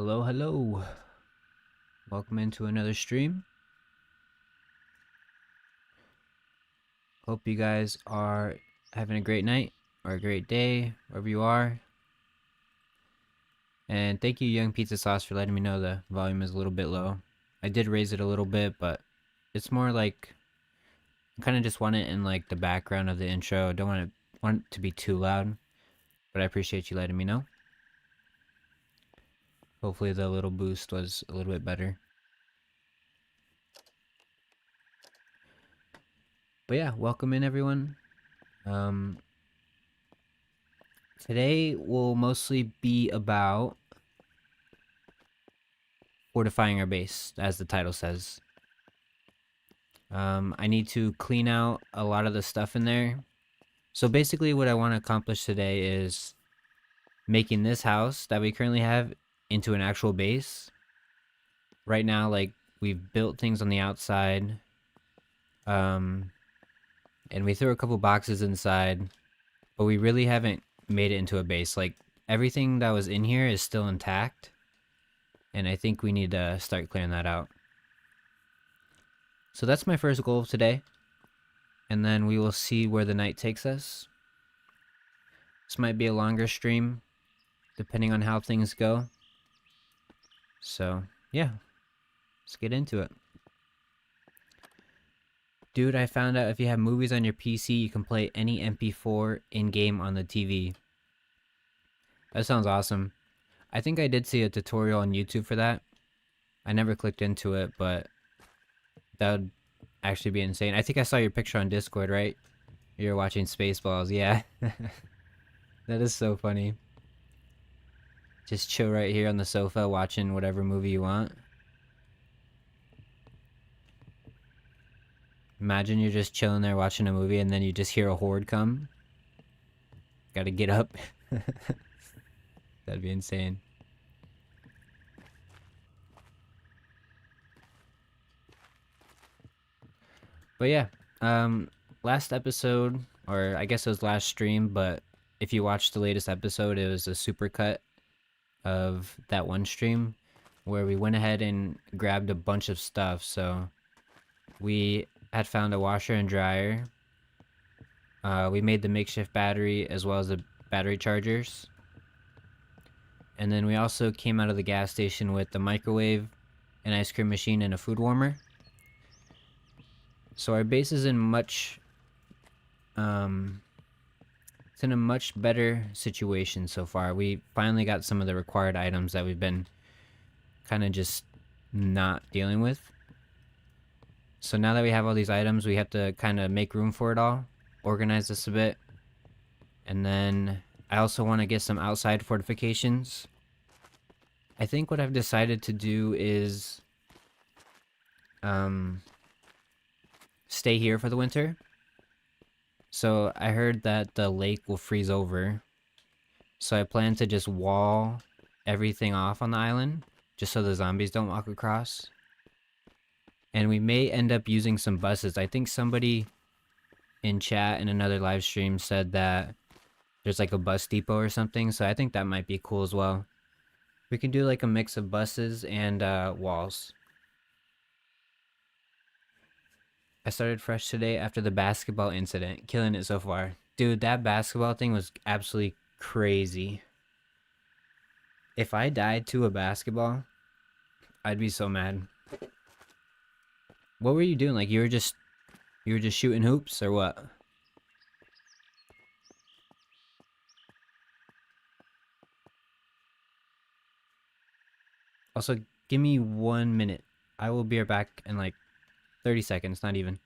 Hello, hello. Welcome into another stream. Hope you guys are having a great night or a great day, wherever you are. And thank you, Young Pizza Sauce, for letting me know the volume is a little bit low. I did raise it a little bit, but it's more like I kind of just want it in like the background of the intro. I don't want it to be too loud, but I appreciate you letting me know. Hopefully the little boost was a little bit better. But yeah, welcome in everyone. Today will mostly be about fortifying our base, as the title says. I need to clean out a lot of the stuff in there. So basically what I want to accomplish today is making this house that we currently have into an actual base. Right now, like, we've built things on the outside. And we threw a couple boxes inside, but we really haven't made it into a base. Like, everything that was in here is still intact, and I think we need to start clearing that out. So that's my first goal of today, and then we will see where the night takes us. This might be a longer stream, depending on how things go. So, yeah, let's get into it. Dude, I found out if you have movies on your PC, you can play any MP4 in-game on the TV. That sounds awesome. I think I did see a tutorial on YouTube for that. I never clicked into it, but that would actually be insane. I think I saw your picture on Discord, right? You're watching Spaceballs, yeah. That is so funny. Just chill right here on the sofa watching whatever movie you want. Imagine you're just chilling there watching a movie and then you just hear a horde come. Gotta get up. That'd be insane. But yeah, last episode, or I guess it was last stream, but if you watched the latest episode, it was a supercut of that one stream where we went ahead and grabbed a bunch of stuff. So we had found a washer and dryer. We made the makeshift battery as well as the battery chargers. And then we also came out of the gas station with the microwave, an ice cream machine, and a food warmer. So our base is in it's in a much better situation so far. We finally got some of the required items that we've been kind of just not dealing with. So now that we have all these items, we have to kind of make room for it all, organize this a bit. And then I also want to get some outside fortifications. I think what I've decided to do is stay here for the winter. So I heard that the lake will freeze over. So I plan to just wall everything off on the island, just so the zombies don't walk across. And we may end up using some buses. I think somebody in chat in another live stream said that there's like a bus depot or something, so I think that might be cool as well. We can do like a mix of buses and walls. I started fresh today after the basketball incident. Killing it so far. Dude, that basketball thing was absolutely crazy. If I died to a basketball, I'd be so mad. What were you doing? Like you were just shooting hoops or what? Also, give me 1 minute. I will be right back in like 30 seconds, not even.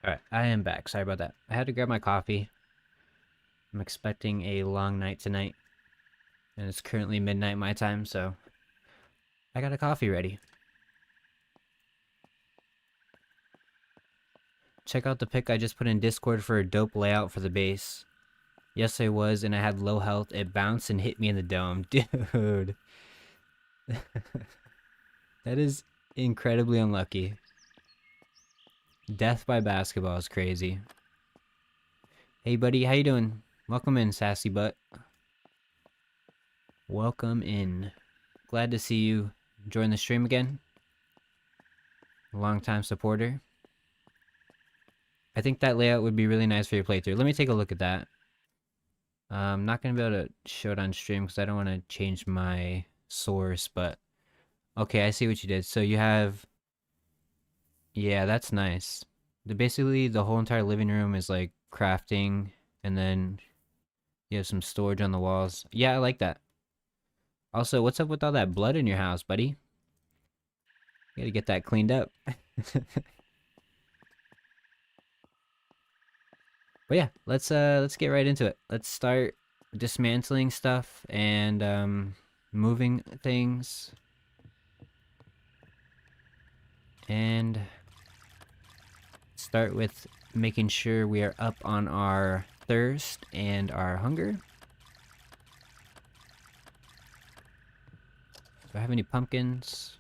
Alright, I am back. Sorry about that. I had to grab my coffee. I'm expecting a long night tonight. And it's currently midnight my time, so I got a coffee ready. Check out the pic I just put in Discord for a dope layout for the base. Yes, I was, and I had low health. It bounced and hit me in the dome. Dude. That is incredibly unlucky. Death by basketball is crazy. Hey, buddy, how you doing? Welcome in, sassy butt. Welcome in. Glad to see you join the stream again. Long-time supporter. I think that layout would be really nice for your playthrough. Let me take a look at that. I'm not going to be able to show it on stream because I don't want to change my source, but... Okay, I see what you did. So you have... Yeah, that's nice. Basically, the whole entire living room is like crafting, and then you have some storage on the walls. Yeah, I like that. Also, what's up with all that blood in your house, buddy? You gotta get that cleaned up. But yeah, let's get right into it. Let's start dismantling stuff and moving things. And start with making sure we are up on our thirst and our hunger. Do I have any pumpkins?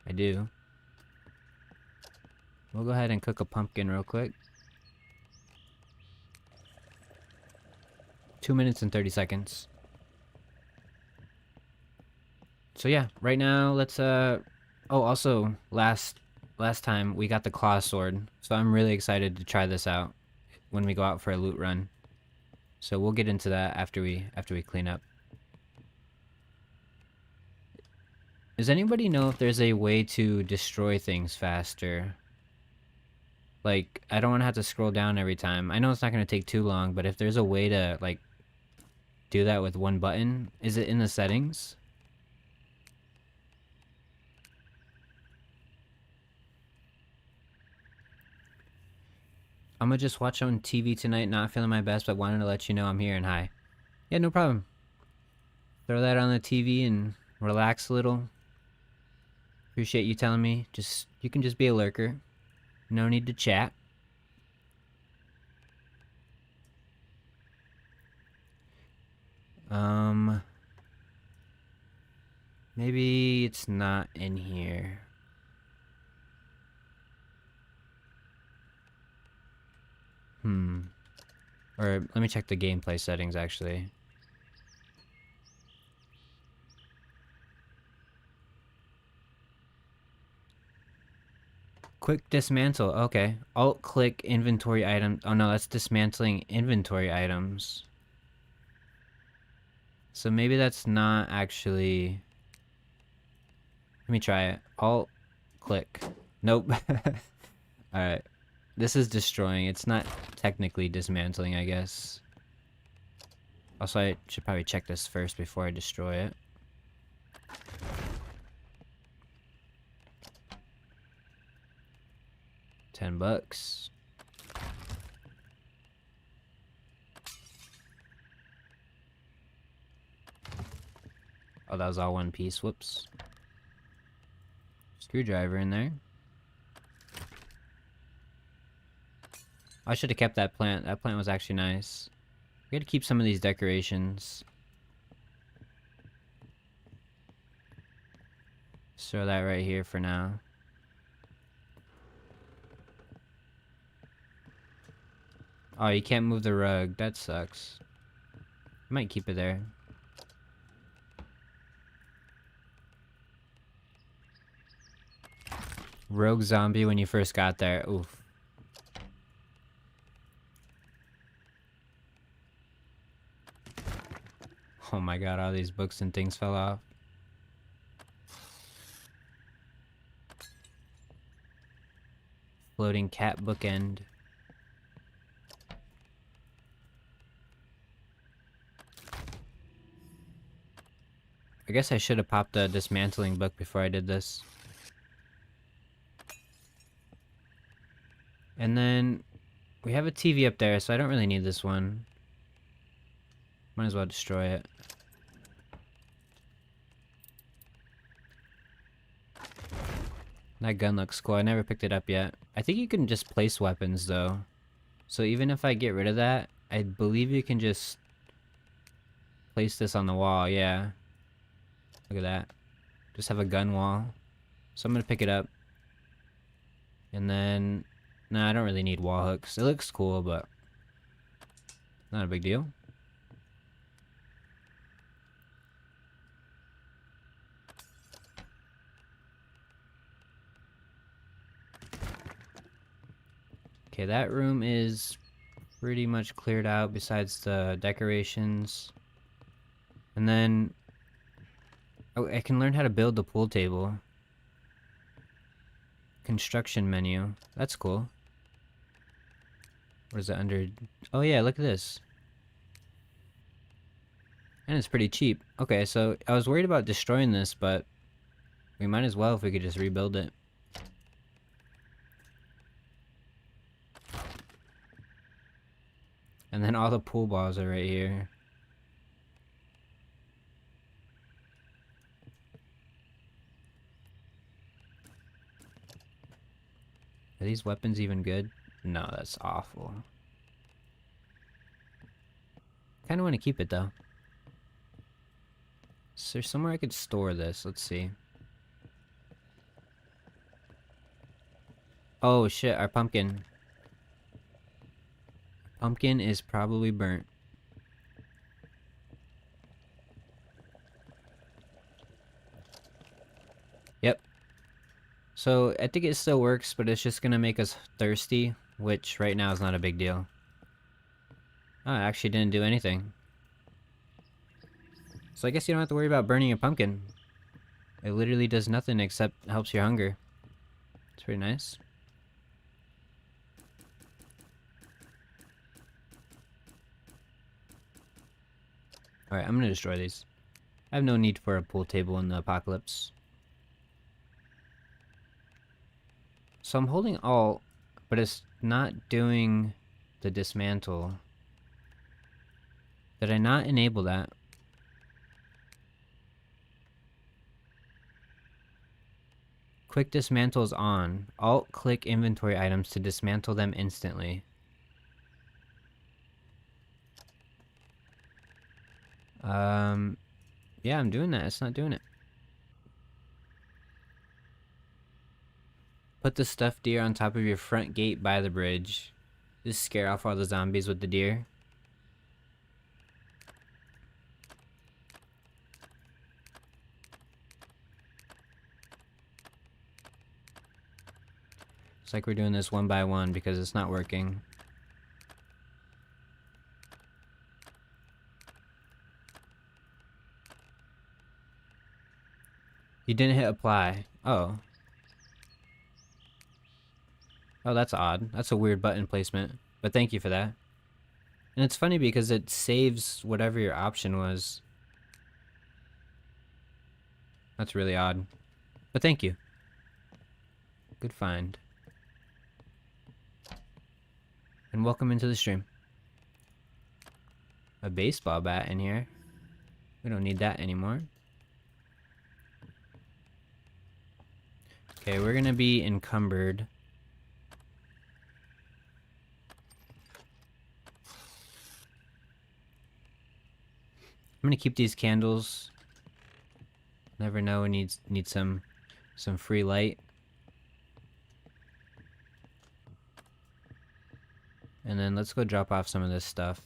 I do. We'll go ahead and cook a pumpkin real quick. 2 minutes and 30 seconds. So yeah, right now let's oh, also last time we got the claw sword. So I'm really excited to try this out when we go out for a loot run. So we'll get into that after we clean up. Does anybody know if there's a way to destroy things faster? Like, I don't want to have to scroll down every time. I know it's not going to take too long, but if there's a way to, like, do that with one button, is it in the settings? I'm gonna just watch on TV tonight, not feeling my best, but wanted to let you know I'm here and hi. Yeah, no problem. Throw that on the TV and relax a little. Appreciate you telling me. You can just be a lurker. No need to chat. Maybe it's not in here. Or let me check the gameplay settings actually. Quick dismantle. Okay. Alt click inventory item. Oh no, that's dismantling inventory items. So maybe that's not actually... Let me try it. Alt click. Nope. Alright. This is destroying. It's not technically dismantling, I guess. Also, I should probably check this first before I destroy it. $10. Oh, that was all one piece. Whoops. Screwdriver in there. I should have kept that plant. That plant was actually nice. We gotta keep some of these decorations. Just throw that right here for now. Oh, you can't move the rug. That sucks. I might keep it there. Rogue zombie when you first got there. Oof. Oh my god, all these books and things fell off. Floating cat bookend. I guess I should have popped the dismantling book before I did this. And then we have a TV up there, so I don't really need this one. Might as well destroy it. That gun looks cool. I never picked it up yet. I think you can just place weapons, though. So even if I get rid of that, I believe you can just place this on the wall. Yeah. Look at that. Just have a gun wall. So I'm gonna pick it up. And then... Nah, I don't really need wall hooks. It looks cool, but... not a big deal. Okay, that room is pretty much cleared out besides the decorations. And then... oh, I can learn how to build the pool table. Construction menu. That's cool. What is it under? Oh yeah, look at this. And it's pretty cheap. Okay, so I was worried about destroying this, but we might as well if we could just rebuild it. And then all the pool balls are right here. Are these weapons even good? No, that's awful. Kinda wanna keep it though. Is there somewhere I could store this? Let's see. Oh shit, our pumpkin. Pumpkin is probably burnt. Yep. So I think it still works, but it's just gonna make us thirsty, which right now is not a big deal. Oh, I actually didn't do anything. So I guess you don't have to worry about burning a pumpkin. It literally does nothing except helps your hunger. It's pretty nice. Alright, I'm gonna destroy these. I have no need for a pool table in the apocalypse. So I'm holding Alt, but it's not doing the dismantle. Did I not enable that? Quick dismantle is on. Alt click inventory items to dismantle them instantly. Yeah, I'm doing that. It's not doing it. Put the stuffed deer on top of your front gate by the bridge. Just scare off all the zombies with the deer. It's like we're doing this one by one because it's not working. You didn't hit apply. Oh. Oh, that's odd. That's a weird button placement. But thank you for that. And it's funny because it saves whatever your option was. That's really odd. But thank you. Good find. And welcome into the stream. A baseball bat in here. We don't need that anymore. Okay, we're gonna be encumbered. I'm gonna keep these candles. Never know, we need some free light. And then let's go drop off some of this stuff.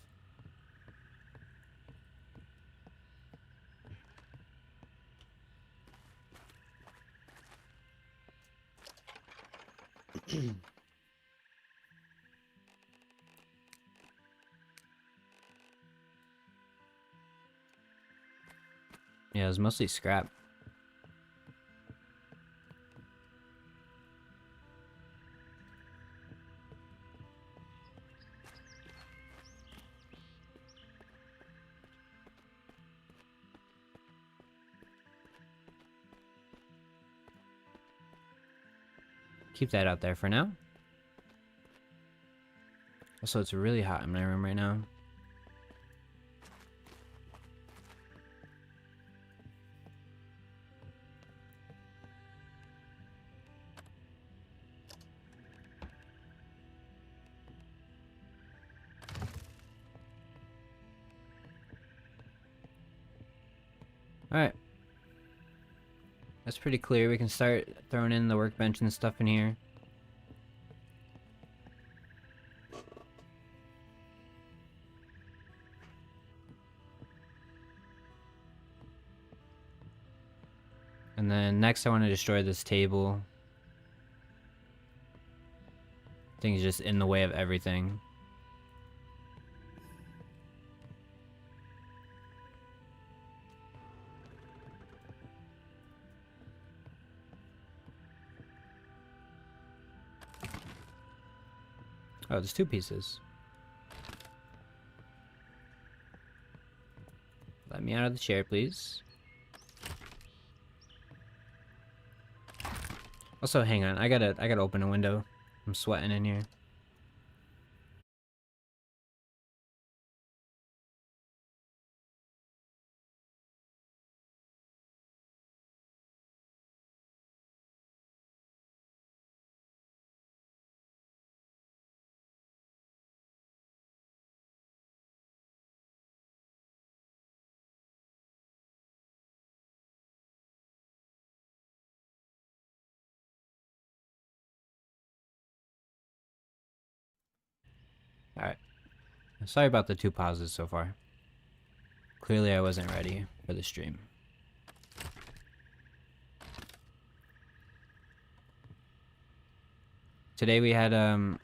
Yeah, it was mostly scrap. Keep that out there for now. So it's really hot in my room right now. Alright. That's pretty clear. We can start throwing in the workbench and stuff in here. And then next I want to destroy this table. I think it's just in the way of everything. Oh, there's 2 pieces. Let me out of the chair, please. Also, hang on. I gotta open a window. I'm sweating in here. Alright. Sorry about the 2 pauses so far. Clearly I wasn't ready for the stream. Today we had our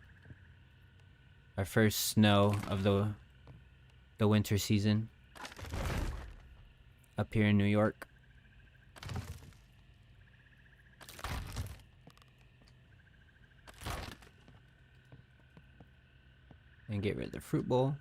first snow of the winter season up here in New York. And get rid of the fruit bowl.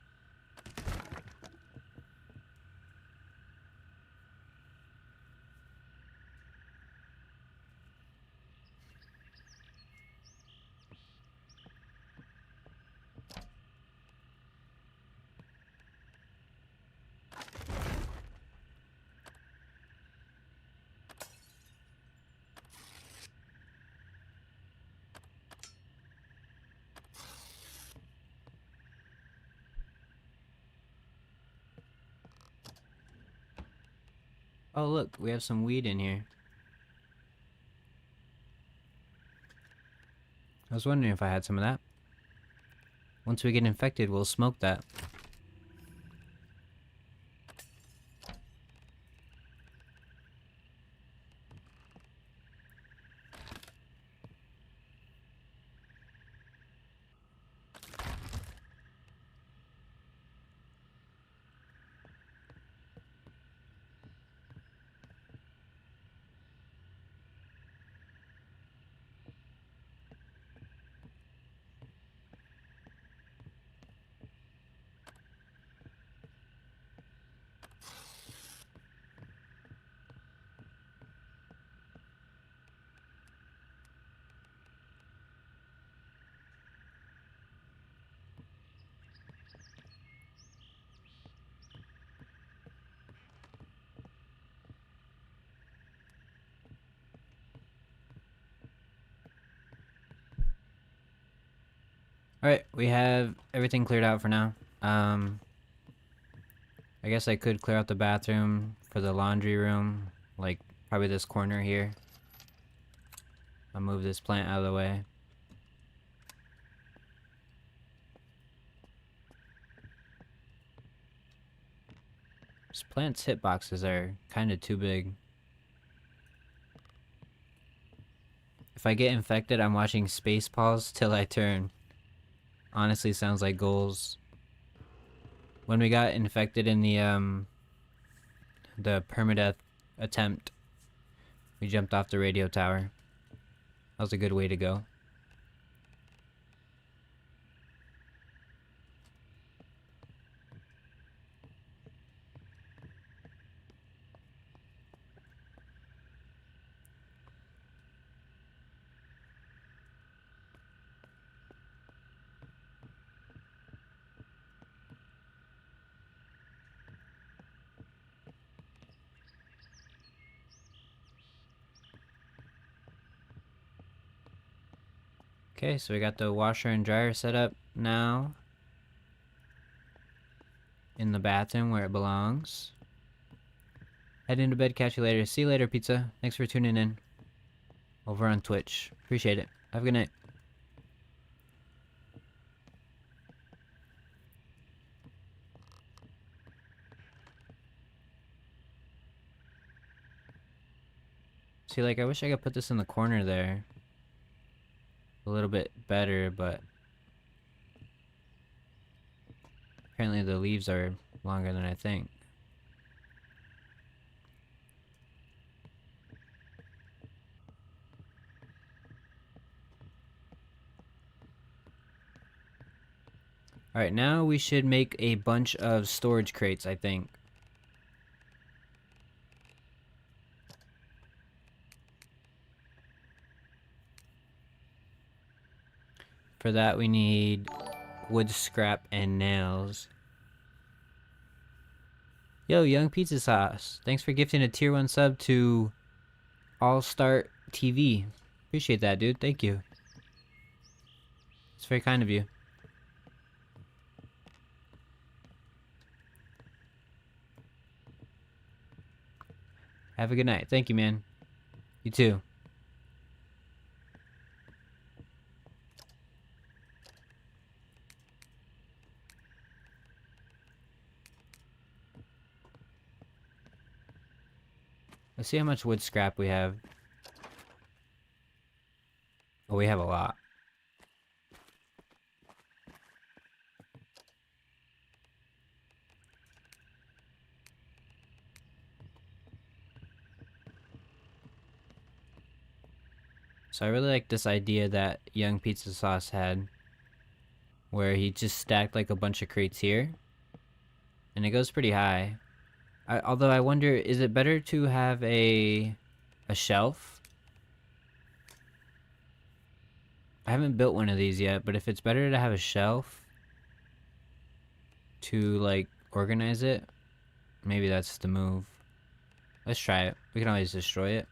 Oh look, we have some weed in here. I was wondering if I had some of that. Once we get infected, we'll smoke that. Alright, we have everything cleared out for now. I guess I could clear out the bathroom for the laundry room, like probably this corner here. I'll move this plant out of the way. This plant's hitboxes are kind of too big. If I get infected, I'm watching Spaceballs till I turn. Honestly, sounds like goals. When we got infected in the permadeath attempt, we jumped off the radio tower. That was a good way to go. Okay, so we got the washer and dryer set up now. In the bathroom where it belongs. Head into bed, catch you later. See you later, pizza. Thanks for tuning in. Over on Twitch. Appreciate it. Have a good night. See, like, I wish I could put this in the corner there. A little bit better, but... apparently the leaves are longer than I think. Alright, now we should make a bunch of storage crates, I think. For that we need wood scrap and nails. Yo, Young Pizza Sauce. Thanks for gifting a tier 1 sub to All Star TV. Appreciate that, dude. Thank you. It's very kind of you. Have a good night. Thank you, man. You too. Let's see how much wood scrap we have. Oh, we have a lot. So I really like this idea that Young Pizza Sauce had, where he just stacked like a bunch of crates here, and it goes pretty high. Although I wonder, is it better to have a shelf? I haven't built one of these yet, but if it's better to have a shelf to like organize it, maybe that's the move. Let's try it. We can always destroy it.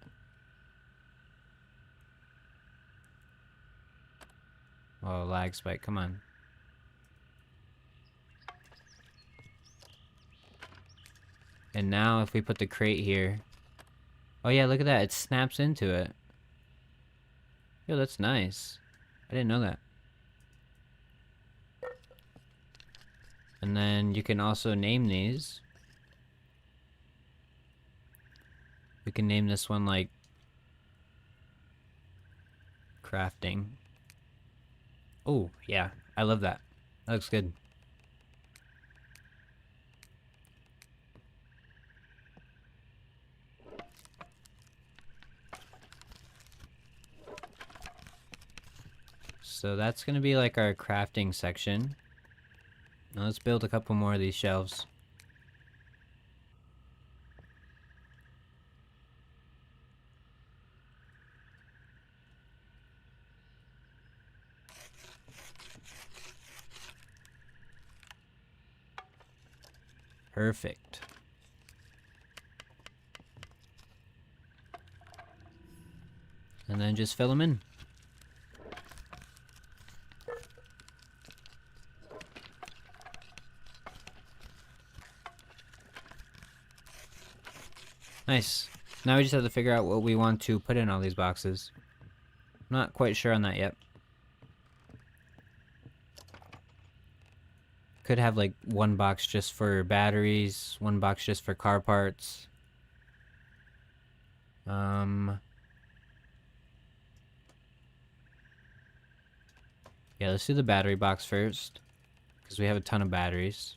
Oh, lag spike, come on. And now if we put the crate here. Oh yeah, look at that. It snaps into it. Yo, that's nice. I didn't know that. And then you can also name these. We can name this one like crafting. Oh, yeah. I love that. That looks good. So that's gonna be like our crafting section. Now let's build a couple more of these shelves. Perfect. And then just fill them in. Nice. Now we just have to figure out what we want to put in all these boxes. Not quite sure on that yet. Could have like one box just for batteries, one box just for car parts. Yeah, let's do the battery box first, because we have a ton of batteries.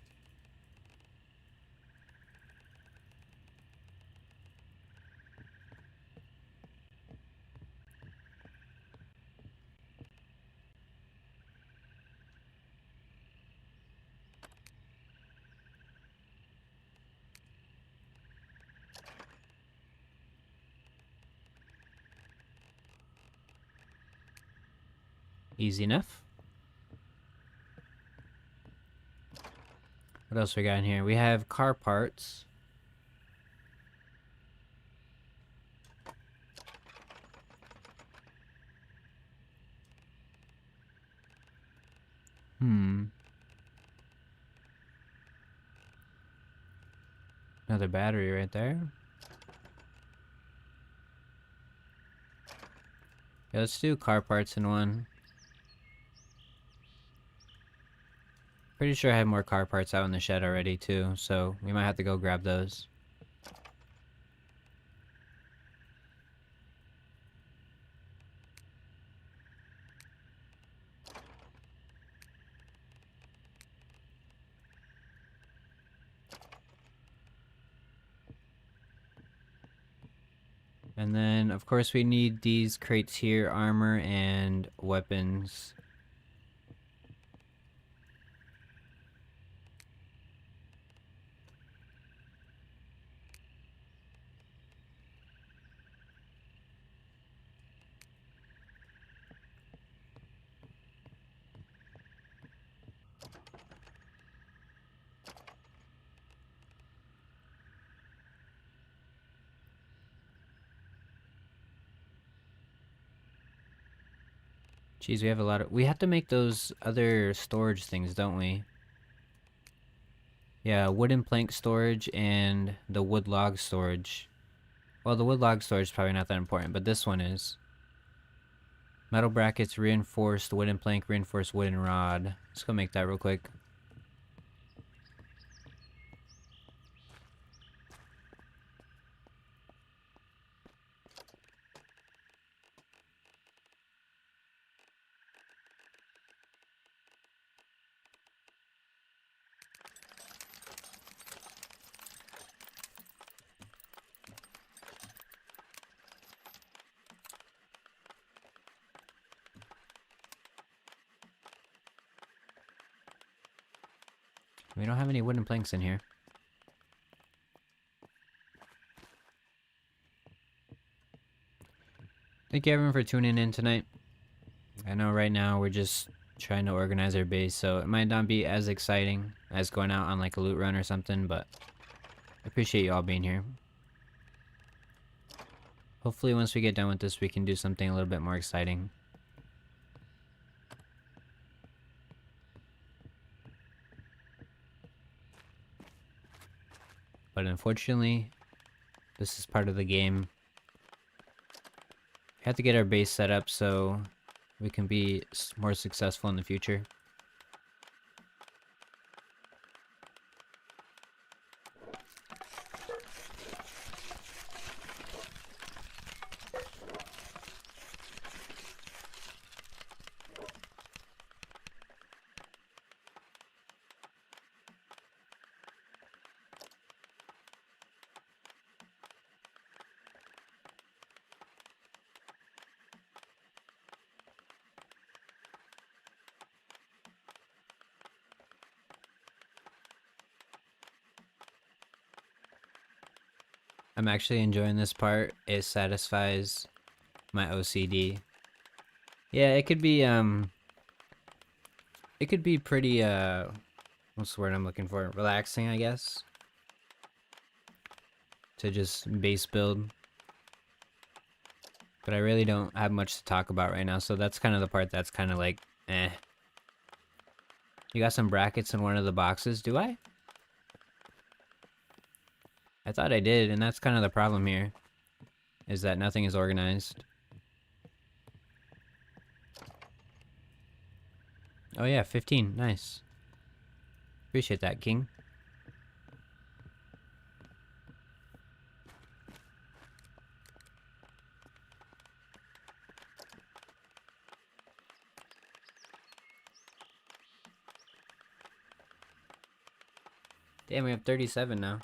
Easy enough. What else we got in here? We have car parts. Another battery right there. Yeah, let's do car parts in one. Pretty sure I have more car parts out in the shed already too, so we might have to go grab those. And then, of course, we need these crates here, armor and weapons. Jeez, we have a lot of... We have to make those other storage things, don't we? Yeah, wooden plank storage and the wood log storage. Well, the wood log storage is probably not that important, but this one is. Metal brackets, reinforced wooden plank, reinforced wooden rod. Let's go make that real quick. We don't have any wooden planks in here. Thank you everyone for tuning in tonight. I know right now we're just trying to organize our base, so it might not be as exciting as going out on like a loot run or something, but I appreciate you all being here. Hopefully once we get done with this, we can do something a little bit more exciting. But unfortunately, this is part of the game. We have to get our base set up so we can be more successful in the future. I'm actually enjoying this part. It satisfies my OCD. Yeah, it could be pretty what's the word I'm looking for? Relaxing, I guess. To just base build. But I really don't have much to talk about right now, so that's kind of the part that's kind of like, eh. You got some brackets in one of the boxes, do I? I thought I did, and that's kind of the problem here. Is that nothing is organized. Oh yeah, 15, nice. Appreciate that, King. Damn, we have 37 now.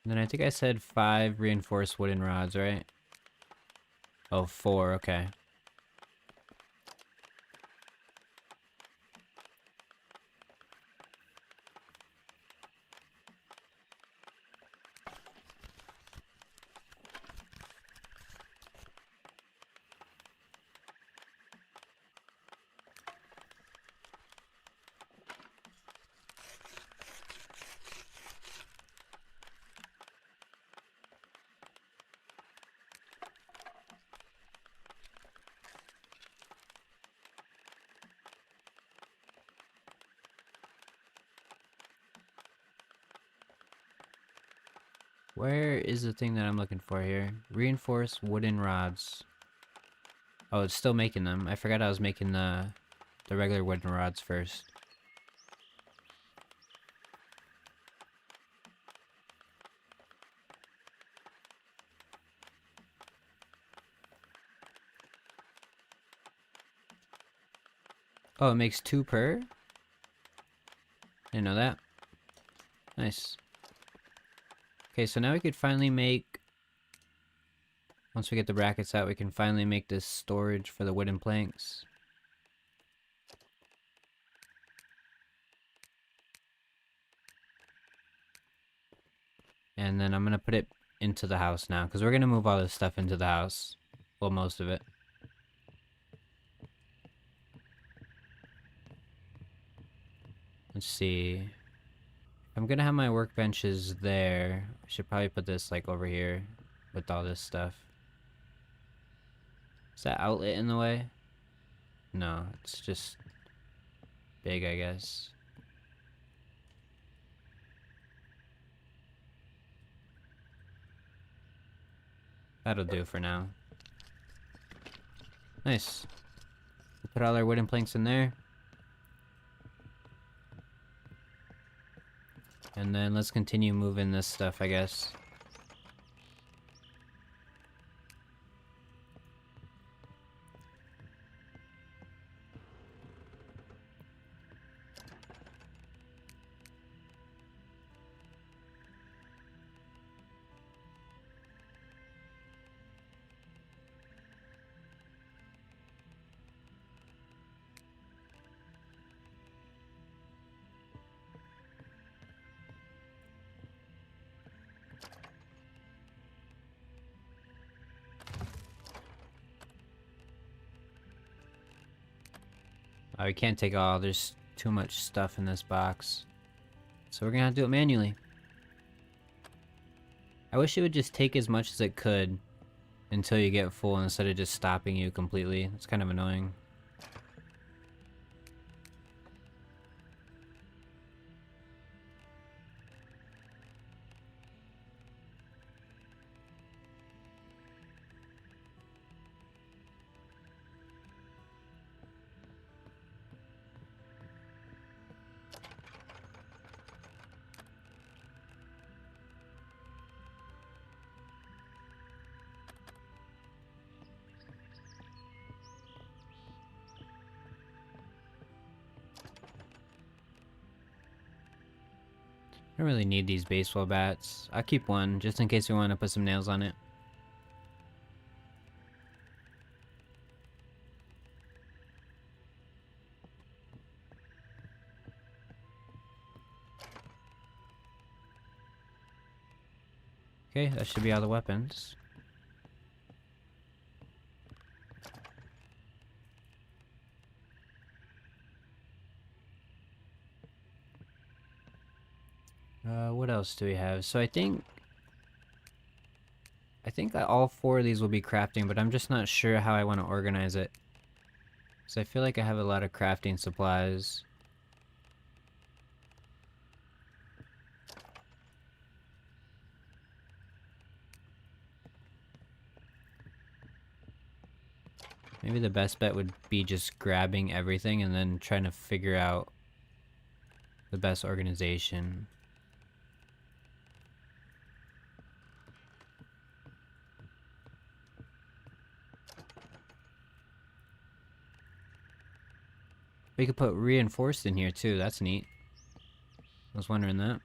And then I think I said 5 reinforced wooden rods, right? Oh, 4, okay. Where is the thing that I'm looking for here? Reinforced wooden rods. Oh, it's still making them. I forgot I was making the regular wooden rods first. Oh, it makes 2 per? Didn't know that. Nice. Okay, so now we could finally make... Once we get the brackets out, we can finally make this storage for the wooden planks. And then I'm gonna put it into the house now, because we're gonna move all this stuff into the house. Well, most of it. Let's see. I'm gonna have my workbenches there. I should probably put this like over here with all this stuff. Is that outlet in the way? No, it's just big, I guess. That'll do for now. Nice. We put all our wooden planks in there. And then let's continue moving this stuff, I guess. Oh, we can't take all. There's too much stuff in this box. So we're gonna have to do it manually. I wish it would just take as much as it could until you get full instead of just stopping you completely. It's kind of annoying. I don't really need these baseball bats. I'll keep one just in case we want to put some nails on it. Okay, that should be all the weapons. What else do we have? So I think all 4 of these will be crafting, but I'm just not sure how I want to organize it. So I feel like I have a lot of crafting supplies. Maybe the best bet would be just grabbing everything and then trying to figure out the best organization. We could put reinforced in here too, that's neat. I was wondering that.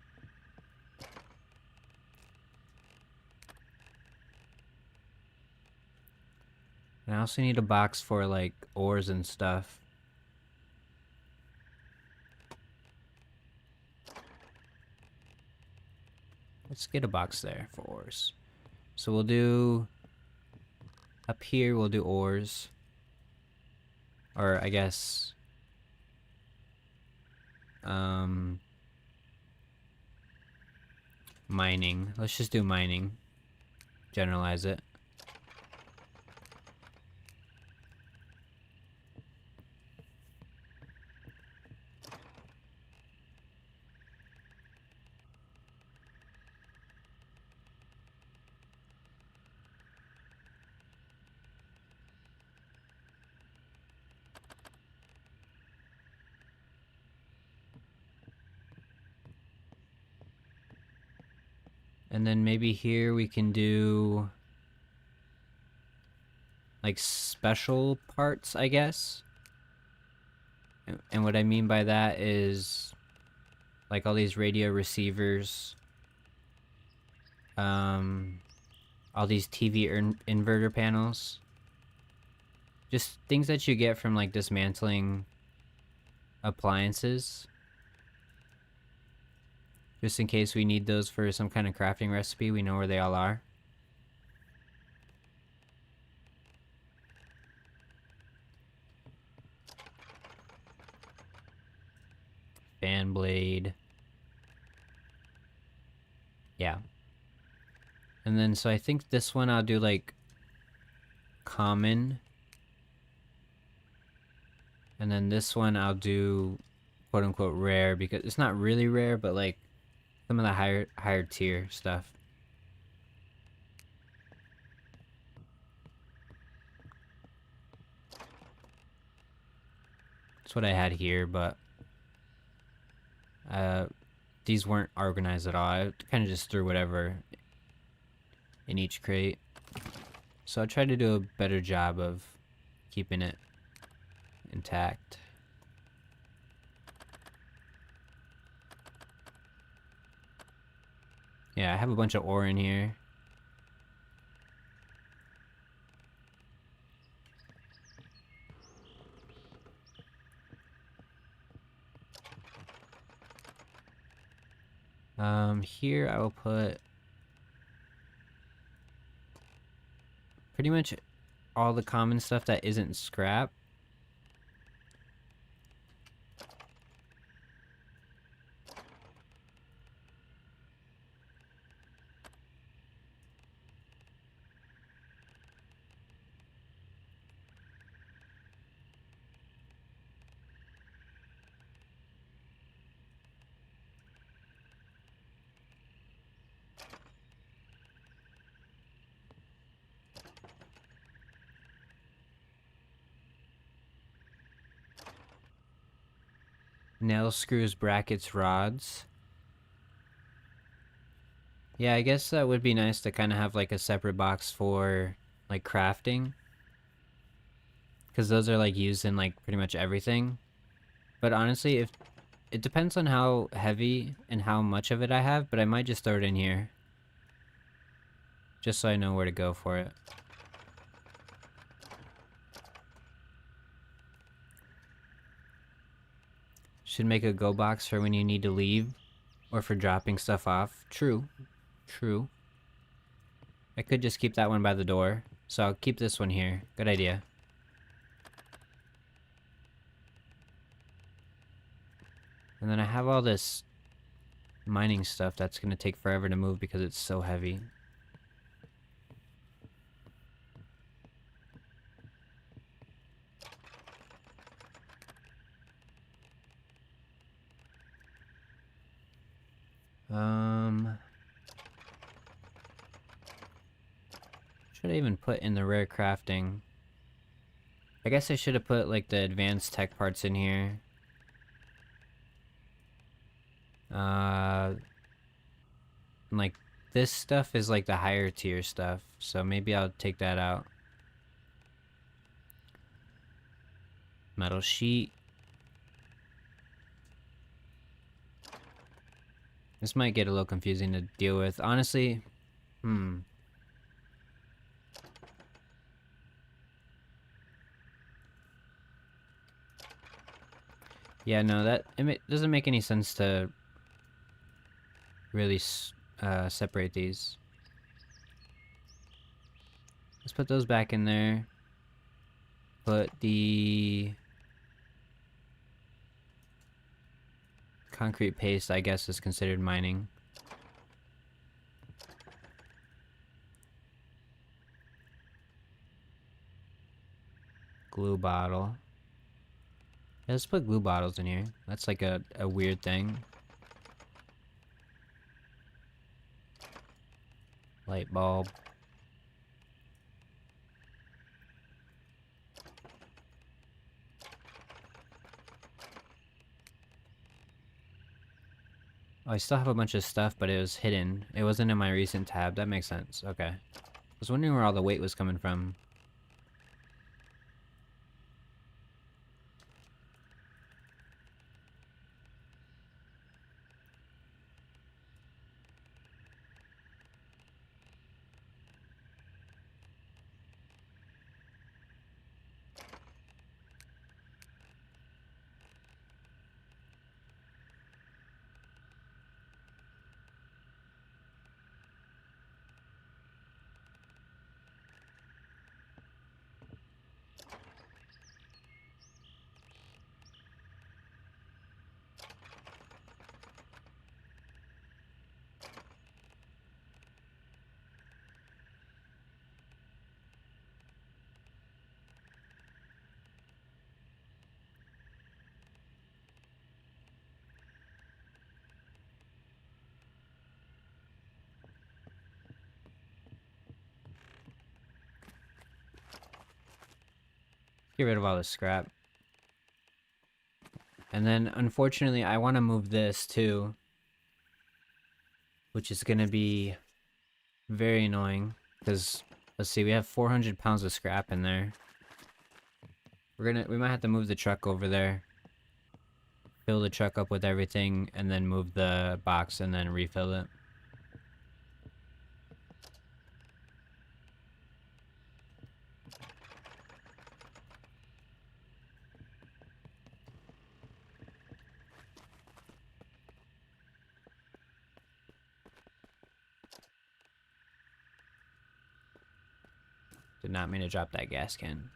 And I also need a box for like ores and stuff. Let's get a box there for ores. So we'll do... Up here we'll do ores. Or I guess... mining. Let's just do mining. Generalize it. And then maybe here we can do like special parts, I guess. And what I mean by that is like all these radio receivers, all these TV inverter panels, just things that you get from like dismantling appliances, just in case we need those for some kind of crafting recipe. We know where they all are. Fan blade. Yeah. And then so I think this one I'll do like common. And then this one I'll do quote unquote rare, because it's not really rare, but like some of the higher tier stuff. That's what I had here, but these weren't organized at all. I kind of just threw whatever in each crate. So I tried to do a better job of keeping it intact. Yeah, I have a bunch of ore in here. Here I will put pretty much all the common stuff that isn't scrap. Nail screws, brackets, rods. Yeah, I guess that would be nice to kind of have like a separate box for like crafting, because those are like used in like pretty much everything. But honestly, if it depends on how heavy and how much of it I have, but I might just throw it in here just so I know where to go for it. Should make a go box for when you need to leave or for dropping stuff off. True. True. I could just keep that one by the door, so I'll keep this one here. Good idea. And then I have all this mining stuff that's going to take forever to move because it's so heavy. Should I even put in the rare crafting? I guess I should have put like the advanced tech parts in here. Like this stuff is like the higher tier stuff, so maybe I'll take that out. Metal sheet. This might get a little confusing to deal with. Honestly, yeah, no, it doesn't make any sense to really separate these. Let's put those back in there. Put the concrete paste, I guess, is considered mining. Glue bottle. Yeah, let's put glue bottles in here. That's like a weird thing. Light bulb. Oh, I still have a bunch of stuff, but it was hidden. It wasn't in my recent tab. That makes sense. Okay. I was wondering where all the weight was coming from. Get rid of all the scrap. And then, unfortunately, I want to move this too. Which is going to be very annoying. Because, let's see, we have 400 pounds of scrap in there. We might have to move the truck over there. Fill the truck up with everything, and then move the box and then refill it. Did not mean to drop that gas can.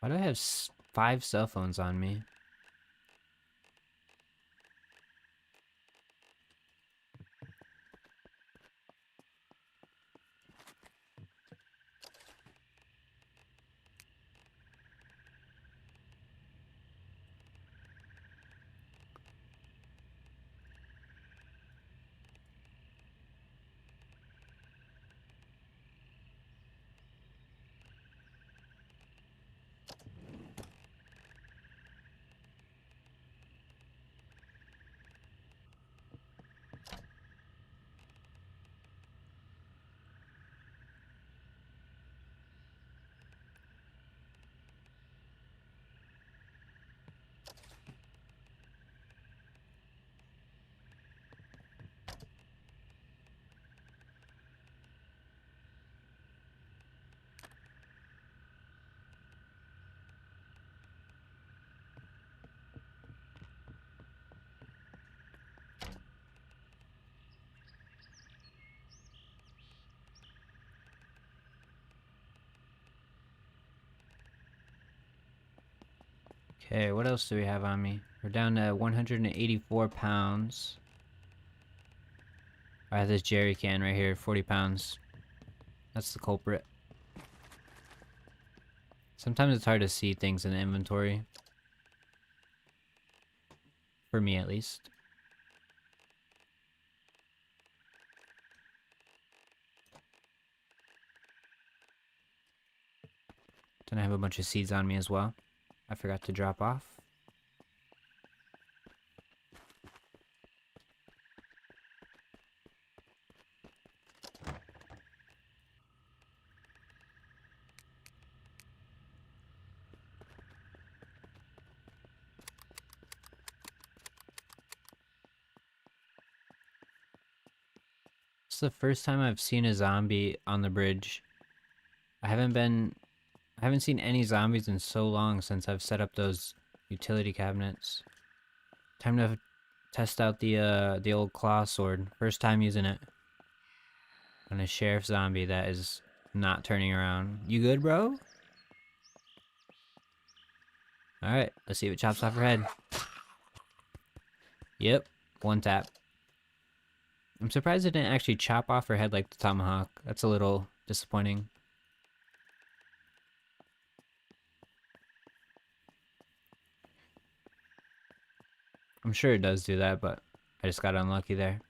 Why do I have 5 cell phones on me? Okay, what else do we have on me? We're down to 184 pounds. I have this jerry can right here, 40 pounds. That's the culprit. Sometimes it's hard to see things in the inventory. For me, at least. Then I have a bunch of seeds on me as well. I forgot to drop off. It's the first time I've seen a zombie on the bridge. I haven't seen any zombies in so long since I've set up those utility cabinets. Time to test out the old claw sword. First time using it. On a sheriff zombie that is not turning around. You good, bro? Alright, let's see if it chops off her head. Yep, 1 tap. I'm surprised it didn't actually chop off her head like the tomahawk. That's a little disappointing. I'm sure it does do that, but I just got unlucky there.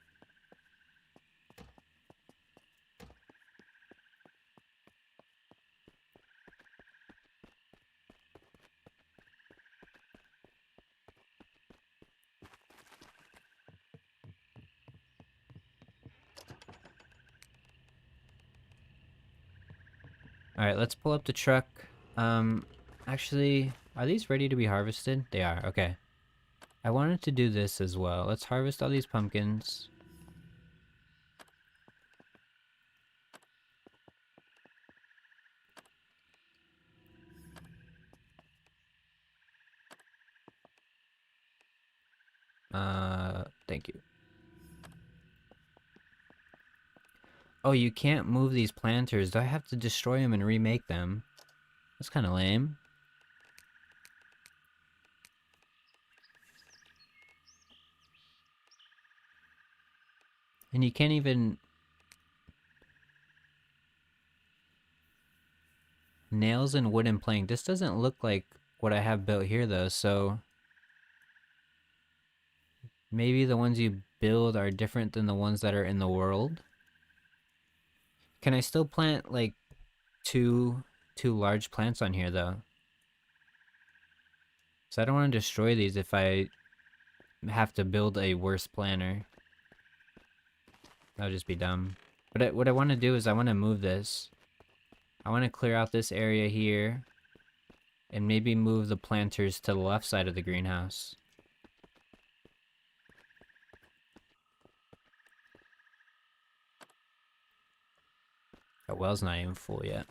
Alright, let's pull up the truck. Actually, are these ready to be harvested? They are, okay. I wanted to do this as well. Let's harvest all these pumpkins. Thank you. Oh, you can't move these planters. Do I have to destroy them and remake them? That's kind of lame. And you can't even... Nails and wooden plank. This doesn't look like what I have built here though, so... Maybe the ones you build are different than the ones that are in the world? Can I still plant, like, two large plants on here though? So I don't want to destroy these if I have to build a worse planter. That would just be dumb. But what I want to do is I want to move this. I want to clear out this area here. And maybe move the planters to the left side of the greenhouse. That well's not even full yet.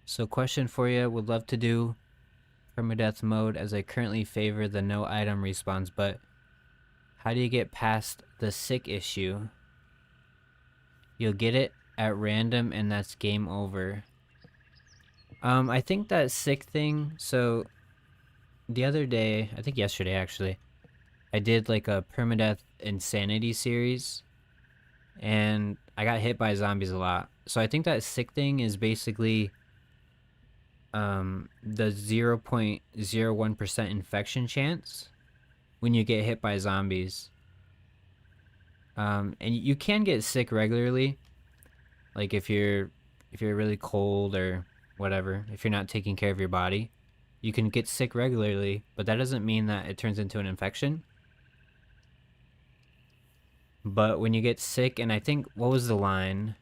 So question for you, would love to do permadeath mode as I currently favor the no item respawns, but how do you get past the sick issue? You'll get it at random and that's game over. I think that sick thing, so the other day, I think yesterday actually, I did like a permadeath insanity series and I got hit by zombies a lot. So I think that sick thing is basically the 0.01% infection chance when you get hit by zombies. And you can get sick regularly, like if you're really cold or whatever, if you're not taking care of your body, you can get sick regularly, but that doesn't mean that it turns into an infection. But when you get sick, and I think, what was the line?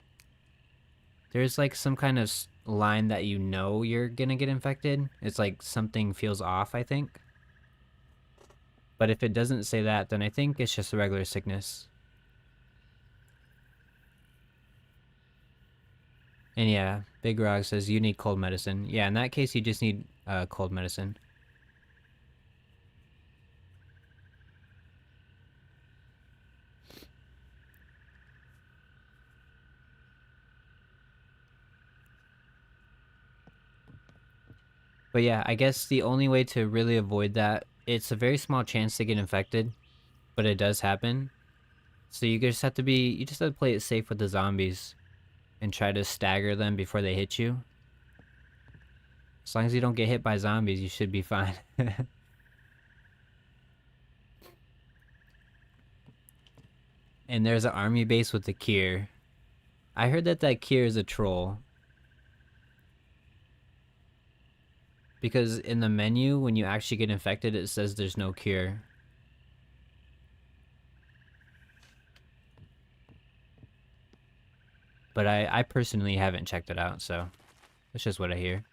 There's like some kind of line that you know you're gonna get infected. It's like something feels off, I think. But if it doesn't say that, then I think it's just a regular sickness. And yeah, Big Rock says you need cold medicine. Yeah, in that case, you just need cold medicine. But yeah, I guess the only way to really avoid that, it's a very small chance to get infected, but it does happen. So you just have to play it safe with the zombies and try to stagger them before they hit you. As long as you don't get hit by zombies, you should be fine. And there's an army base with the cure. I heard that cure is a troll. Because in the menu, when you actually get infected, it says there's no cure. But I personally haven't checked it out, so that's just what I hear.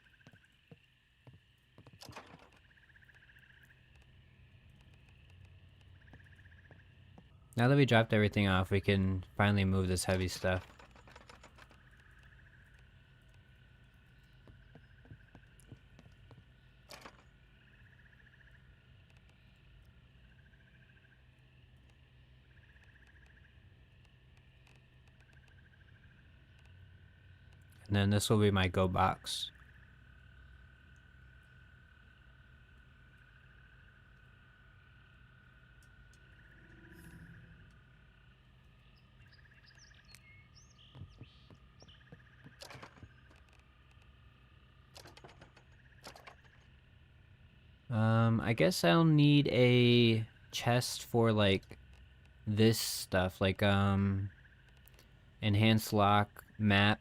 Now that we dropped everything off, we can finally move this heavy stuff. And then this will be my go box. I guess I'll need a chest for like this stuff, like enhanced lock, map,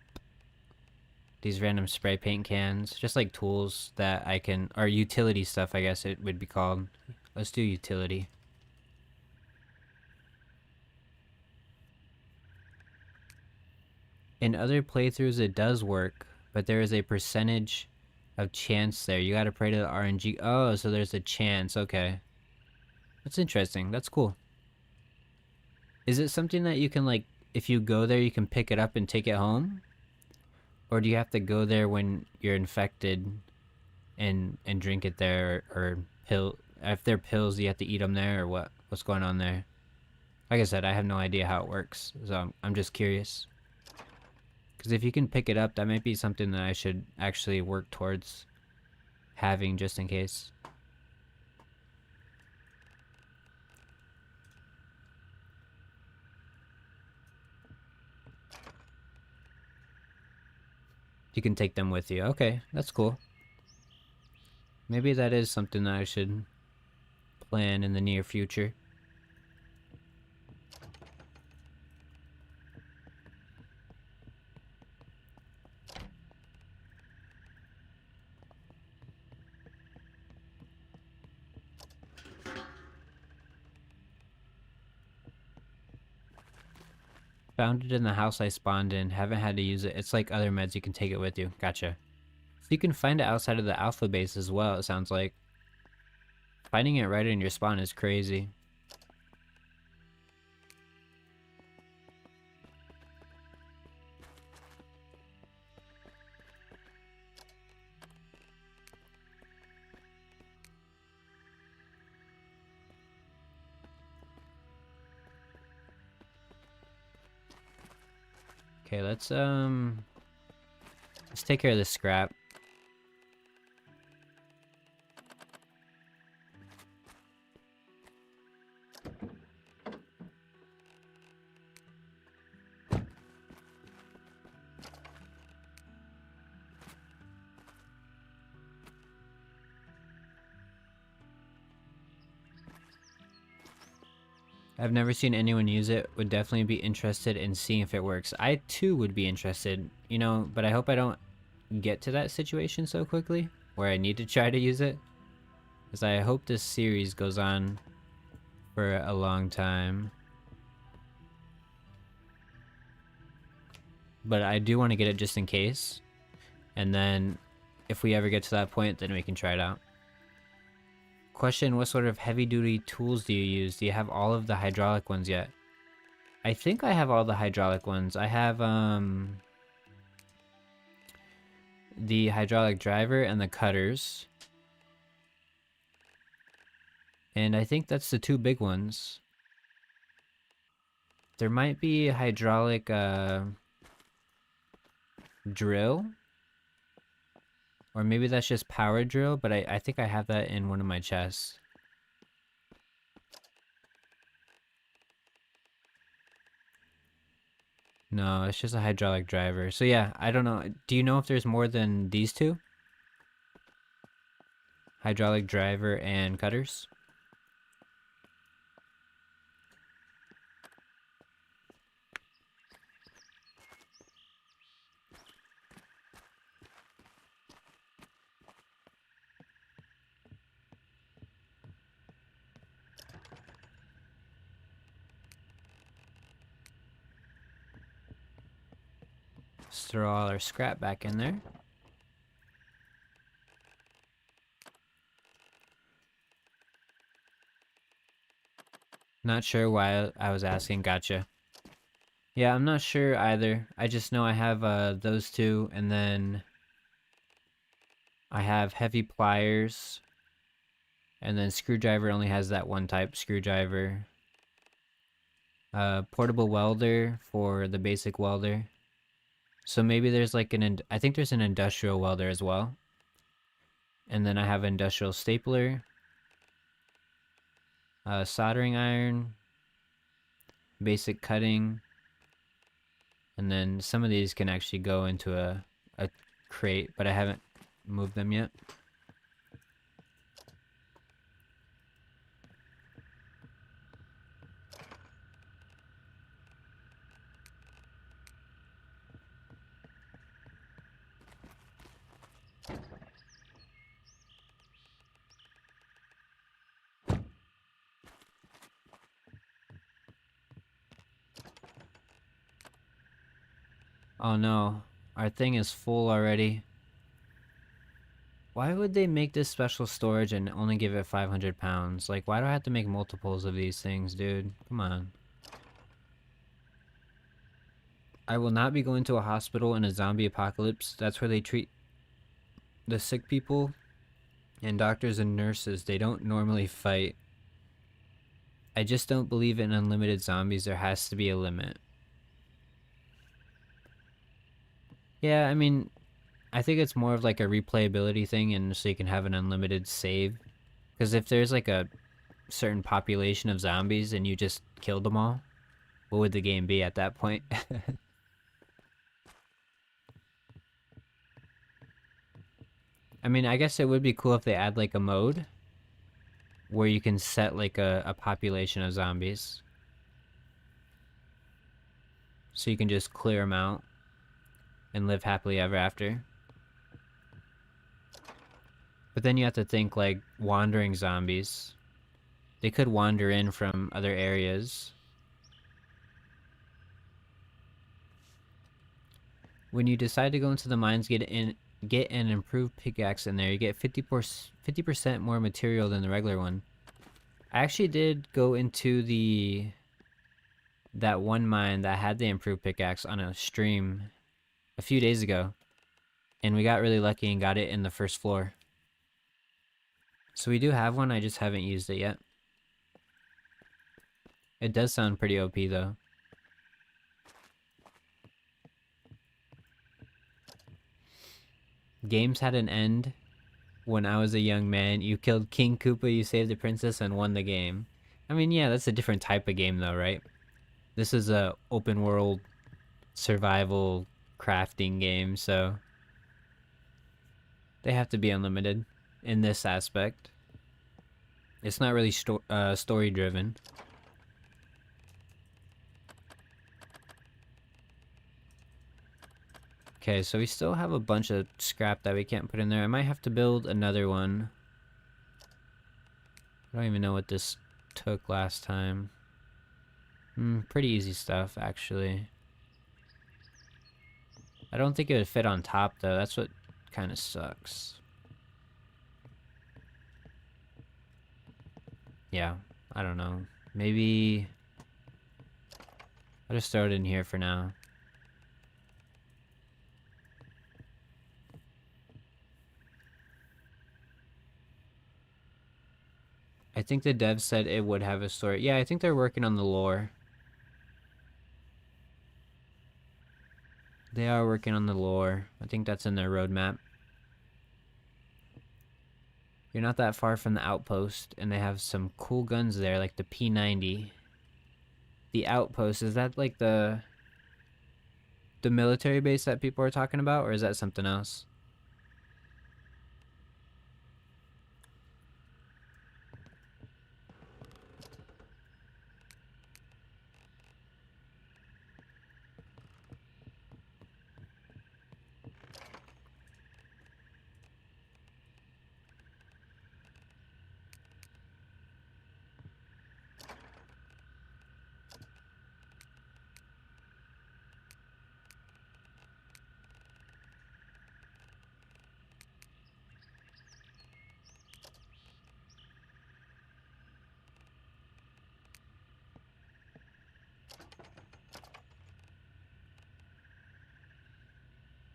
these random spray paint cans, just like tools that I can, or utility stuff, I guess it would be called. Let's do utility. In other playthroughs, it does work, but there is a percentage of chance there. You gotta pray to the RNG. Oh, so there's a chance. Okay. That's interesting. That's cool. Is it something that you can, like, if you go there, you can pick it up and take it home? Or do you have to go there when you're infected and drink it there, or pill? If they're pills, you have to eat them there, or what? What's going on there? Like I said, I have no idea how it works, so I'm just curious. Because if you can pick it up, that might be something that I should actually work towards having just in case. You can take them with you. Okay, that's cool. Maybe that is something that I should plan in the near future. Found it in the house I spawned in. Haven't had to use it. It's like other meds, you can take it with you. Gotcha. So you can find it outside of the alpha base as well, it sounds like. Finding it right in your spawn is crazy. Okay, let's take care of this scrap. I've never seen anyone use it. Would definitely be interested in seeing if it works. I too would be interested, you know, but I hope I don't get to that situation so quickly where I need to try to use it. Because I hope this series goes on for a long time. But I do want to get it just in case. And then if we ever get to that point, then we can try it out. Question, what sort of heavy duty tools do you use? Do you have all of the hydraulic ones yet? I think I have all the hydraulic ones. I have the hydraulic driver and the cutters. And I think that's the two big ones. There might be a hydraulic drill. Or maybe that's just power drill, but I think I have that in one of my chests. No, it's just a hydraulic driver. So yeah, I don't know. Do you know if there's more than these two? Hydraulic driver and cutters? Let's throw all our scrap back in there. Not sure why I was asking. Gotcha. Yeah, I'm not sure either. I just know I have those two, and then I have heavy pliers, and then screwdriver only has that one type screwdriver. Portable welder for the basic welder. So maybe there's like I think there's an industrial welder as well. And then I have industrial stapler, soldering iron, basic cutting, and then some of these can actually go into a crate, but I haven't moved them yet. Oh no, our thing is full already. Why would they make this special storage and only give it 500 pounds? Like, why do I have to make multiples of these things, dude? Come on. I will not be going to a hospital in a zombie apocalypse. That's where they treat the sick people, and doctors and nurses. They don't normally fight. I just don't believe in unlimited zombies. There has to be a limit. Yeah, I mean, I think it's more of like a replayability thing, and so you can have an unlimited save. Because if there's like a certain population of zombies and you just killed them all, what would the game be at that point? I mean, I guess it would be cool if they add like a mode where you can set like a population of zombies. So you can just clear them out and live happily ever after. But then you have to think like wandering zombies. They could wander in from other areas. When you decide to go into the mines, get an improved pickaxe in there. You get 50% more material than the regular one. I actually did go into that one mine that had the improved pickaxe on a stream a few days ago, and we got really lucky and got it in the first floor. So we do have one, I just haven't used it yet. It does sound pretty OP though. Games had an end when I was a young man. You killed King Koopa, you saved the princess, and won the game. I mean, yeah, that's a different type of game though, right? This is a open world survival crafting game, so they have to be unlimited in this aspect. It's not really story driven. Okay, so we still have a bunch of scrap that we can't put in there. I might have to build another one. I don't even know what this took last time. Pretty easy stuff, actually. I don't think it would fit on top, though. That's what kind of sucks. Yeah, I don't know. Maybe I'll just throw it in here for now. I think the devs said it would have a story. Yeah, I think they're working on the lore. They are working on the lore. I think that's in their roadmap. You're not that far from the outpost, and they have some cool guns there, like the P90. The outpost, is that like the military base that people are talking about, or is that something else?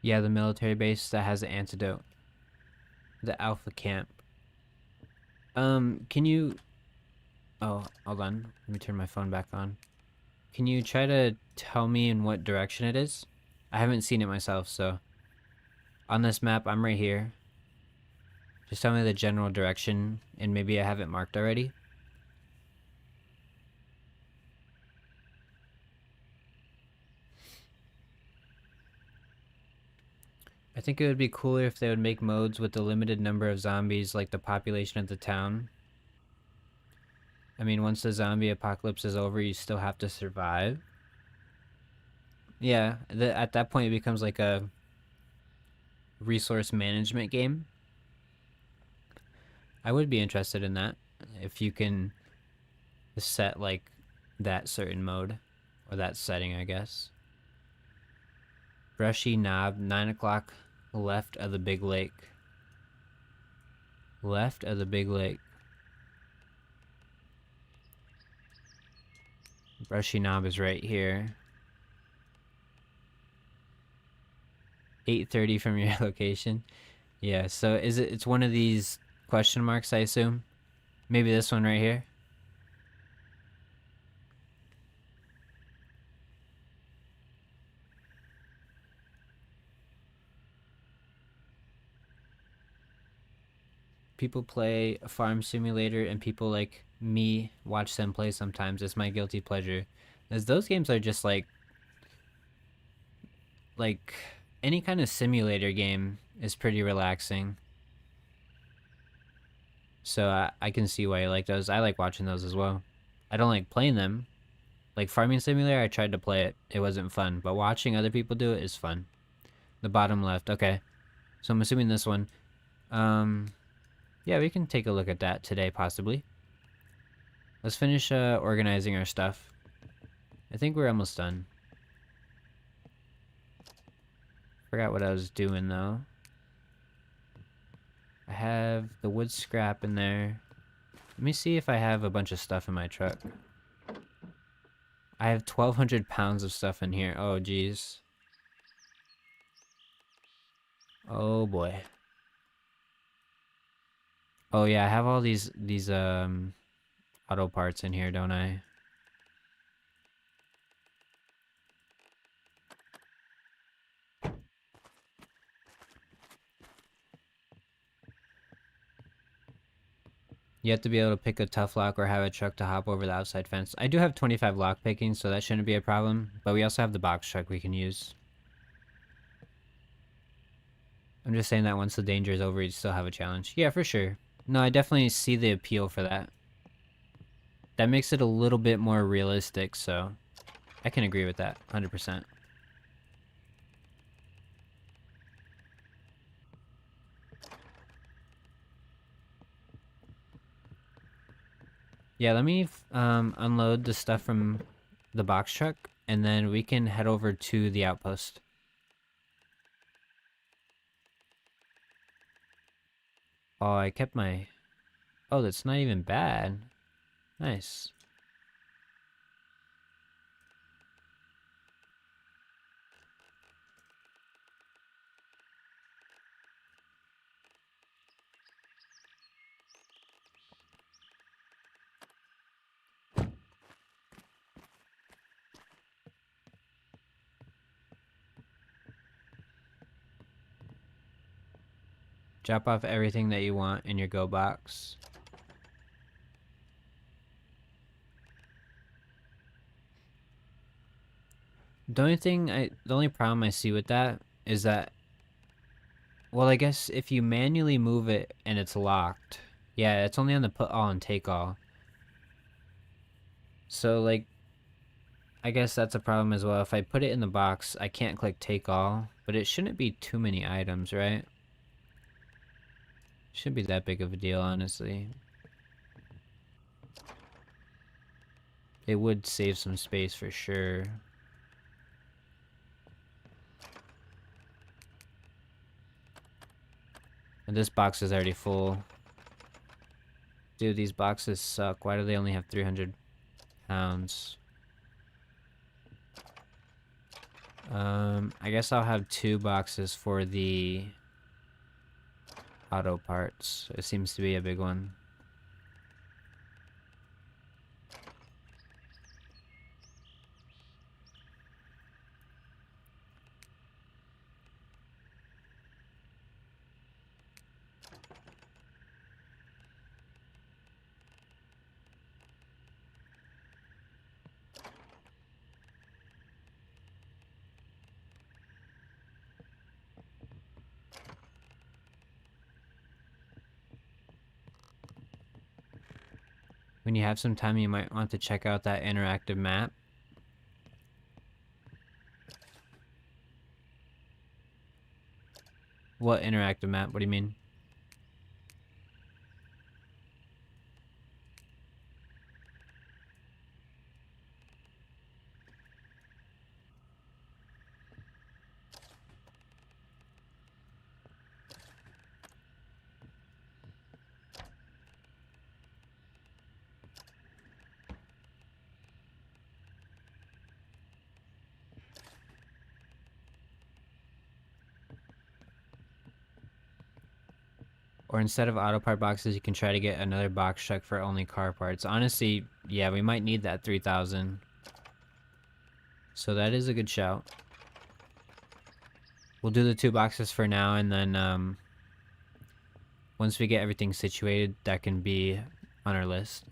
Yeah, the military base that has an antidote. The Alpha Camp. Can you... Oh, hold on. Let me turn my phone back on. Can you try to tell me in what direction it is? I haven't seen it myself, so... On this map, I'm right here. Just tell me the general direction, and maybe I have it marked already. I think it would be cooler if they would make modes with the limited number of zombies like the population of the town. I mean, once the zombie apocalypse is over, you still have to survive. Yeah, at that point it becomes like a resource management game. I would be interested in that if you can set like that certain mode or that setting, I guess. Brushy knob, 9 o'clock, left of the big lake. Left of the big lake. Brushy knob is right here. 8:30 from your location. Yeah, so it's one of these question marks, I assume? Maybe this one right here? People play a farm simulator and people like me watch them play sometimes. It's my guilty pleasure. As those games are just like any kind of simulator game is pretty relaxing. So I can see why you like those. I like watching those as well. I don't like playing them. Like Farming Simulator, I tried to play it. It wasn't fun. But watching other people do it is fun. The bottom left. Okay. So I'm assuming this one. Yeah, we can take a look at that today, possibly. Let's finish organizing our stuff. I think we're almost done. Forgot what I was doing, though. I have the wood scrap in there. Let me see if I have a bunch of stuff in my truck. I have 1,200 pounds of stuff in here. Oh, geez. Oh, boy. Oh, yeah, I have all these auto parts in here, don't I? You have to be able to pick a tough lock or have a truck to hop over the outside fence. I do have 25 lock picking, so that shouldn't be a problem. But we also have the box truck we can use. I'm just saying that once the danger is over, you still have a challenge. Yeah, for sure. No, I definitely see the appeal for that. That makes it a little bit more realistic, so I can agree with that, 100%. Yeah, let me unload the stuff from the box truck, and then we can head over to the outpost. Oh, I kept my... Oh, that's not even bad. Nice. Drop off everything that you want in your go box. The only problem I see with that is that, well, I guess if you manually move it and it's locked, yeah, it's only on the put all and take all. So like, I guess that's a problem as well. If I put it in the box, I can't click take all, but it shouldn't be too many items, right? Shouldn't be that big of a deal, honestly. It would save some space for sure. And this box is already full. Dude, these boxes suck. Why do they only have 300 pounds? I guess I'll have 2 boxes for the auto parts. It seems to be a big one. When you have some time, you might want to check out that interactive map. What interactive map? What do you mean? Or instead of auto part boxes, you can try to get another box truck for only car parts. Honestly, yeah, we might need that 3,000. So that is a good shout. We'll do the 2 boxes for now, and then once we get everything situated, that can be on our list.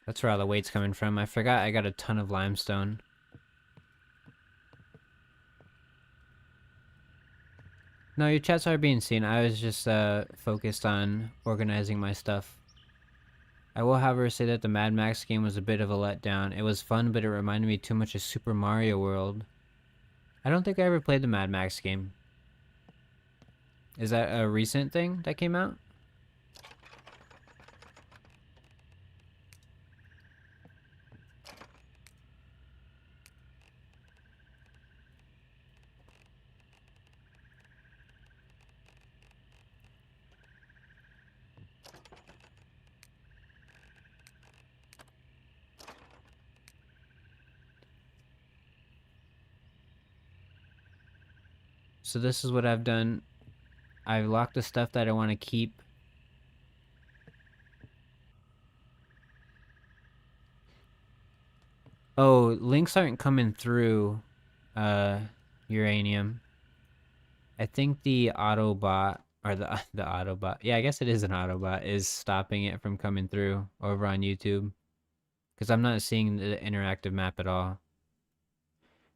That's where all the weight's coming from. I forgot I got a ton of limestone. No, your chats are being seen. I was just focused on organizing my stuff. I will, however, say that the Mad Max game was a bit of a letdown. It was fun, but it reminded me too much of Super Mario World. I don't think I ever played the Mad Max game. Is that a recent thing that came out? So this is what I've done. I've locked the stuff that I want to keep. Oh, links aren't coming through uranium. I think the Autobot, or the Autobot, yeah, I guess it is an Autobot, is stopping it from coming through over on YouTube. Because I'm not seeing the interactive map at all.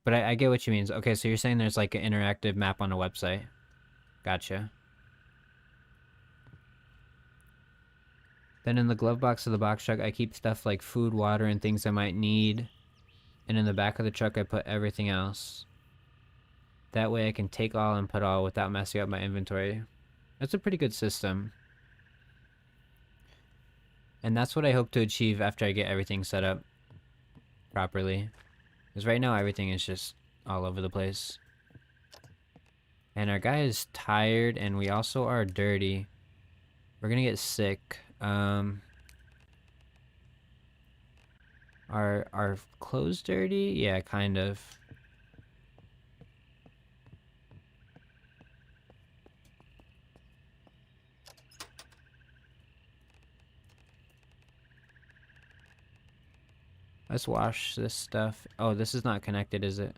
But I get what you mean. Okay, so you're saying there's like an interactive map on a website. Gotcha. Then in the glove box of the box truck, I keep stuff like food, water, and things I might need. And in the back of the truck, I put everything else. That way I can take all and put all without messing up my inventory. That's a pretty good system. And that's what I hope to achieve after I get everything set up properly. Because right now everything is just all over the place. And our guy is tired, and we also are dirty. We're gonna get sick. Are clothes dirty? Yeah, kind of. Let's wash this stuff. Oh, this is not connected, is it?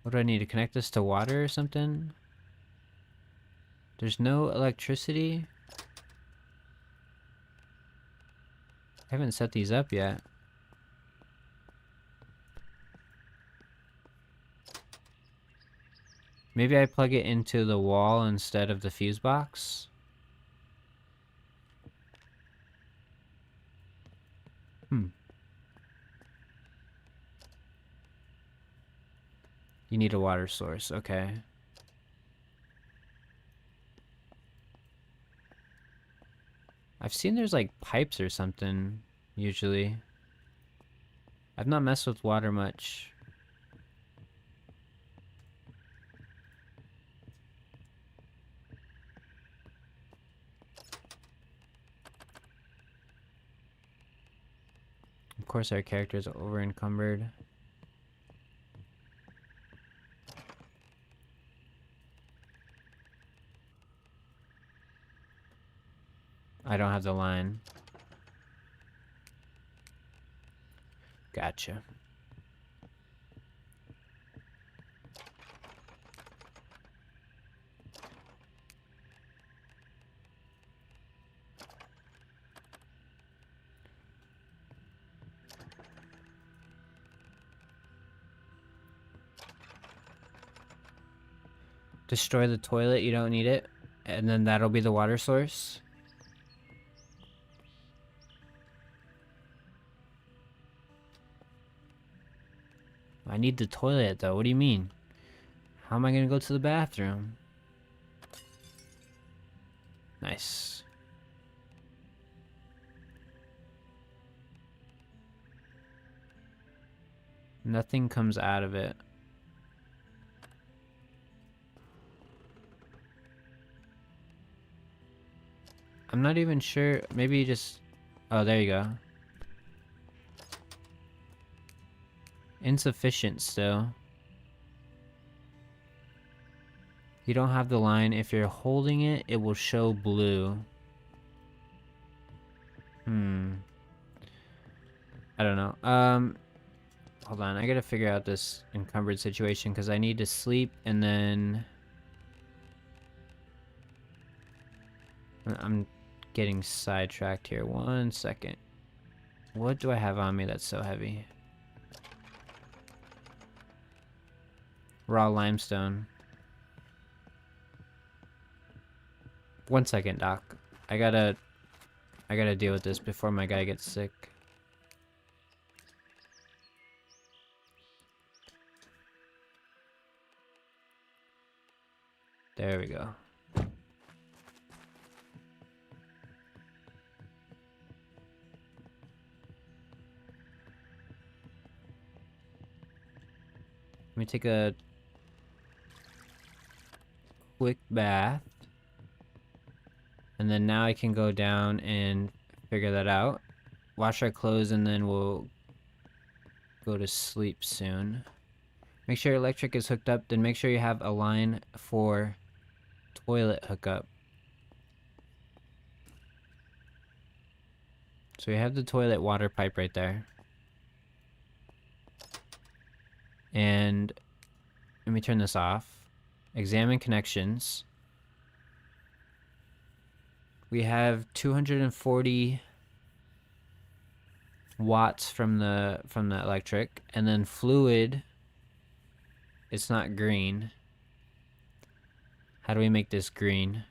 What do I need to connect this to water or something? There's no electricity. I haven't set these up yet. Maybe I plug it into the wall instead of the fuse box. You need a water source, okay. I've seen there's like pipes or something, usually. I've not messed with water much. Of course our character's over encumbered. I don't have the line. Gotcha. Destroy the toilet, you don't need it. And then that'll be the water source. I need the toilet though, what do you mean? How am I gonna go to the bathroom? Nice. Nothing comes out of it. I'm not even sure. Maybe you just... Oh, there you go. Insufficient still. You don't have the line. If you're holding it, it will show blue. I don't know. Hold on. I gotta figure out this encumbered situation because I need to sleep and then... I'm getting sidetracked here. 1 second. What do I have on me that's so heavy? Raw limestone. 1 second, Doc. I gotta deal with this before my guy gets sick. There we go. Let me take a quick bath. And then now I can go down and figure that out. Wash our clothes and then we'll go to sleep soon. Make sure electric is hooked up, then make sure you have a line for toilet hookup. So we have the toilet water pipe right there. And let me turn this off. Examine connections. We have 240 watts from the electric, and then fluid. It's not green. How do we make this green?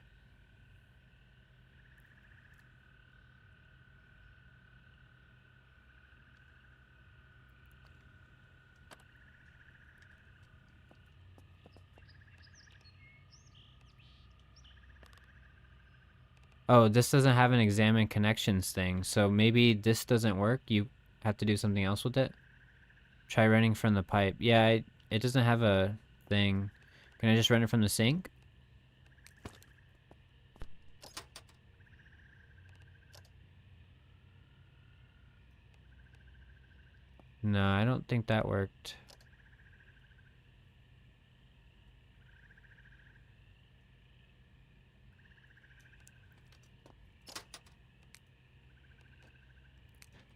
Oh, this doesn't have an examine connections thing, so maybe this doesn't work. You have to do something else with it. Try running from the pipe. Yeah, it doesn't have a thing. Can I just run it from the sink? No, I don't think that worked.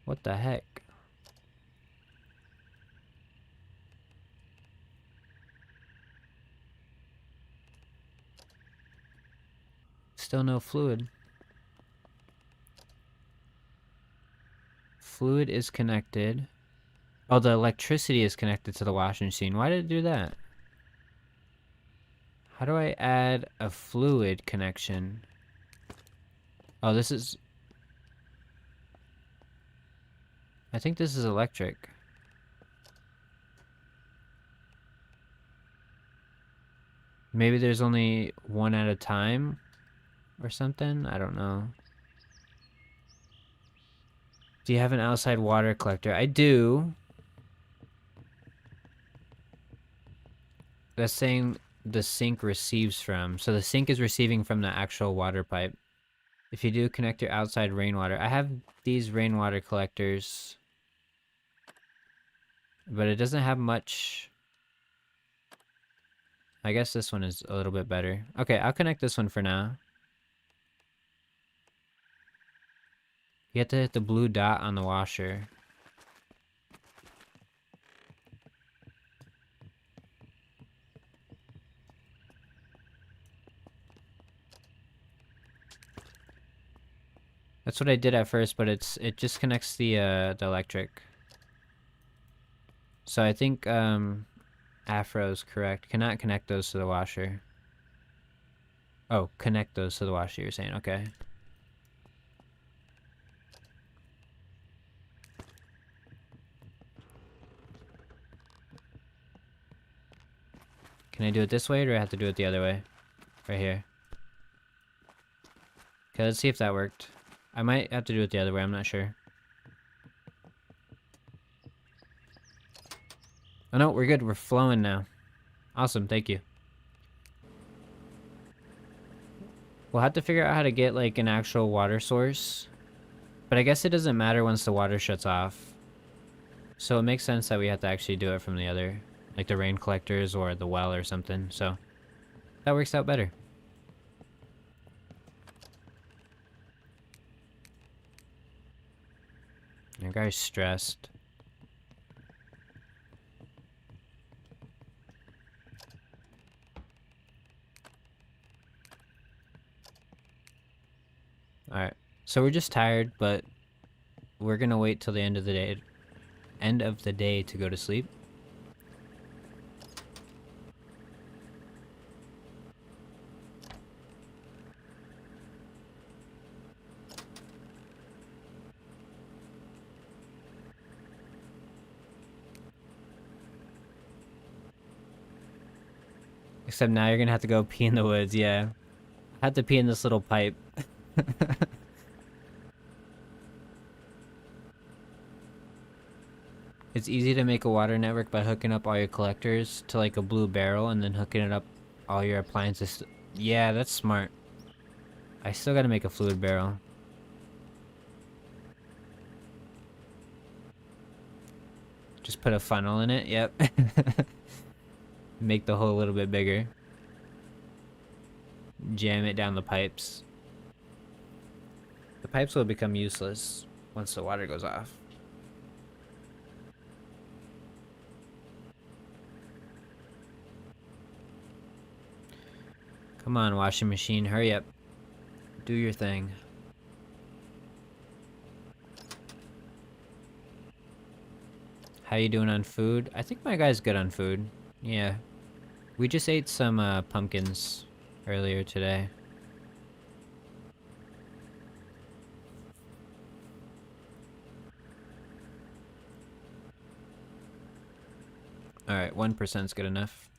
What the heck? Still no fluid. Fluid is connected. Oh, the electricity is connected to the washing machine. Why did it do that? How do I add a fluid connection? Oh, this is... I think this is electric. Maybe there's only one at a time or something? I don't know. Do you have an outside water collector? I do. That's saying the sink receives from. So the sink is receiving from the actual water pipe. If you do, connect your outside rainwater. I have these rainwater collectors, but it doesn't have much. I guess this one is a little bit better. Okay, I'll connect this one for now. You have to hit the blue dot on the washer. That's what I did at first, but it just connects the electric. So I think Afro's correct. Cannot connect those to the washer. Oh, connect those to the washer, you're saying. Okay. Can I do it this way, or do I have to do it the other way? Right here. Okay, let's see if that worked. I might have to do it the other way, I'm not sure. Oh no, we're good. We're flowing now. Awesome, thank you. We'll have to figure out how to get like an actual water source. But I guess it doesn't matter once the water shuts off. So it makes sense that we have to actually do it from the other, like the rain collectors or the well or something. So that works out better. Your guy's stressed. Alright. So we're just tired, but we're gonna wait till the end of the day to go to sleep. Except now you're gonna have to go pee in the woods, yeah. I have to pee in this little pipe. It's easy to make a water network by hooking up all your collectors to like a blue barrel and then hooking it up all your appliances. Yeah, that's smart. I still gotta make a fluid barrel. Just put a funnel in it, yep. Make the hole a little bit bigger. Jam it down the pipes. The pipes will become useless once the water goes off. Come on, washing machine, hurry up. Do your thing. How you doing on food? I think my guy's good on food. Yeah. We just ate some pumpkins earlier today. Alright, 1%'s good enough.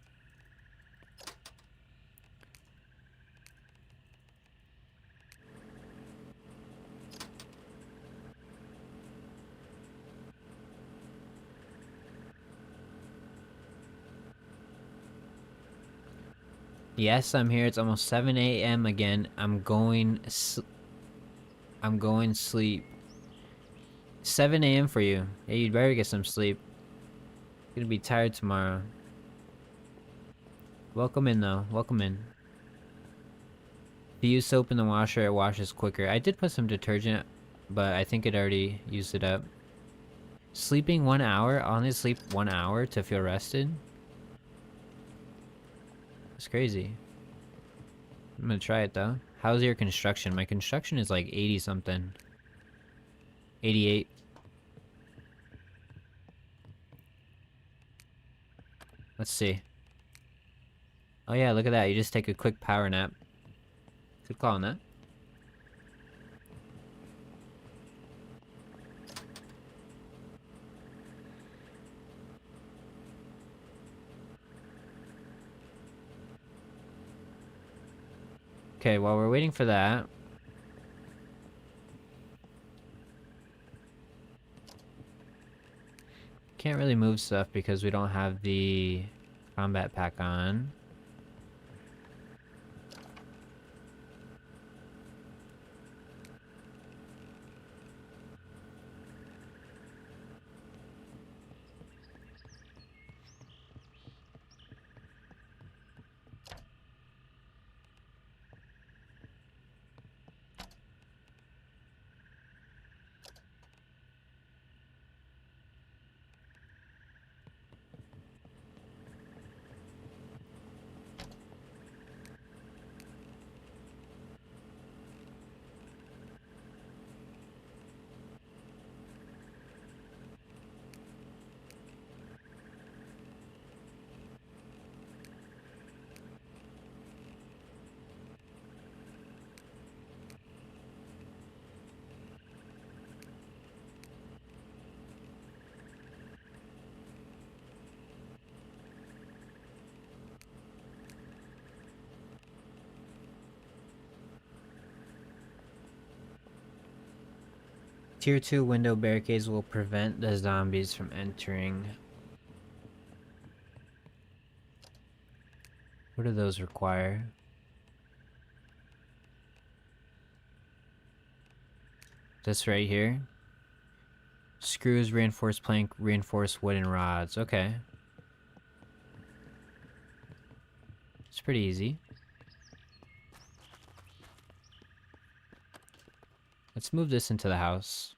Yes, I'm here. It's almost 7 a.m. again. I'm going sleep. 7 a.m. for you. Hey, you'd better get some sleep. You're gonna be tired tomorrow. Welcome in, though. Welcome in. If you use soap in the washer, it washes quicker. I did put some detergent, but I think it already used it up. Sleeping 1 hour? I'll only sleep 1 hour to feel rested? That's crazy. I'm gonna try it, though. How's your construction? My construction is like 80 something. 88. Let's see. Oh yeah, look at that. You just take a quick power nap. Good call on that. Okay, while we're waiting for that... Can't really move stuff because we don't have the combat pack on. Tier 2 window barricades will prevent the zombies from entering. What do those require? This right here. Screws, reinforced plank, reinforced wooden rods. Okay. It's pretty easy. Let's move this into the house.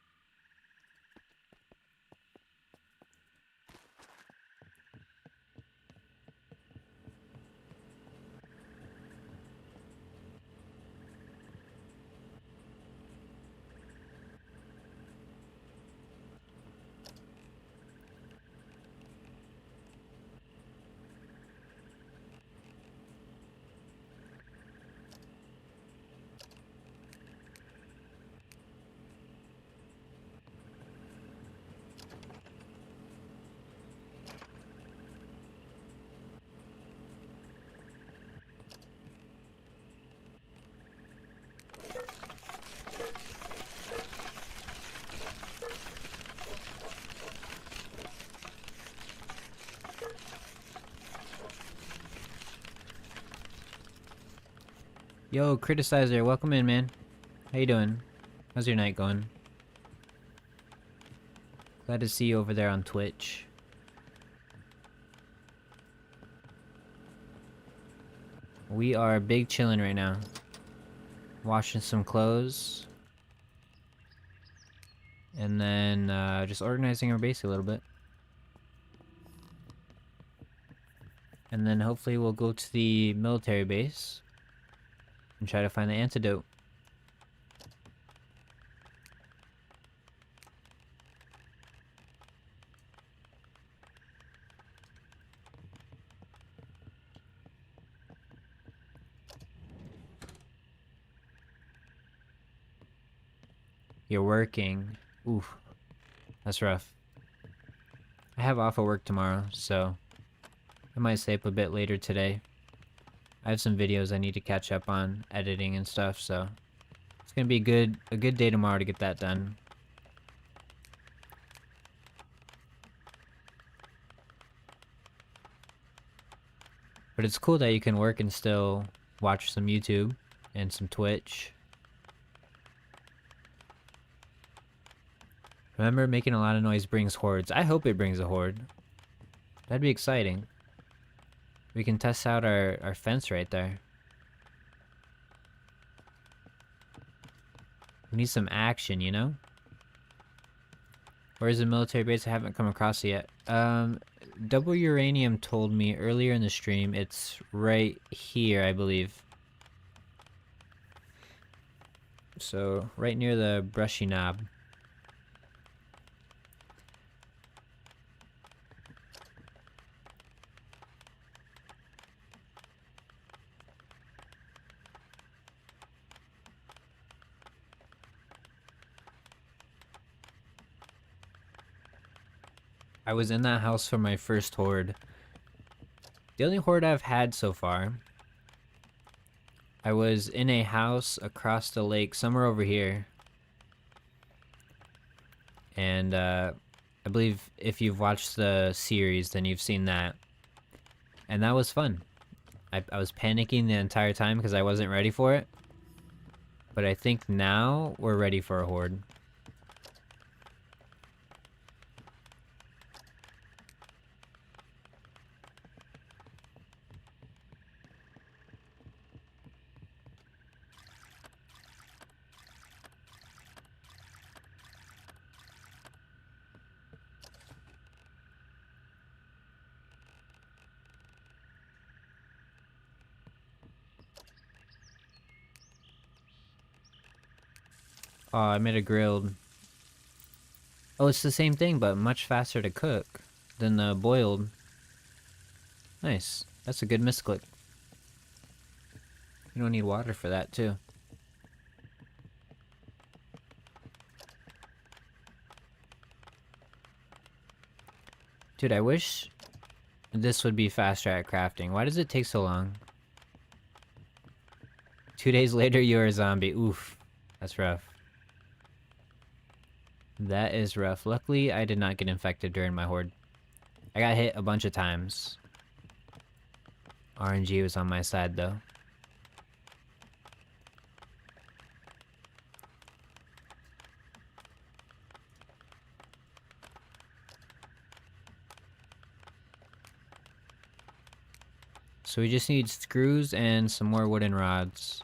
Yo, Criticizer, welcome in, man. How you doing? How's your night going? Glad to see you over there on Twitch. We are big chilling right now. Washing some clothes. And then just organizing our base a little bit. And then hopefully we'll go to the military base and try to find the antidote. You're working. Oof. That's rough. I have off of work tomorrow, so I might stay up a bit later today. I have some videos I need to catch up on, editing and stuff, so it's gonna be a good day tomorrow to get that done. But it's cool that you can work and still watch some YouTube and some Twitch. Remember, making a lot of noise brings hordes. I hope it brings a horde. That'd be exciting. We can test out our fence right there. We need some action, you know? Where's the military base? I haven't come across it yet. Double Uranium told me earlier in the stream it's right here, I believe. So, right near the brushy knob. I was in that house for my first horde. The only horde I've had so far. I was in a house across the lake, somewhere over here. And I believe if you've watched the series, then you've seen that. And that was fun. I was panicking the entire time because I wasn't ready for it. But I think now we're ready for a horde. Oh, I made a grilled. Oh, it's the same thing, but much faster to cook than the boiled. Nice. That's a good misclick. You don't need water for that, too. Dude, I wish this would be faster at crafting. Why does it take so long? 2 days later, you're a zombie. Oof. That's rough. That is rough. Luckily, I did not get infected during my horde. I got hit a bunch of times. RNG was on my side, though. So we just need screws and some more wooden rods.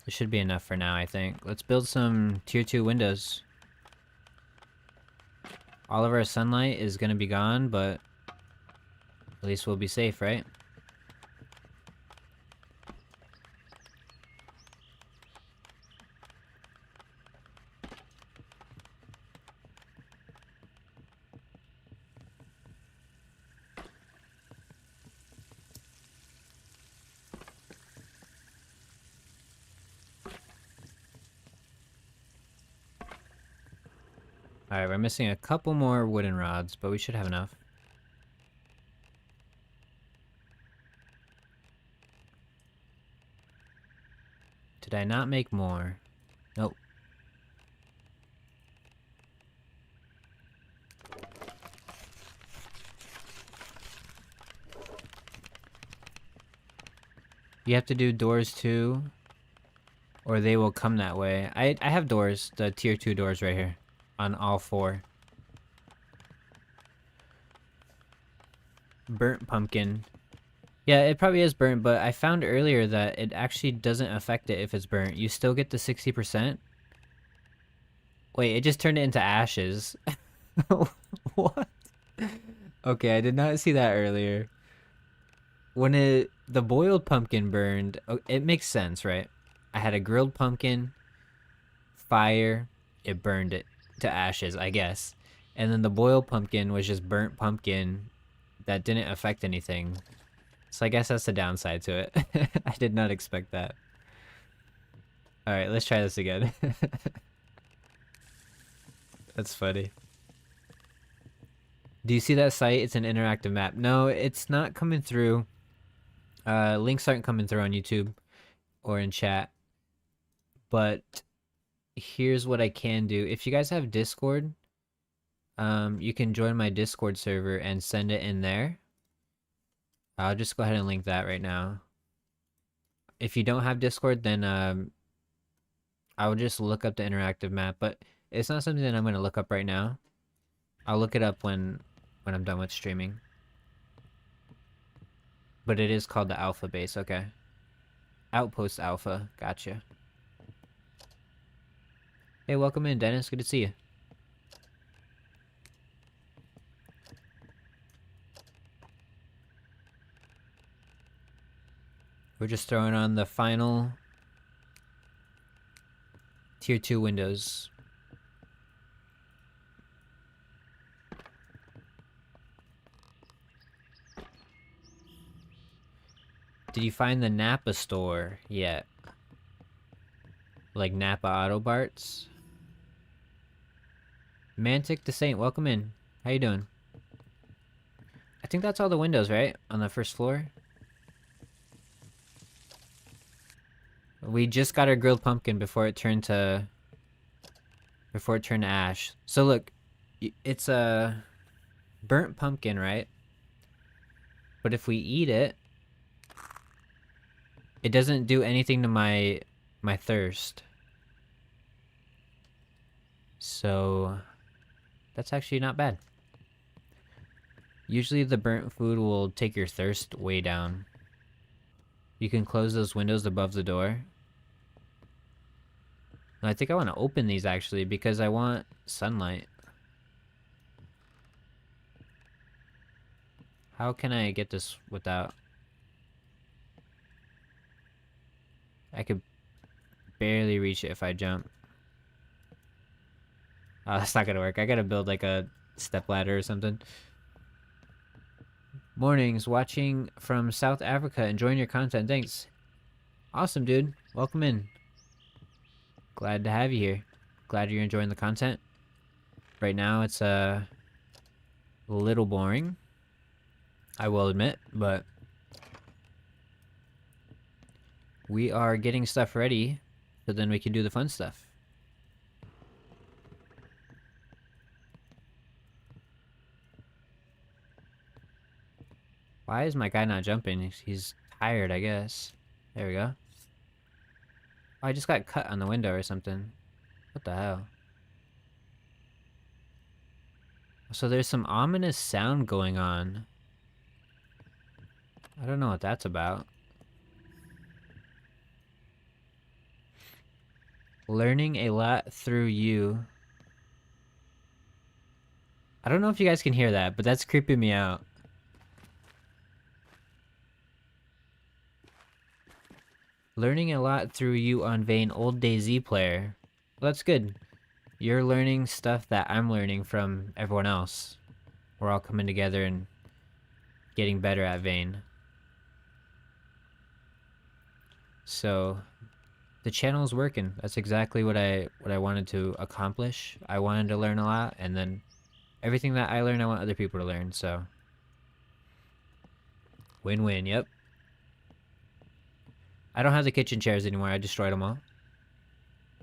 This should be enough for now, I think. Let's build some tier 2 windows. All of our sunlight is gonna be gone, but at least we'll be safe, right? Alright, we're missing a couple more wooden rods, but we should have enough. Did I not make more? Nope. You have to do doors too, or they will come that way. I have doors, the tier 2 doors right here, on all 4. Burnt pumpkin. Yeah, it probably is burnt, but I found earlier that it actually doesn't affect it if it's burnt. You still get the 60%. Wait, it just turned it into ashes. What? Okay, I did not see that earlier. When the boiled pumpkin burned, it makes sense, right? I had a grilled pumpkin, fire, it burned it to ashes, I guess. And then the boiled pumpkin was just burnt pumpkin that didn't affect anything. So I guess that's the downside to it. I did not expect that. Alright, let's try this again. That's funny. Do you see that site? It's an interactive map. No, it's not coming through. Links aren't coming through on YouTube or in chat. But here's what I can do. If you guys have Discord, you can join my Discord server and send it in there. I'll just go ahead and link that right now. If you don't have Discord, then I will just look up the interactive map, but it's not something that I'm going to look up right now. I'll look it up when I'm done with streaming. But it is called the Alpha Base, okay. Outpost Alpha, gotcha. Hey, welcome in, Dennis. Good to see you. We're just throwing on the final tier 2 windows. Did you find the Napa store yet? Like Napa Auto Parts? Mantic the Saint, welcome in. How you doing? I think that's all the windows, right? On the first floor? We just got our grilled pumpkin before it turned to ash. So look, it's a burnt pumpkin, right? But if we eat it, it doesn't do anything to my thirst. So that's actually not bad. Usually the burnt food will take your thirst way down. You can close those windows above the door. And I think I want to open these actually because I want sunlight. How can I get this without... I could barely reach it if I jump. Oh, that's not gonna work. I gotta build like a step ladder or something. Mornings, watching from South Africa, enjoying your content. Thanks. Awesome, dude. Welcome in. Glad to have you here. Glad you're enjoying the content. Right now, it's a little boring, I will admit, but we are getting stuff ready so then we can do the fun stuff. Why is my guy not jumping? He's tired, I guess. There we go. Oh, I just got cut on the window or something. What the hell? So there's some ominous sound going on. I don't know what that's about. Learning a lot through you. I don't know if you guys can hear that, but that's creeping me out. Learning a lot through you on Vane Old DayZ player. Well, that's good. You're learning stuff that I'm learning from everyone else. We're all coming together and getting better at Vane. So the channel's working. That's exactly what I wanted to accomplish. I wanted to learn a lot, and then everything that I learn, I want other people to learn. So win-win. Yep. I don't have the kitchen chairs anymore. I destroyed them all.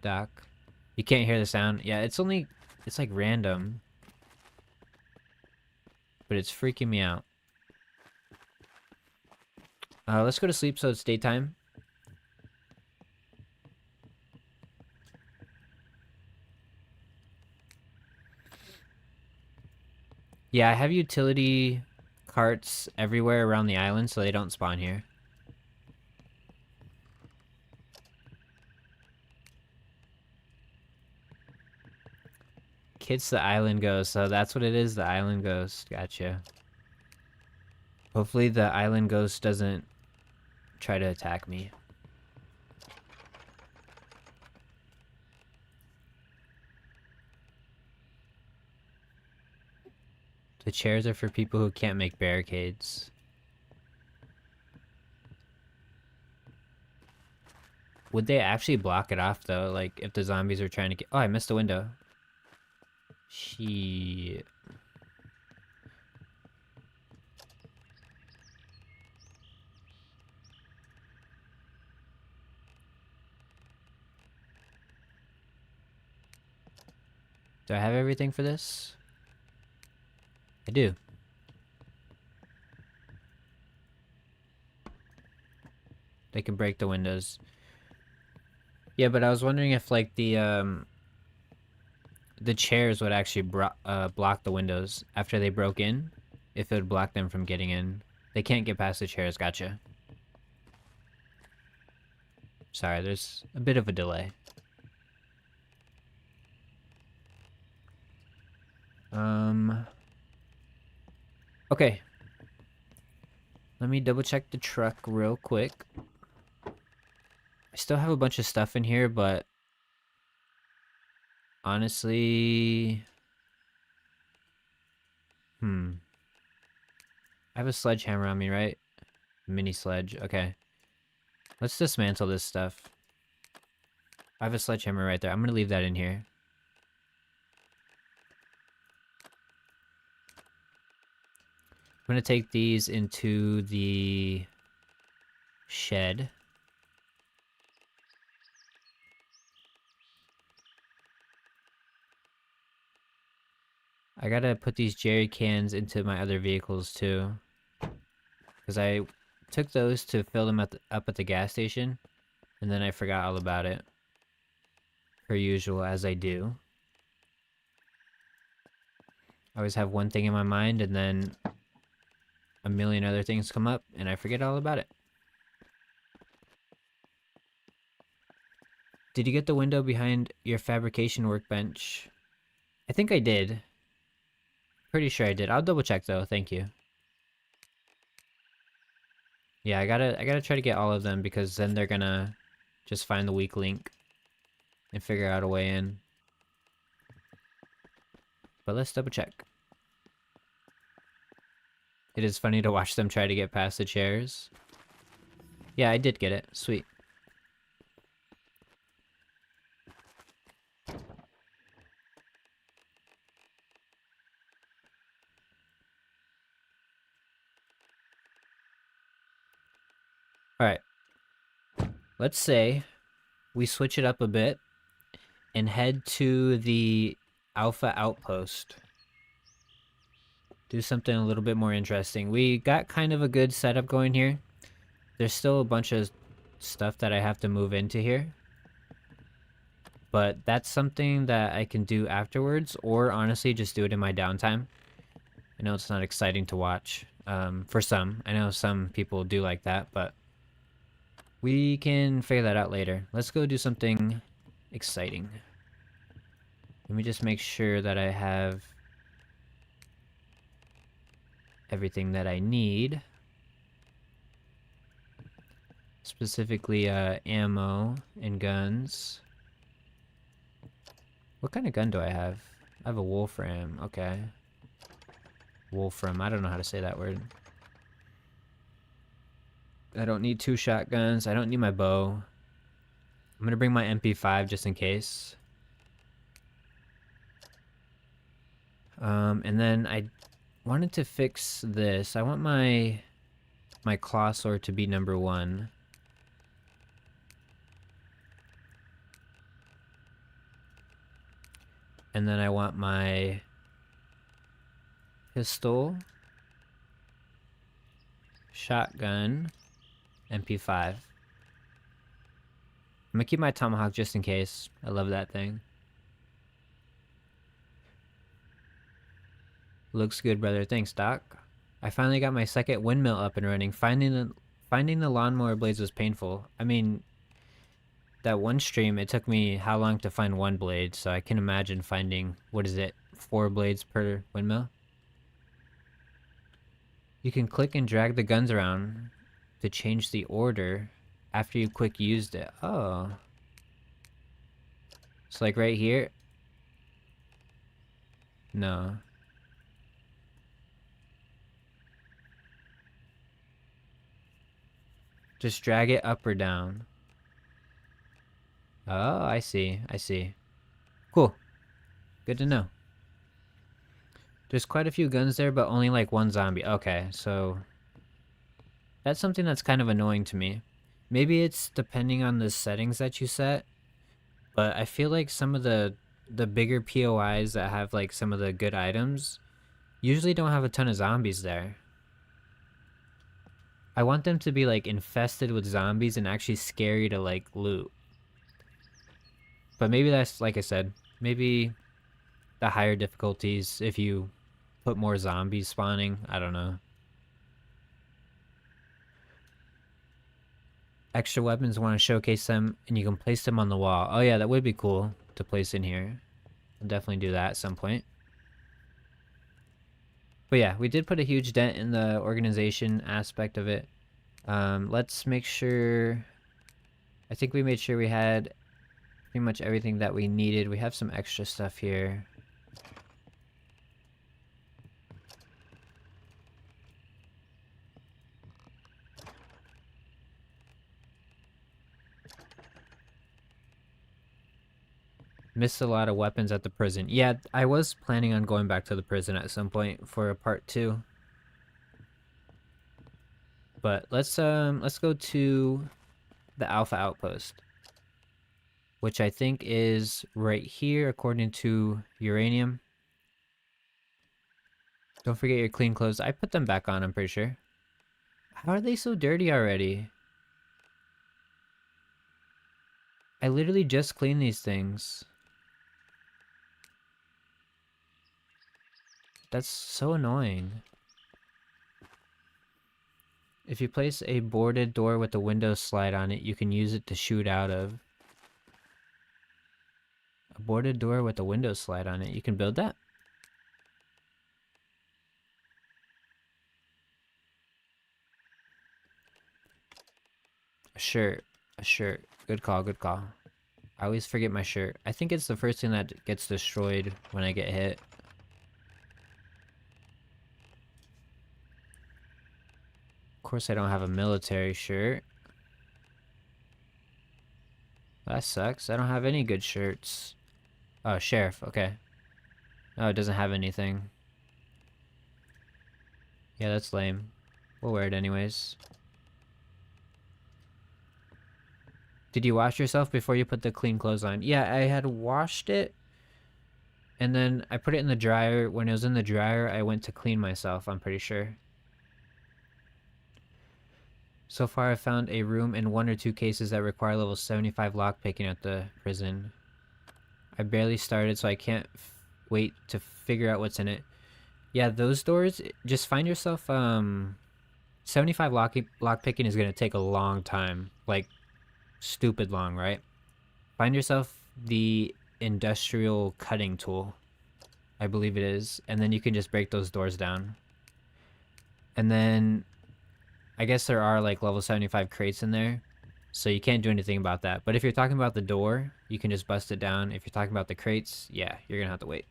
Doc. You can't hear the sound. Yeah, it's like random. But it's freaking me out. Let's go to sleep so it's daytime. Yeah, I have utility carts everywhere around the island so they don't spawn here. Kids the island ghost, so that's what it is, the island ghost. Gotcha. Hopefully the island ghost doesn't try to attack me. The chairs are for people who can't make barricades. Would they actually block it off though? Like if the zombies are trying to get... Oh, I missed a window. Shit. Do I have everything for this? I do. They can break the windows. Yeah, but I was wondering if like the chairs would actually block the windows after they broke in. If it would block them from getting in. They can't get past the chairs, gotcha. Sorry, there's a bit of a delay. Okay. Let me double check the truck real quick. I still have a bunch of stuff in here, but honestly, I have a sledgehammer on me, right? Mini sledge, okay. Let's dismantle this stuff. I have a sledgehammer right there. I'm gonna leave that in here. I'm gonna take these into the shed. I gotta put these jerry cans into my other vehicles too. Because I took those to fill them up at the gas station. And then I forgot all about it. Per usual, as I do. I always have one thing in my mind and then a million other things come up and I forget all about it. Did you get the window behind your fabrication workbench? I think I did. Pretty sure I did. I'll double check though, thank you. Yeah, I gotta try to get all of them because then they're gonna just find the weak link and figure out a way in. But let's double check. It is funny to watch them try to get past the chairs. Yeah, I did get it. Sweet. Alright. let's say we switch it up a bit and head to the Alpha Outpost. Do something a little bit more interesting. We got kind of a good setup going here. There's still a bunch of stuff that I have to move into here. But that's something that I can do afterwards, or honestly just do it in my downtime. I know it's not exciting to watch for some. I know some people do like that, but we can figure that out later. Let's go do something exciting. Let me just make sure that I have everything that I need. Specifically, ammo and guns. What kind of gun do I have? I have a Wolfram. Okay. Wolfram. I don't know how to say that word. I don't need 2 shotguns. I don't need my bow. I'm gonna bring my MP5 just in case. And then I wanted to fix this. I want my claw sword to be number 1. And then I want my pistol, shotgun, MP5. I'm gonna keep my tomahawk just in case. I love that thing. Looks good, brother. Thanks, Doc. I finally got my second windmill up and running. Finding the lawnmower blades was painful. I mean, that one stream, it took me how long to find 1 blade, so I can imagine finding, what is it, 4 blades per windmill? You can click and drag the guns around to change the order after you quick used it. Oh. So like right here? No. Just drag it up or down. Oh, I see. I see. Cool. Good to know. There's quite a few guns there, but only like 1 zombie. Okay, so that's something that's kind of annoying to me. Maybe it's depending on the settings that you set, but I feel like some of the bigger POIs that have like some of the good items usually don't have a ton of zombies there. I want them to be like infested with zombies and actually scary to like loot. But maybe that's, like I said, maybe the higher difficulties, if you put more zombies spawning, I don't know. Extra weapons, want to showcase them and you can place them on the wall. Oh yeah, that would be cool to place in here. I'll definitely do that at some point. But yeah, we did put a huge dent in the organization aspect of it. Let's make sure... I think we made sure we had pretty much everything that we needed. We have some extra stuff here. Missed a lot of weapons at the prison. Yeah, I was planning on going back to the prison at some point for a part 2. But let's go to the Alpha Outpost, which I think is right here according to Uranium. Don't forget your clean clothes. I put them back on, I'm pretty sure. How are they so dirty already? I literally just cleaned these things. That's so annoying. If you place a boarded door with a window slide on it, you can use it to shoot out of. A boarded door with a window slide on it. You can build that? A shirt. A shirt. Good call, good call. I always forget my shirt. I think it's the first thing that gets destroyed when I get hit. Of course I don't have a military shirt. That sucks. I don't have any good shirts. Oh, sheriff. Okay. Oh, it doesn't have anything. Yeah, that's lame. We'll wear it anyways. Did you wash yourself before you put the clean clothes on? Yeah, I had washed it, and then I put it in the dryer. When it was in the dryer, I went to clean myself, I'm pretty sure. So far, I've found a room in 1 or 2 cases that require level 75 lockpicking at the prison. I barely started, so I can't wait to figure out what's in it. Yeah, those doors, just find yourself, 75 lockpicking is gonna take a long time. Like, stupid long, right? Find yourself the industrial cutting tool. I believe it is. And then you can just break those doors down. And then I guess there are like level 75 crates in there. So you can't do anything about that. But if you're talking about the door, you can just bust it down. If you're talking about the crates, yeah, you're gonna have to wait.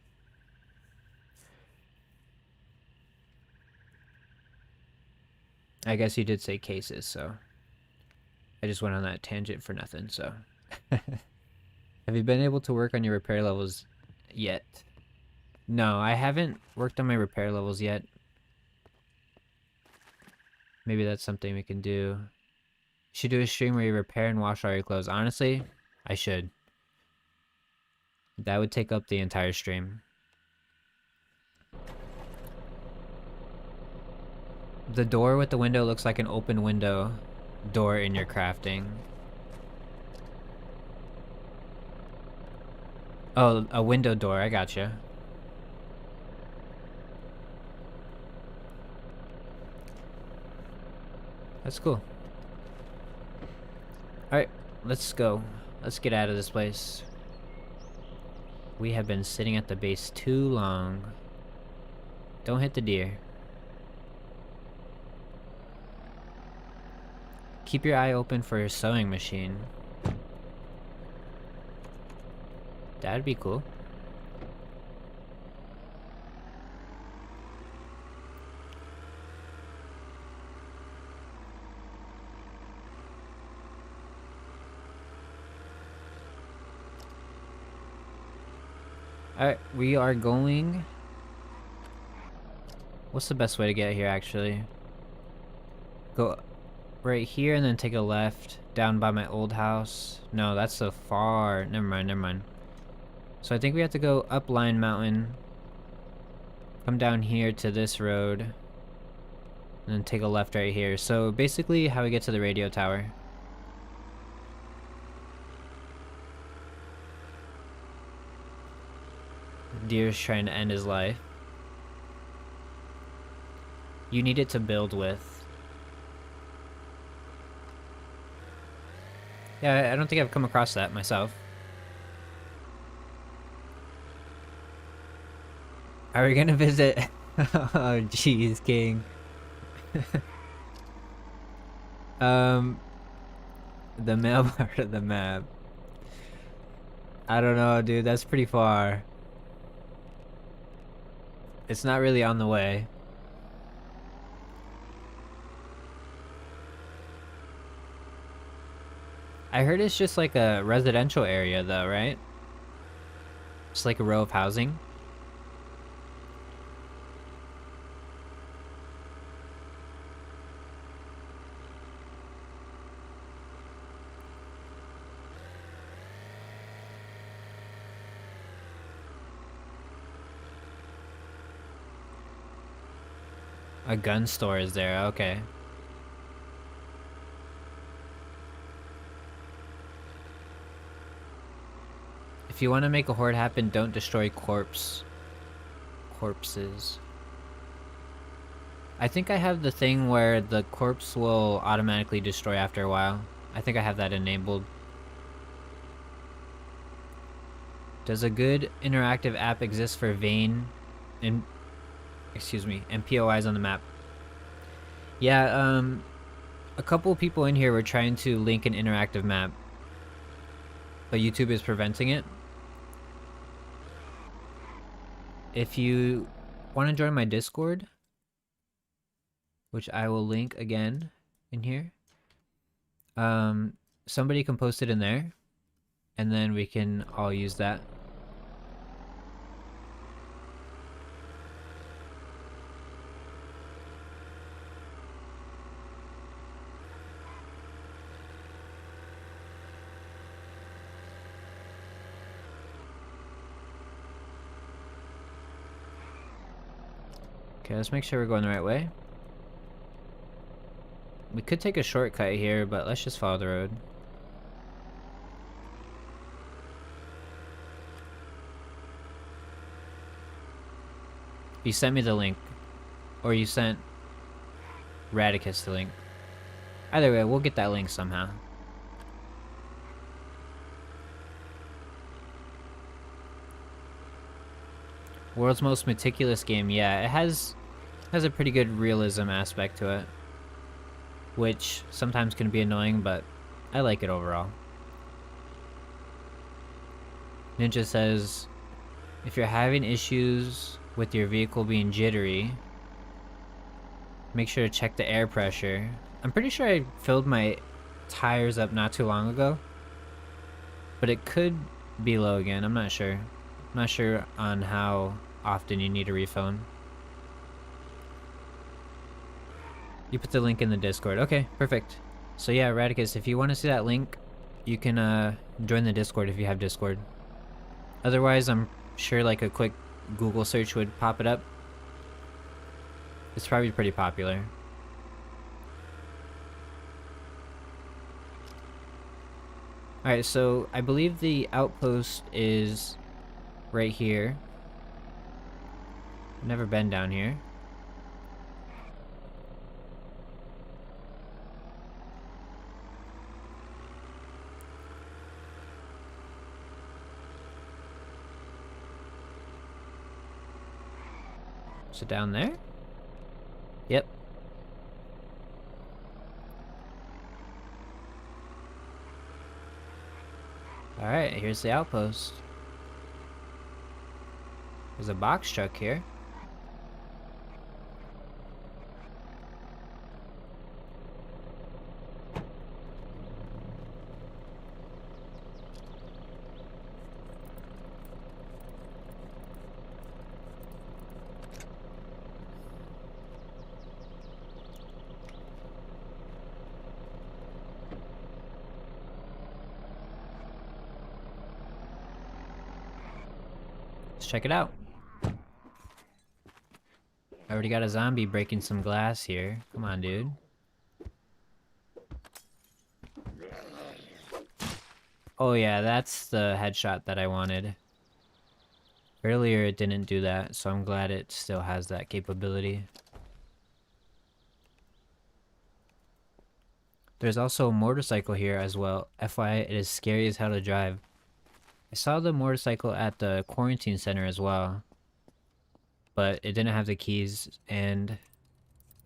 I guess you did say cases, so I just went on that tangent for nothing, so. Have you been able to work on your repair levels yet? No, I haven't worked on my repair levels yet. Maybe that's something we can do. You should do a stream where you repair and wash all your clothes. Honestly, I should. That would take up the entire stream. The door with the window looks like an open window door in your crafting. Oh, a window door, I gotcha. That's cool. Alright, let's go. Let's get out of this place. We have been sitting at the base too long. Don't hit the deer. Keep your eye open for a sewing machine. That'd be cool. Alright, we are going... What's the best way to get here, actually? Go right here and then take a left down by my old house. No, that's so far. Never mind, never mind. So I think we have to go up Lion Mountain, come down here to this road, and then take a left right here. So basically how we get to the radio tower. The deer's trying to end his life. You need it to build with. Yeah, I don't think I've come across that myself. Are we gonna visit? Oh, jeez, King. The mail part of the map. I don't know, dude. That's pretty far. It's not really on the way. I heard it's just like a residential area, though, right? It's like a row of housing. A gun store is there, okay. If you want to make a horde happen, don't destroy corpses. I think I have the thing where the corpse will automatically destroy after a while. I think I have that enabled. Does a good interactive app exist for Vane and POIs on the map? Yeah, a couple people in here were trying to link an interactive map, but YouTube is preventing it. If you want to join my Discord, which I will link again in here, somebody can post it in there, and then we can all use that. Okay, let's make sure we're going the right way. We could take a shortcut here, but let's just follow the road. You sent me the link. Or you sent Radicus the link. Either way, we'll get that link somehow. World's most meticulous game. Yeah, it has a pretty good realism aspect to it. Which sometimes can be annoying, but I like it overall. Ninja says, if you're having issues with your vehicle being jittery, make sure to check the air pressure. I'm pretty sure I filled my tires up not too long ago, but it could be low again. I'm not sure. I'm not sure on how often you need a refill them. You put the link in the Discord. Okay, perfect. So yeah, Radicus, if you want to see that link, you can join the Discord if you have Discord. Otherwise, I'm sure like a quick Google search would pop it up. It's probably pretty popular. Alright, so I believe the outpost is right here. I've never been down here. Is it down there? Yep. Alright, here's the outpost. There's a box truck here. Check it out. I already got a zombie breaking some glass here. Come on, dude. Oh yeah, that's the headshot that I wanted. Earlier it didn't do that, so I'm glad it still has that capability. There's also a motorcycle here as well. FYI, it is scary as hell to drive. I saw the motorcycle at the quarantine center as well, but it didn't have the keys and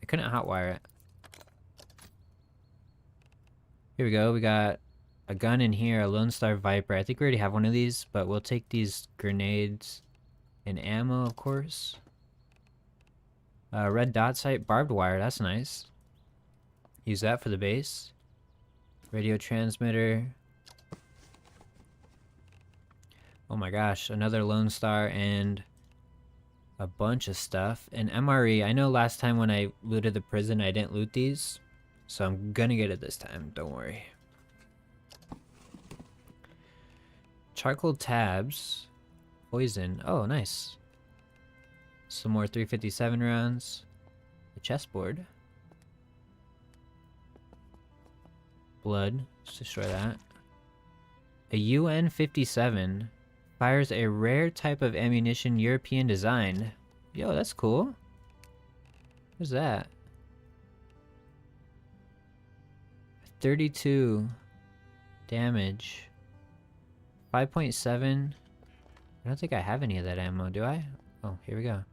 I couldn't hotwire it. Here we go, we got a gun in here, a Lone Star Viper. I think we already have one of these, but we'll take these grenades and ammo, of course. Red dot sight, barbed wire, that's nice. Use that for the base. Radio transmitter. Oh my gosh, another Lone Star and a bunch of stuff. An MRE. I know last time when I looted the prison I didn't loot these, so I'm gonna get it this time, don't worry. Charcoal tabs. Poison. Oh, nice. Some more 357 rounds. A chessboard. Blood. Let's destroy that. A UN-57 fires a rare type of ammunition, European design. Yo, that's cool. What's that? 32 damage. 5.7. I don't think I have any of that ammo, do I? Oh, here we go.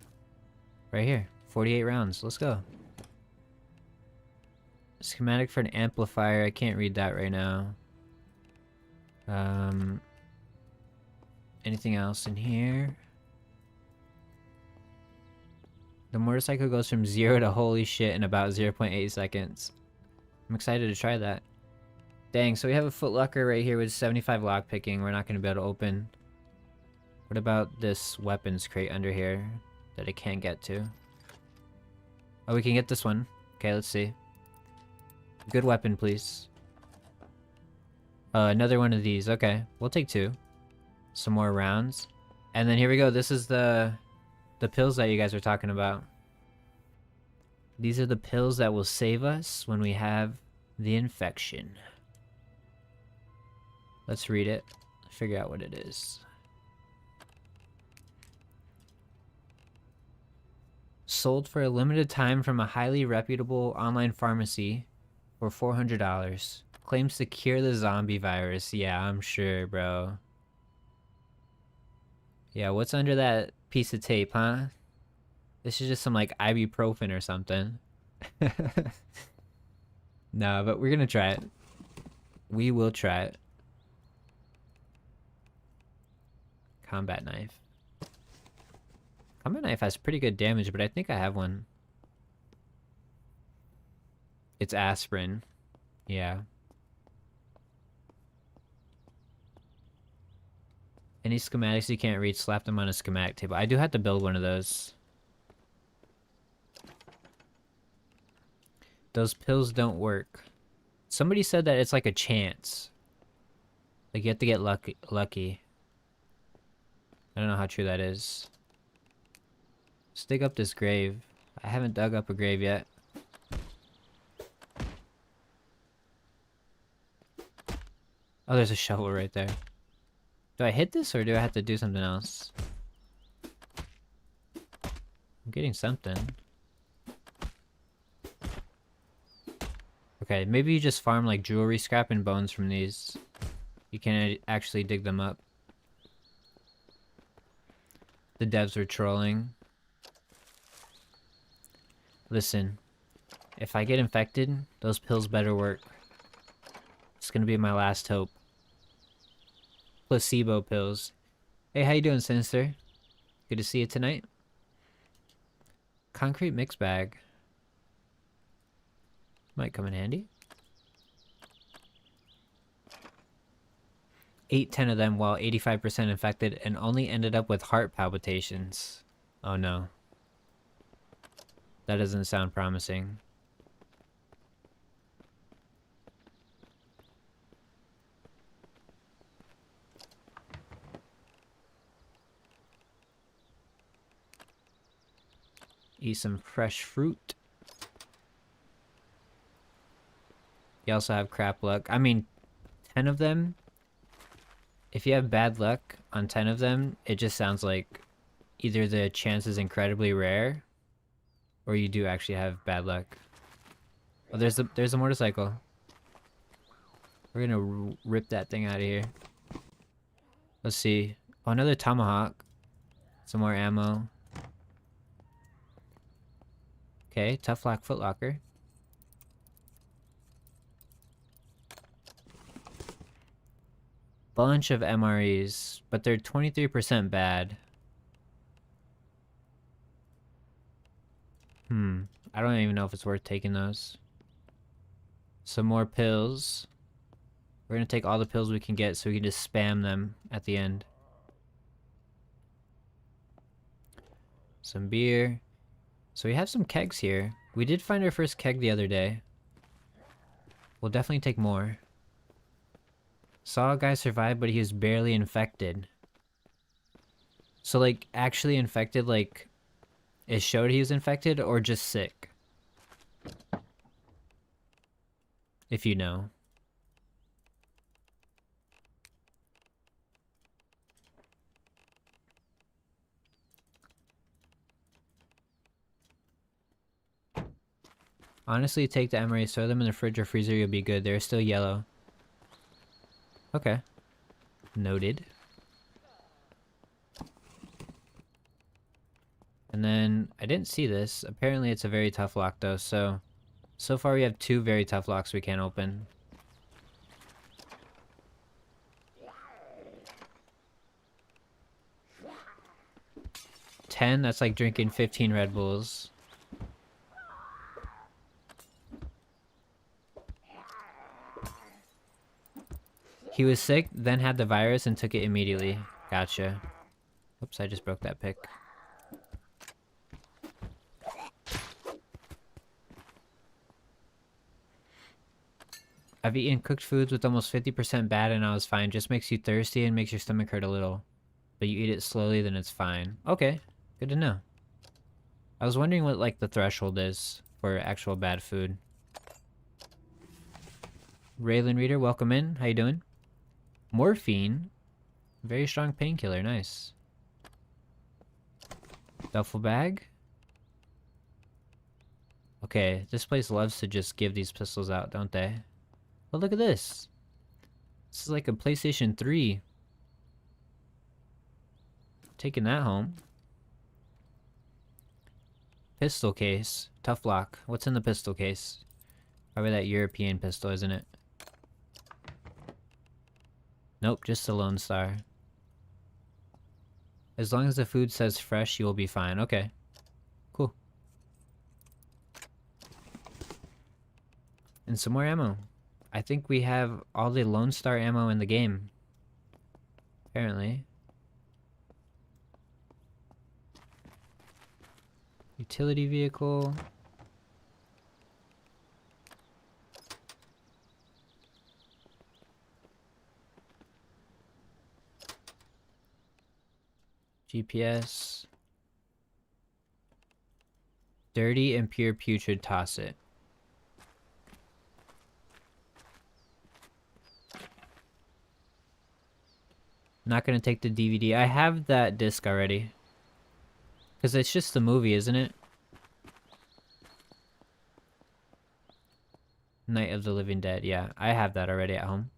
Right here. 48 rounds. Let's go. Schematic for an amplifier. I can't read that right now. Anything else in here? The motorcycle goes from 0 to holy shit in about 0.8 seconds. I'm excited to try that. Dang, so we have a footlocker right here with 75 lockpicking. We're not going to be able to open. What about this weapons crate under here that I can't get to? Oh, we can get this one. Okay, let's see. Good weapon, please. Another one of these. Okay, we'll take 2. Some more rounds. And then here we go. This is the pills that you guys were talking about. These are the pills that will save us when we have the infection. Let's read it. Figure out what it is. Sold for a limited time from a highly reputable online pharmacy for $400. Claims to cure the zombie virus. Yeah, I'm sure, bro. Yeah, what's under that piece of tape, huh? This is just some, like, ibuprofen or something. No, but we're gonna try it. We will try it. Combat knife. Combat knife has pretty good damage, but I think I have one. It's aspirin. Yeah. Any schematics you can't read, slap them on a schematic table. I do have to build one of those. Those pills don't work. Somebody said that it's like a chance. Like you have to get lucky. I don't know how true that is. Let's dig up this grave. I haven't dug up a grave yet. Oh, there's a shovel right there. Do I hit this or do I have to do something else? I'm getting something. Okay, maybe you just farm like jewelry scrap and bones from these. You can actually dig them up. The devs were trolling. Listen, if I get infected, those pills better work. It's gonna be my last hope. Placebo pills. Hey, how you doing, Sinister? Good to see you tonight. Concrete mix bag. Might come in handy. 10 of them while 85% infected and only ended up with heart palpitations. Oh no. That doesn't sound promising. Eat some fresh fruit. You also have crap luck. I mean, 10 of them. If you have bad luck on 10 of them, it just sounds like either the chance is incredibly rare or you do actually have bad luck. Oh, there's a motorcycle. We're gonna rip that thing out of here. Let's see. Oh, another tomahawk. Some more ammo. Okay, tough lock footlocker. Bunch of MREs, but they're 23% bad. I don't even know if it's worth taking those. Some more pills. We're gonna take all the pills we can get so we can just spam them at the end. Some beer. So we have some kegs here. We did find our first keg the other day. We'll definitely take more. Saw a guy survive, but he was barely infected. So, like, actually infected, like, it showed he was infected, or just sick? If you know. Honestly, take the emeries, throw them in the fridge or freezer, you'll be good. They're still yellow. Okay. Noted. And then, I didn't see this. Apparently it's a very tough lock though, so far we have 2 very tough locks we can't open. $10? That's like drinking 15 Red Bulls. He was sick, then had the virus and took it immediately. Gotcha. Oops, I just broke that pick. I've eaten cooked foods with almost 50% bad and I was fine. Just makes you thirsty and makes your stomach hurt a little. But you eat it slowly, then it's fine. Okay, good to know. I was wondering what, like, the threshold is for actual bad food. Raylan Reader, welcome in. How you doing? Morphine. Very strong painkiller. Nice. Duffel bag. Okay, this place loves to just give these pistols out, don't they? Oh, look at this. This is like a PlayStation 3. Taking that home. Pistol case. Tough lock. What's in the pistol case? Probably that European pistol, isn't it? Nope, just a Lone Star. As long as the food says fresh, you will be fine. Okay. Cool. And some more ammo. I think we have all the Lone Star ammo in the game. Apparently. Utility vehicle. GPS. Dirty, impure, putrid, toss it. Not gonna take the DVD. I have that disc already. Because it's just the movie, isn't it? Night of the Living Dead. Yeah, I have that already at home.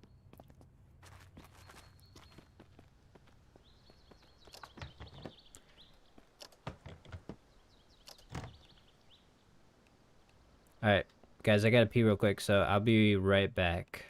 Alright, guys, I gotta pee real quick, so I'll be right back.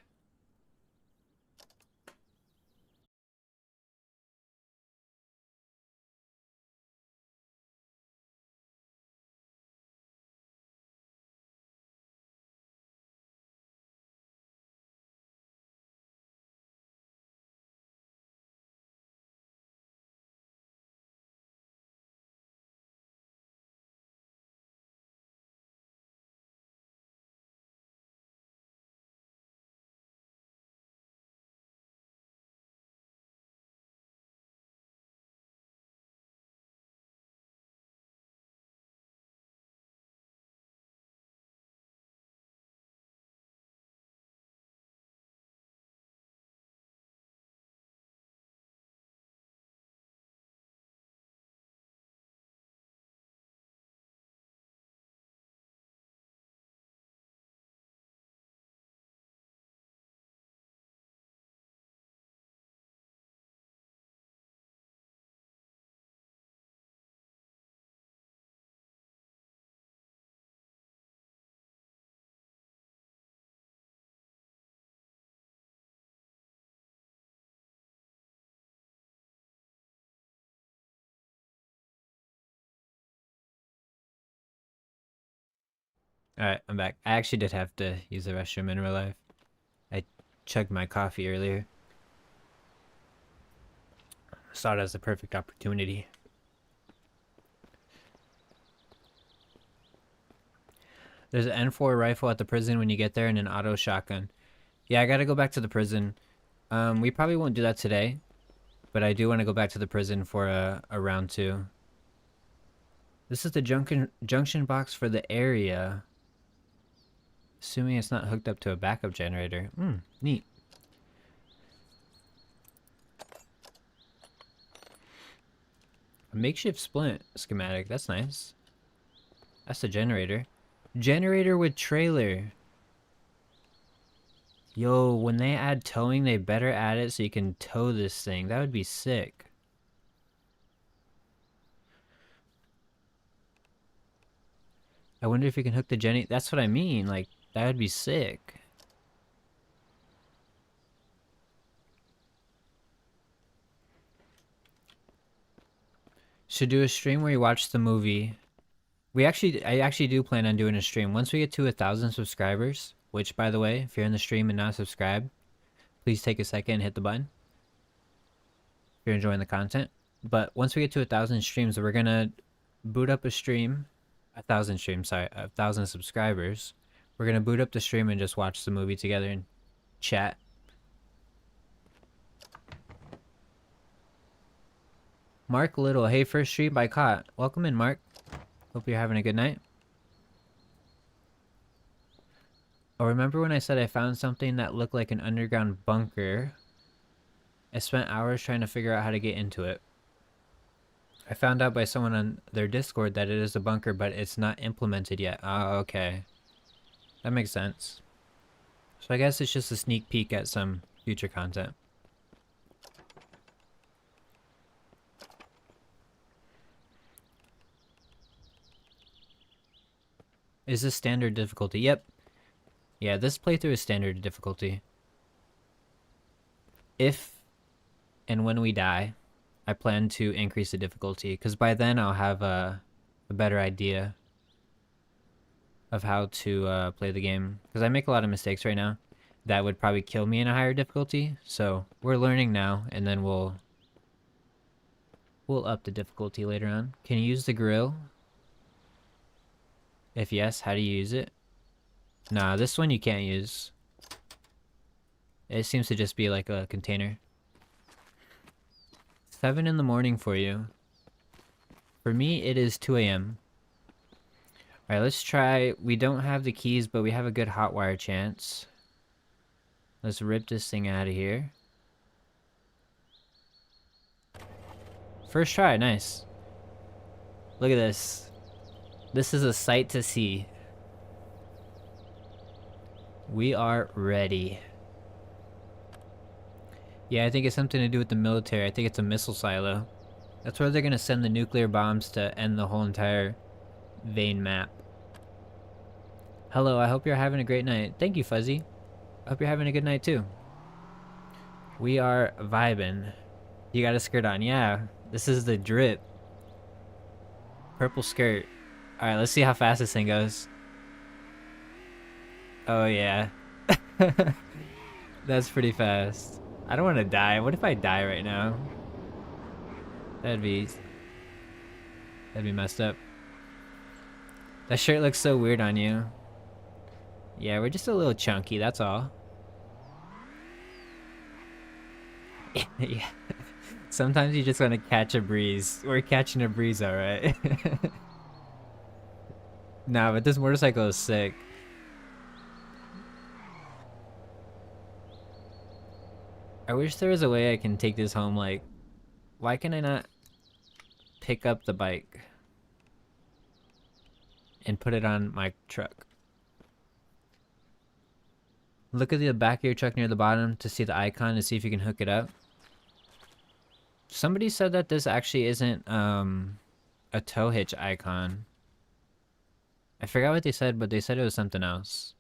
Alright, I'm back. I actually did have to use the restroom in real life. I chugged my coffee earlier. Saw it as the perfect opportunity. There's an N4 rifle at the prison when you get there and an auto shotgun. Yeah, I gotta go back to the prison. We probably won't do that today, but I do want to go back to the prison for a round 2. This is the junction box for the area. Assuming it's not hooked up to a backup generator. Neat. A makeshift splint schematic. That's nice. That's the generator. Generator with trailer. Yo, when they add towing, they better add it so you can tow this thing. That would be sick. I wonder if you can hook the Jenny. That's what I mean. Like, that would be sick. Should do a stream where you watch the movie. I actually do plan on doing a stream. Once we get to 1,000 subscribers, which, by the way, if you're in the stream and not subscribed, please take a second and hit the button. If you're enjoying the content. But once we get to 1,000 streams, we're gonna boot up a stream. 1,000 streams, sorry, 1,000 subscribers. We're gonna boot up the stream and just watch the movie together and chat. Mark Little, hey, first stream I caught. Welcome in, Mark. Hope you're having a good night. Oh, remember when I said I found something that looked like an underground bunker? I spent hours trying to figure out how to get into it. I found out by someone on their Discord that it is a bunker, but it's not implemented yet. Oh, okay. That makes sense. So I guess it's just a sneak peek at some future content. Is this standard difficulty? Yep. Yeah, this playthrough is standard difficulty. If and when we die, I plan to increase the difficulty, because by then I'll have a better idea of how to play the game. Because I make a lot of mistakes right now that would probably kill me in a higher difficulty. So we're learning now, and then we'll up the difficulty later on. Can you use the grill? If yes, how do you use it? Nah, this one you can't use. It seems to just be like a container. 7 in the morning for you. For me, it is 2 a.m. Alright, let's try. We don't have the keys, but we have a good hotwire chance. Let's rip this thing out of here. First try, nice. Look at this. This is a sight to see. We are ready. Yeah, I think it's something to do with the military. I think it's a missile silo. That's where they're gonna send the nuclear bombs to end the whole entire Vane map. Hello, I hope you're having a great night. Thank you, Fuzzy. I hope you're having a good night too. We are vibing. You got a skirt on. Yeah, this is the drip. Purple skirt. Alright, let's see how fast this thing goes. Oh yeah. That's pretty fast. I don't want to die. What if I die right now? That'd be messed up. That shirt looks so weird on you. Yeah, we're just a little chunky, that's all. Yeah. Sometimes you just want to catch a breeze. We're catching a breeze, alright. Nah, but this motorcycle is sick. I wish there was a way I can take this home, like, why can I not pick up the bike and put it on my truck? Look at the back of your truck near the bottom to see the icon to see if you can hook it up. Somebody said that this actually isn't a tow hitch icon. I forgot what they said, but they said it was something else.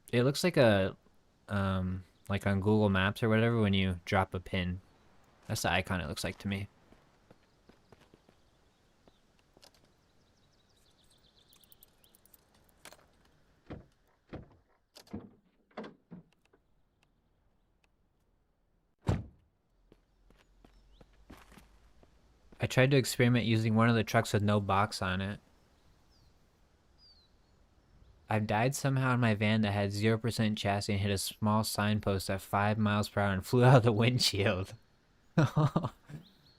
It looks like a like on Google Maps or whatever when you drop a pin. That's the icon it looks like to me. I tried to experiment using one of the trucks with no box on it. I've died somehow in my van that had 0% chassis and hit a small signpost at 5 miles per hour and flew out the windshield.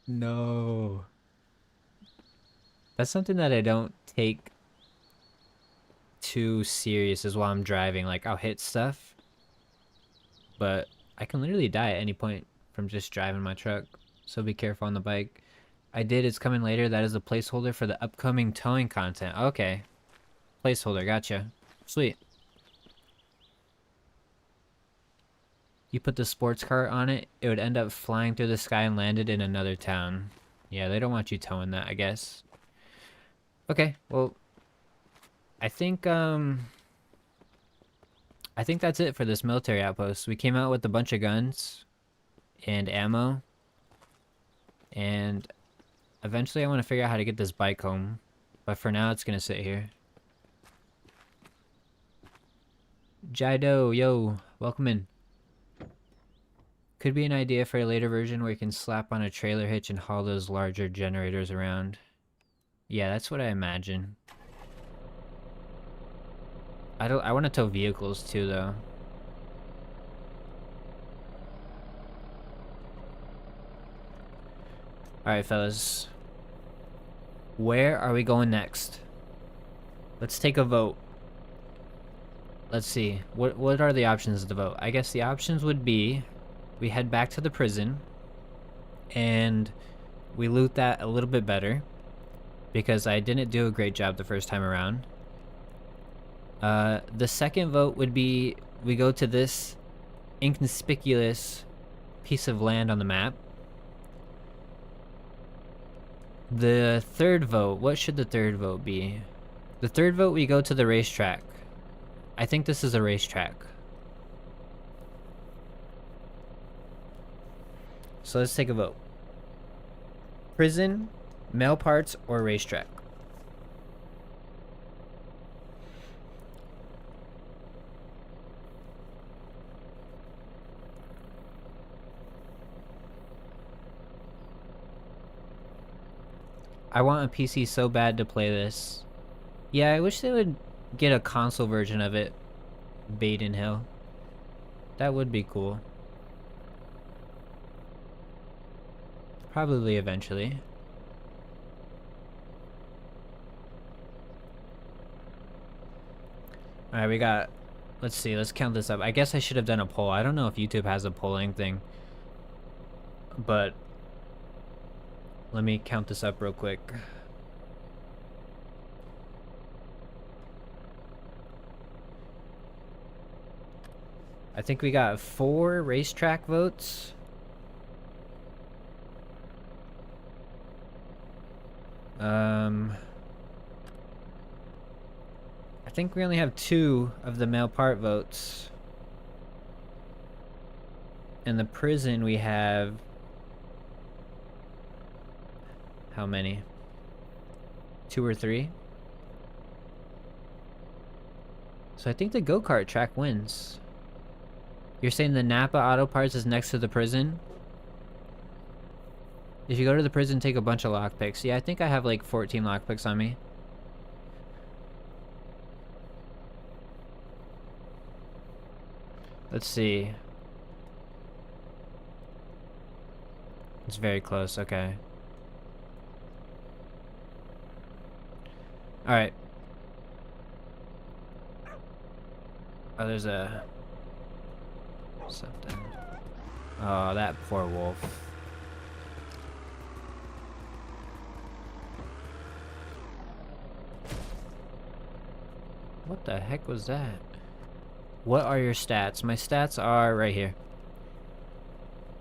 No. That's something that I don't take too serious is while I'm driving. Like, I'll hit stuff, but I can literally die at any point from just driving my truck. So be careful on the bike. I did. It's coming later. That is a placeholder for the upcoming towing content. Okay. Placeholder. Gotcha. Sweet. You put the sports cart on it, it would end up flying through the sky and landed in another town. Yeah, they don't want you towing that, I guess. Okay, well, I think that's it for this military outpost. We came out with a bunch of guns and ammo, and eventually I want to figure out how to get this bike home, but for now it's gonna sit here. Jido, yo, welcome in. Could be an idea for a later version where you can slap on a trailer hitch and haul those larger generators around. Yeah, that's what I imagine. I want to tow vehicles too, though. Alright, fellas. Where are we going next? Let's take a vote. Let's see. What are the options to vote? I guess the options would be we head back to the prison and we loot that a little bit better because I didn't do a great job the first time around. The second vote would be we go to this inconspicuous piece of land on the map. The third vote, what should the third vote be? The third vote, we go to the racetrack. I think this is a racetrack. So let's take a vote. Prison, mail parts, or racetrack? I want a PC so bad to play this. Yeah, I wish they would get a console version of it. Baden Hill. That would be cool. Probably eventually. Alright, we got... Let's see, let's count this up. I guess I should have done a poll. I don't know if YouTube has a polling thing. But... let me count this up real quick. I think we got 4 racetrack votes. I think we only have 2 of the mail part votes. In the prison we have... how many? 2 or 3? So I think the go-kart track wins. You're saying the Napa Auto Parts is next to the prison? If you go to the prison, take a bunch of lockpicks. Yeah, I think I have like 14 lockpicks on me. Let's see. It's very close, okay. Alright. Oh, there's a... something. Oh, that poor wolf. What the heck was that? What are your stats? My stats are right here.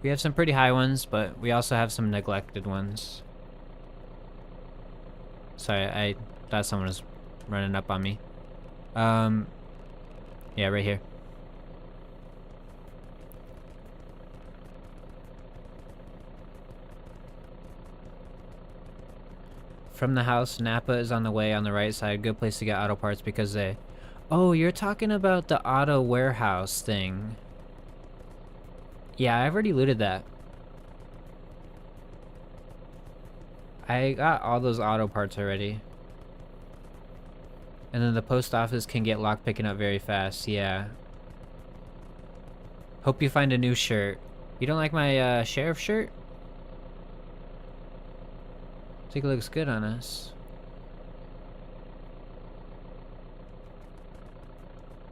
We have some pretty high ones, but we also have some neglected ones. Sorry, I thought someone was running up on me. Yeah, right here. From the house, Napa is on the way on the right side. Good place to get auto parts because they... Oh, you're talking about the auto warehouse thing. Yeah, I've already looted that. I got all those auto parts already. And then the post office can get lock picking up very fast, yeah. Hope you find a new shirt. You don't like my sheriff shirt? I think it looks good on us.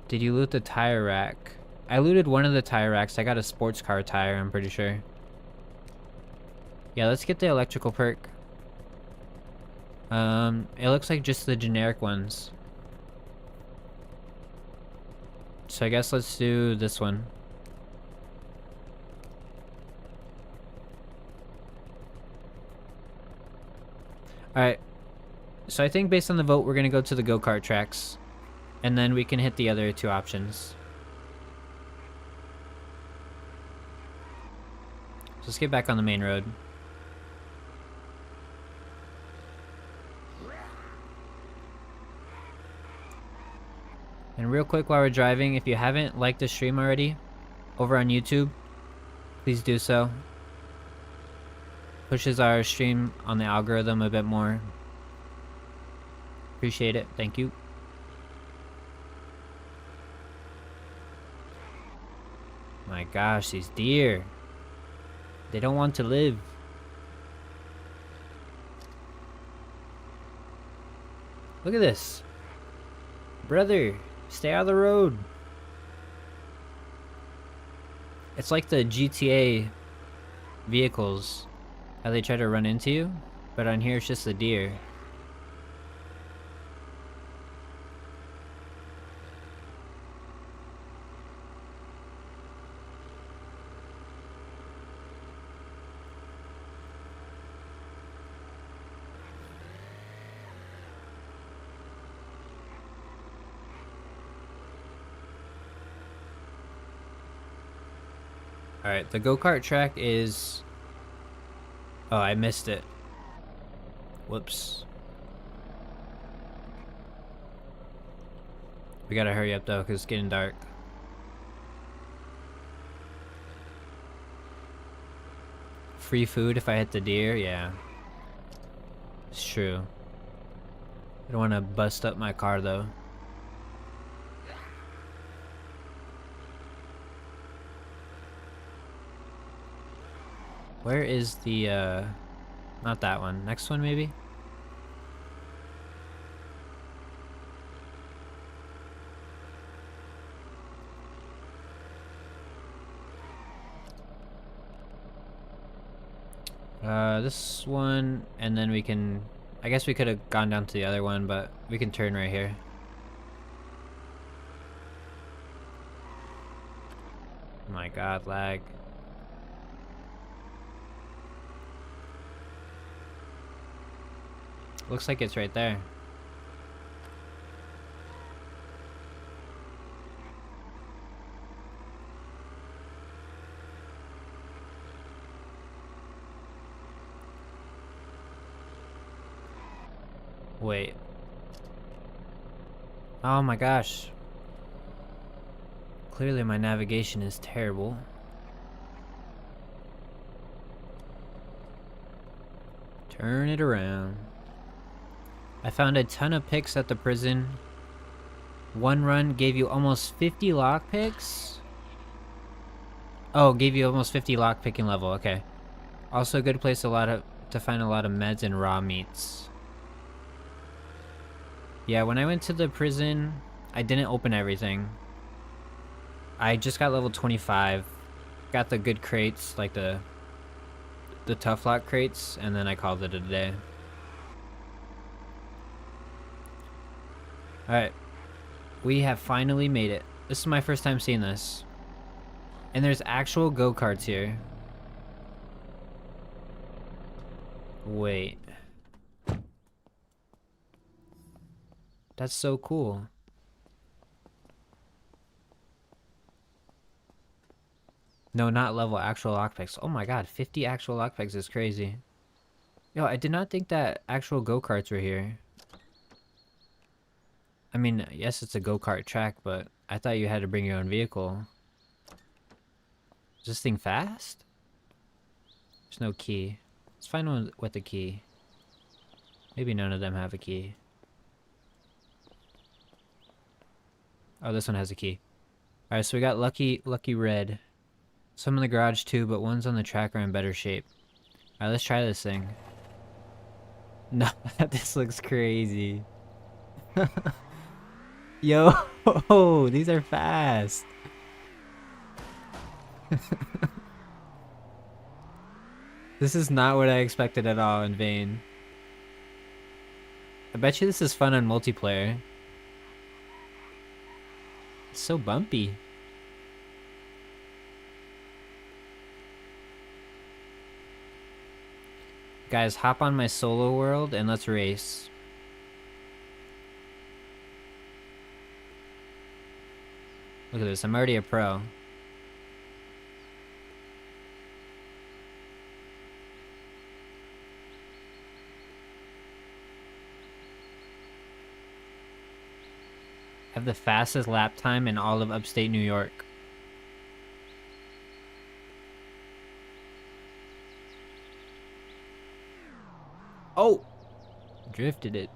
Did you loot the tire rack? I looted one of the tire racks. I got a sports car tire, I'm pretty sure. Yeah, let's get the electrical perk. It looks like just the generic ones. So I guess let's do this one. Alright. So I think based on the vote, we're gonna go to the go-kart tracks. And then we can hit the other 2 options. So let's get back on the main road. And real quick while we're driving, if you haven't liked the stream already over on YouTube, please do so. Pushes our stream on the algorithm a bit more. Appreciate it. Thank you. My gosh, these deer. They don't want to live. Look at this. Brother, stay out of the road. It's like the GTA vehicles, how they try to run into you, but on here it's just a deer. Alright, the go-kart track is... Oh, I missed it. Whoops. We gotta hurry up though, because it's getting dark. Free food if I hit the deer? Yeah. It's true. I don't want to bust up my car though. Where is the, not that one. Next one, maybe? This one, and then we can... I guess we could have gone down to the other one, but we can turn right here. Oh my god, lag. Looks like it's right there. Wait. Oh my gosh. Clearly my navigation is terrible. Turn it around. I found a ton of picks at the prison. One run gave you almost 50 lockpicks? Oh, gave you almost 50 lockpicking level, okay. Also a good place to find a lot of meds and raw meats. Yeah, when I went to the prison, I didn't open everything. I just got level 25. Got the good crates, like the tough lock crates, and then I called it a day. Alright. We have finally made it. This is my first time seeing this. And there's actual go-karts here. Wait. That's so cool. No, not level, actual lockpicks. Oh my god, 50 actual lockpicks is crazy. Yo, I did not think that actual go-karts were here. I mean, yes, it's a go-kart track, but I thought you had to bring your own vehicle. Is this thing fast? There's no key. Let's find one with a key. Maybe none of them have a key. Oh, this one has a key. Alright, so we got Lucky Red. Some in the garage too, but ones on the track are in better shape. Alright, let's try this thing. No, this looks crazy. Yo, these are fast. This is not what I expected at all in vain. I bet you this is fun on multiplayer. It's so bumpy. Guys, hop on my solo world and let's race. Look at this, I'm already a pro. I have the fastest lap time in all of upstate New York. Oh! Drifted it.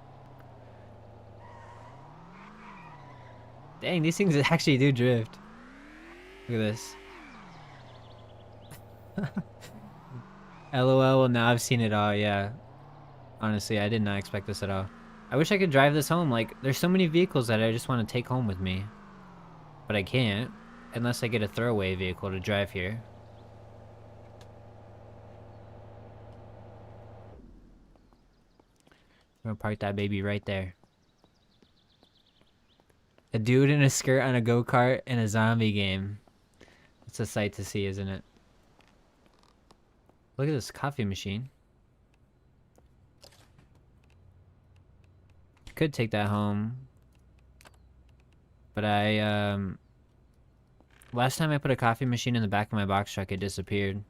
Dang, these things actually do drift. Look at this. LOL, well now I've seen it all, yeah. Honestly, I did not expect this at all. I wish I could drive this home. Like, there's so many vehicles that I just want to take home with me. But I can't. Unless I get a throwaway vehicle to drive here. I'm gonna park that baby right there. A dude in a skirt on a go-kart in a zombie game. It's a sight to see, isn't it? Look at this coffee machine. Could take that home. But last time I put a coffee machine in the back of my box truck, it disappeared.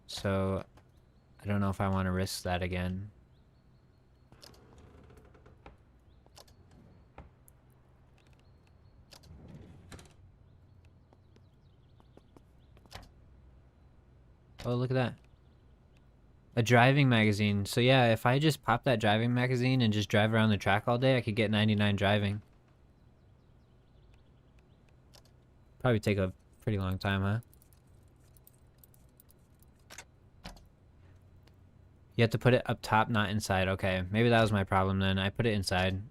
So, I don't know if I want to risk that again. Oh, look at that. A driving magazine. So yeah, if I just pop that driving magazine and just drive around the track all day, I could get 99 driving. Probably take a pretty long time, huh? You have to put it up top, not inside. Okay, maybe that was my problem then. I put it inside.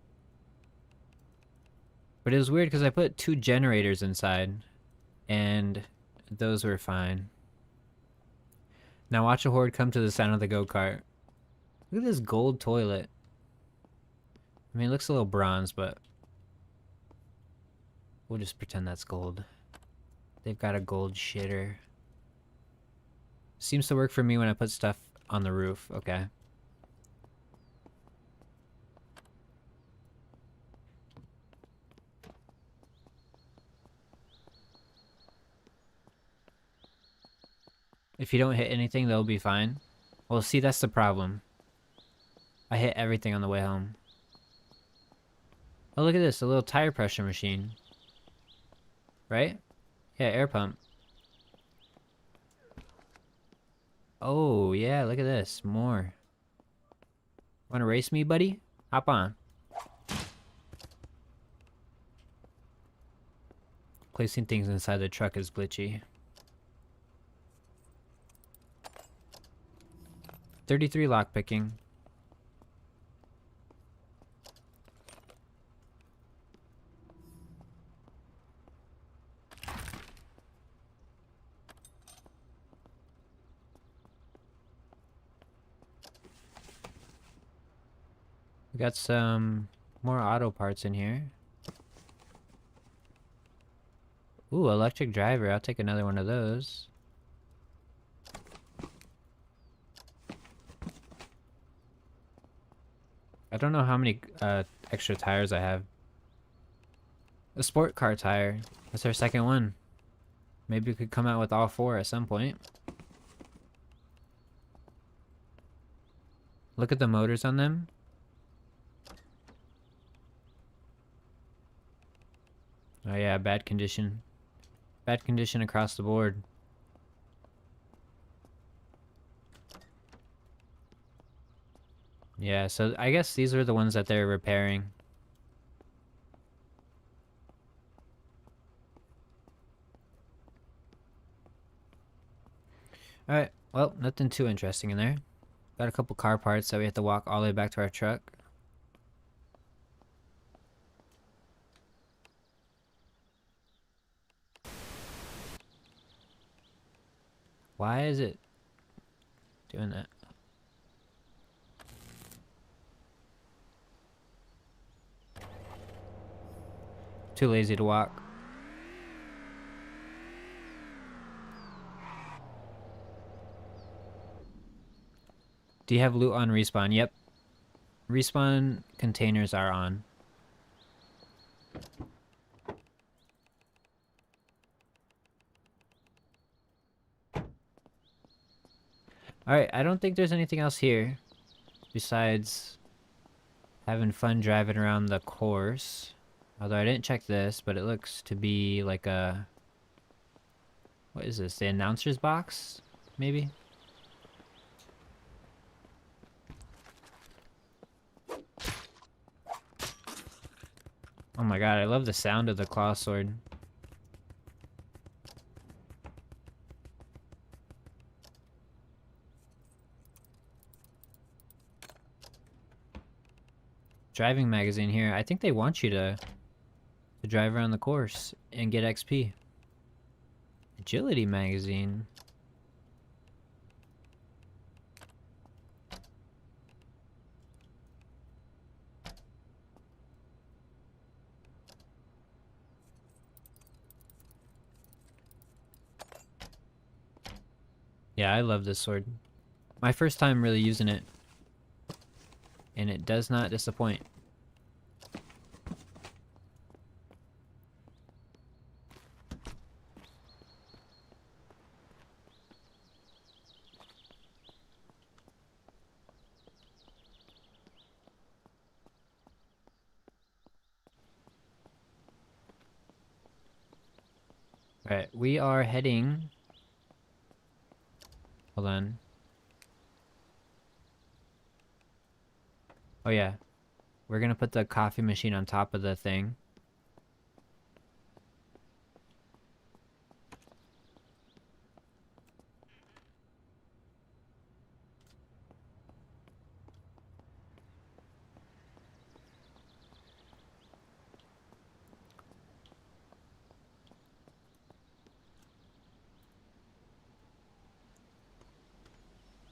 But it was weird because I put 2 generators inside. And those were fine. Now watch a horde come to the sound of the go-kart. Look at this gold toilet. I mean, it looks a little bronze, but we'll just pretend that's gold. They've got a gold shitter. Seems to work for me when I put stuff on the roof. Okay. If you don't hit anything, they'll be fine. Well, see, that's the problem. I hit everything on the way home. Oh, look at this. A little tire pressure machine. Right? Yeah, air pump. Oh, yeah, look at this. More. Wanna race me, buddy? Hop on. Placing things inside the truck is glitchy. 33 lockpicking. We got some more auto parts in here. Ooh, electric driver. I'll take another one of those. I don't know how many extra tires I have. A sport car tire. That's our second one. Maybe we could come out with all 4 at some point. Look at the motors on them. Oh yeah, bad condition. Bad condition across the board. Yeah, so I guess these are the ones that they're repairing. Alright, well, nothing too interesting in there. Got a couple car parts that we have to walk all the way back to our truck. Why is it doing that? Too lazy to walk. Do you have loot on respawn? Yep. Respawn containers are on. Alright, I don't think there's anything else here. Besides having fun driving around the course. Although I didn't check this, but it looks to be like a... What is this? The announcer's box? Maybe? Oh my god, I love the sound of the claw sword. driving magazine here. I think they want you to drive around the course and get XP. Agility magazine. Yeah, I love this sword. My first time really using it. And it does not disappoint. Alright, we are heading... Hold on. Oh yeah. We're gonna put the coffee machine on top of the thing.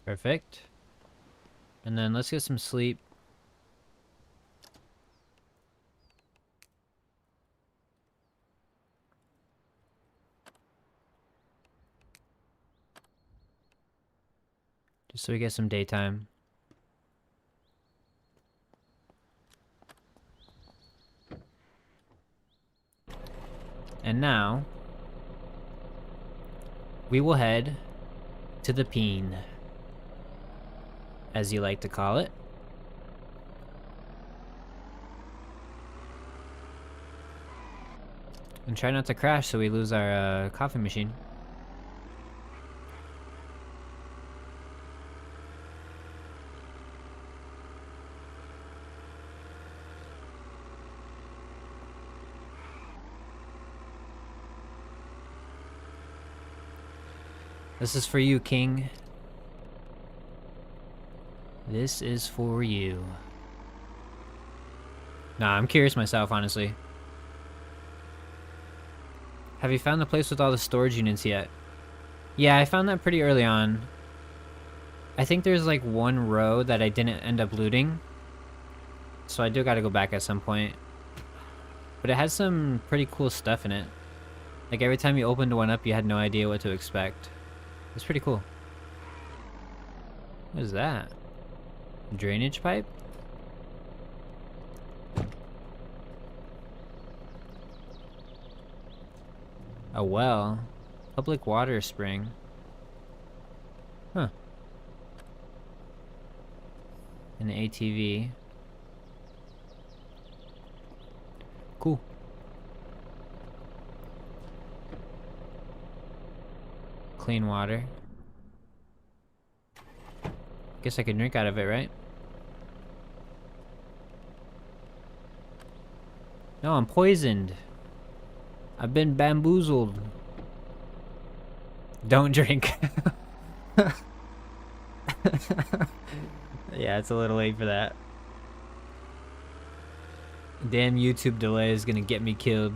Perfect. And then let's get some sleep. Just so we get some daytime. And now, we will head to the peen, as you like to call it. And try not to crash so we lose our coffee machine. This is for you, King. This is for you. Nah, I'm curious myself, honestly. Have you found the place with all the storage units yet? Yeah, I found that pretty early on. I think there's like one row that I didn't end up looting. So I do gotta go back at some point. But it has some pretty cool stuff in it. Like every time you opened one up, you had no idea what to expect. It's pretty cool. What is that? Drainage pipe? A well. Public water spring. Huh. An ATV. Cool. Clean water. Guess I could drink out of it, right? No, I'm poisoned. I've been bamboozled. Don't drink. Yeah, it's a little late for that. Damn YouTube delay is gonna get me killed.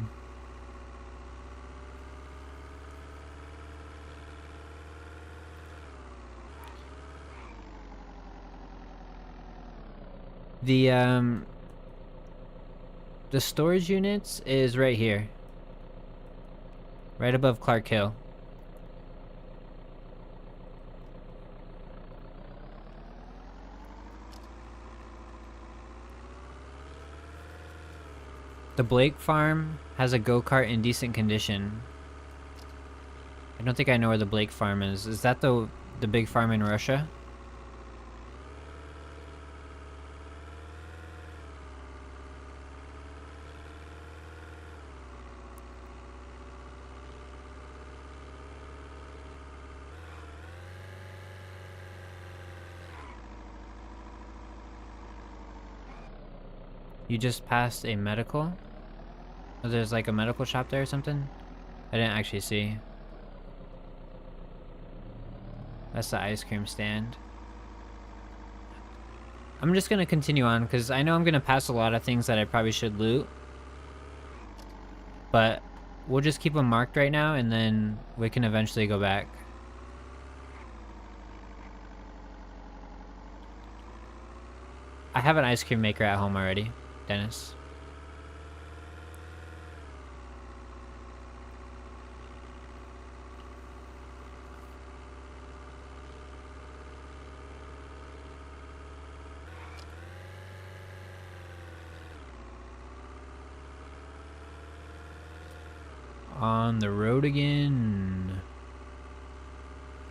The storage units is right here. Right above Clark Hill. The Blake farm has a go-kart in decent condition. I don't think I know where the Blake farm is. Is that the big farm in Russia? You just passed a medical? Oh, there's like a medical shop there or something? I didn't actually see. That's the ice cream stand. I'm just gonna continue on because I know I'm gonna pass a lot of things that I probably should loot. But we'll just keep them marked right now and then we can eventually go back. I have an ice cream maker at home already, Dennis. On the road again.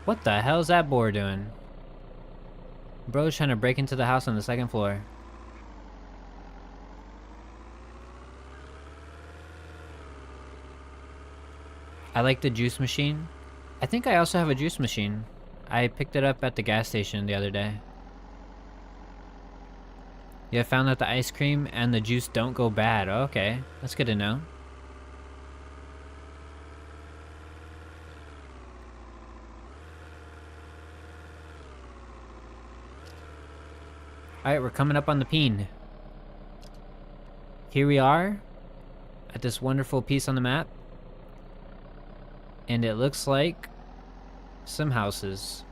What the hell is that boar doing? Bro's trying to break into the house on the second floor. I like the juice machine. I think I also have a juice machine. I picked it up at the gas station the other day. Yeah, I found that the ice cream and the juice don't go bad. Oh, okay, that's good to know. Alright, we're coming up on the peen. Here we are at this wonderful piece on the map. And it looks like some houses.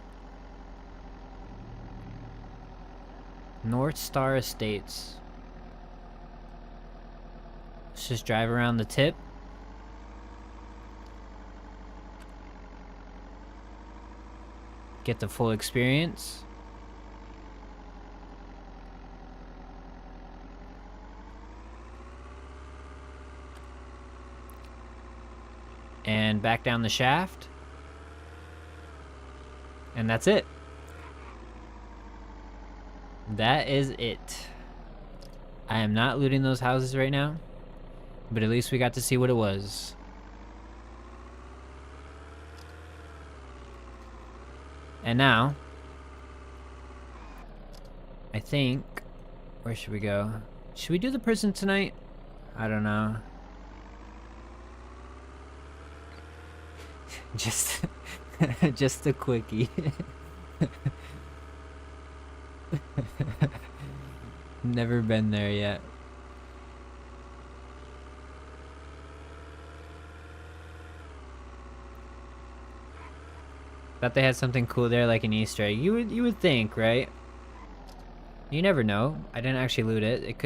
North Star Estates. Let's just drive around the tip. Get the full experience. And back down the shaft. And that's it. That is it. I am not looting those houses right now, but at least we got to see what it was. And now, I think, where should we go? Should we do the prison tonight? I don't know. Just a quickie. Never been there yet. Thought they had something cool there, like an Easter egg. You would think, right? You never know. I didn't actually loot it. It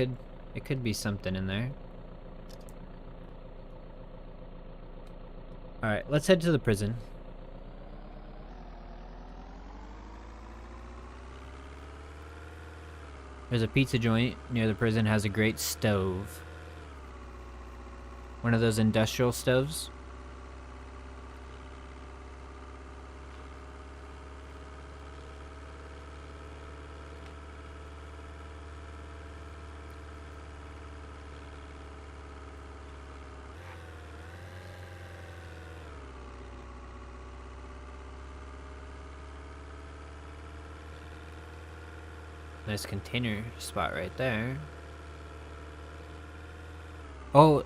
could be something in there. Alright, let's head to the prison. There's a pizza joint near the prison, has a great stove. One of those industrial stoves. Nice container spot right there. Oh,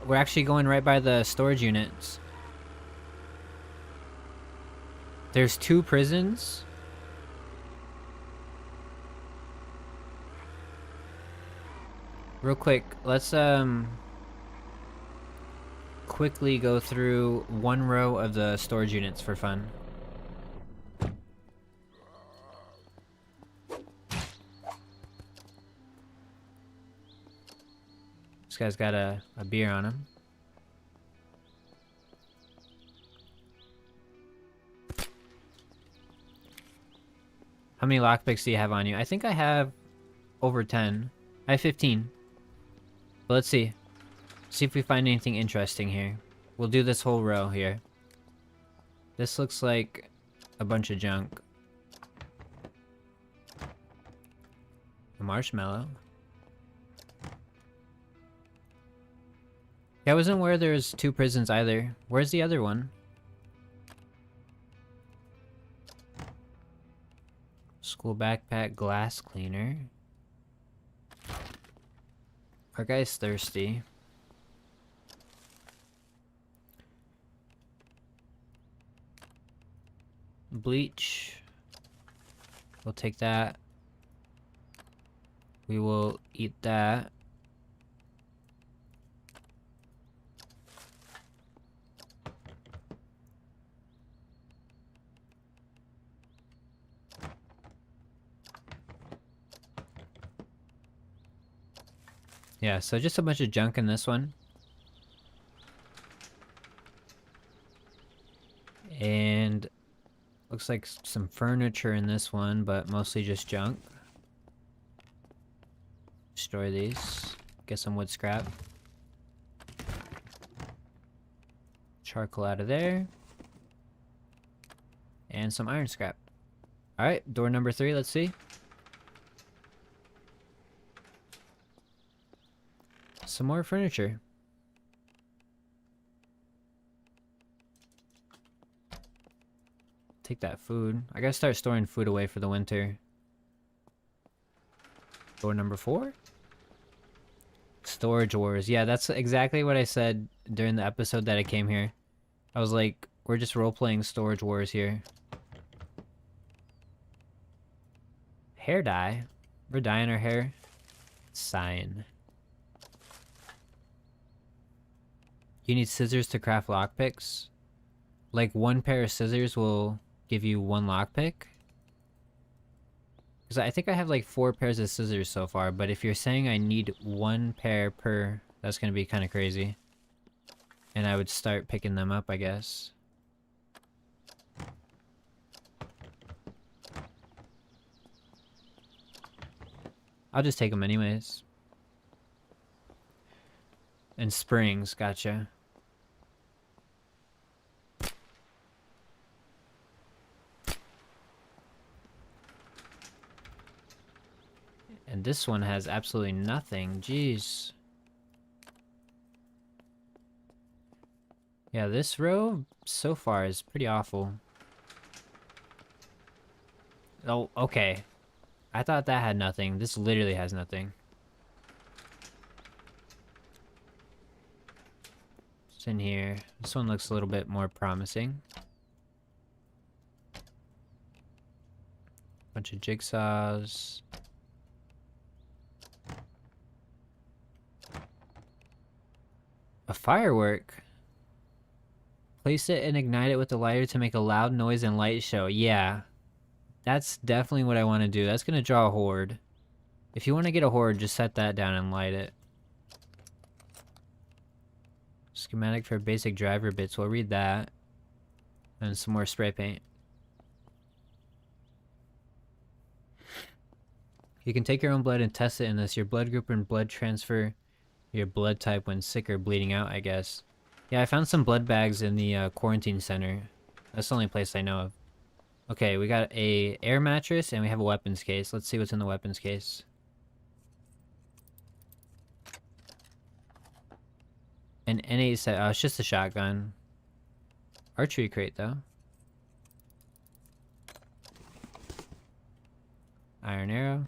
we're actually going right by the storage units. There's 2 prisons. Real quick, let's quickly go through one row of the storage units for fun. This guy's got a beer on him. How many lockpicks do you have on you? I think I have over 10. I have 15. But let's see. See if we find anything interesting here. We'll do this whole row here. This looks like a bunch of junk. A marshmallow. Yeah, I wasn't aware there's 2 prisons either. Where's the other one? School backpack, glass cleaner. Our guy's thirsty. Bleach. We'll take that. We will eat that. Yeah, so just a bunch of junk in this one. And looks like some furniture in this one, but mostly just junk. Destroy these. Get some wood scrap. Charcoal out of there. And some iron scrap. Alright, door number 3, let's see. Some more furniture. Take that food. I gotta start storing food away for the winter. Door number 4. Storage wars. Yeah, that's exactly what I said during the episode that I came here. I was like, we're just role-playing storage wars here. Hair dye. We're dyeing our hair. Sign. You need scissors to craft lockpicks. Like 1 pair of scissors will give you 1 lockpick. Because I think I have like 4 pairs of scissors so far, but if you're saying I need 1 pair per, that's gonna be kind of crazy. And I would start picking them up, I guess. I'll just take them anyways. And springs, gotcha. And this one has absolutely nothing, jeez. Yeah, this row so far is pretty awful. Oh, okay. I thought that had nothing. This literally has nothing. What's in here? This one looks a little bit more promising. Bunch of jigsaws. A firework. Place it and ignite it with the lighter to make a loud noise and light show. Yeah. That's definitely what I want to do. That's going to draw a horde. If you want to get a horde, just set that down and light it. Schematic for basic driver bits. We'll read that. And some more spray paint. You can take your own blood and test it in this. Your blood group and blood transfer your blood type when sick or bleeding out, I guess. Yeah, I found some blood bags in the quarantine center. That's the only place I know of. Okay, we got a air mattress and we have a weapons case. Let's see what's in the weapons case. An N8 set. Oh, it's just a shotgun. Archery crate, though. Iron arrow.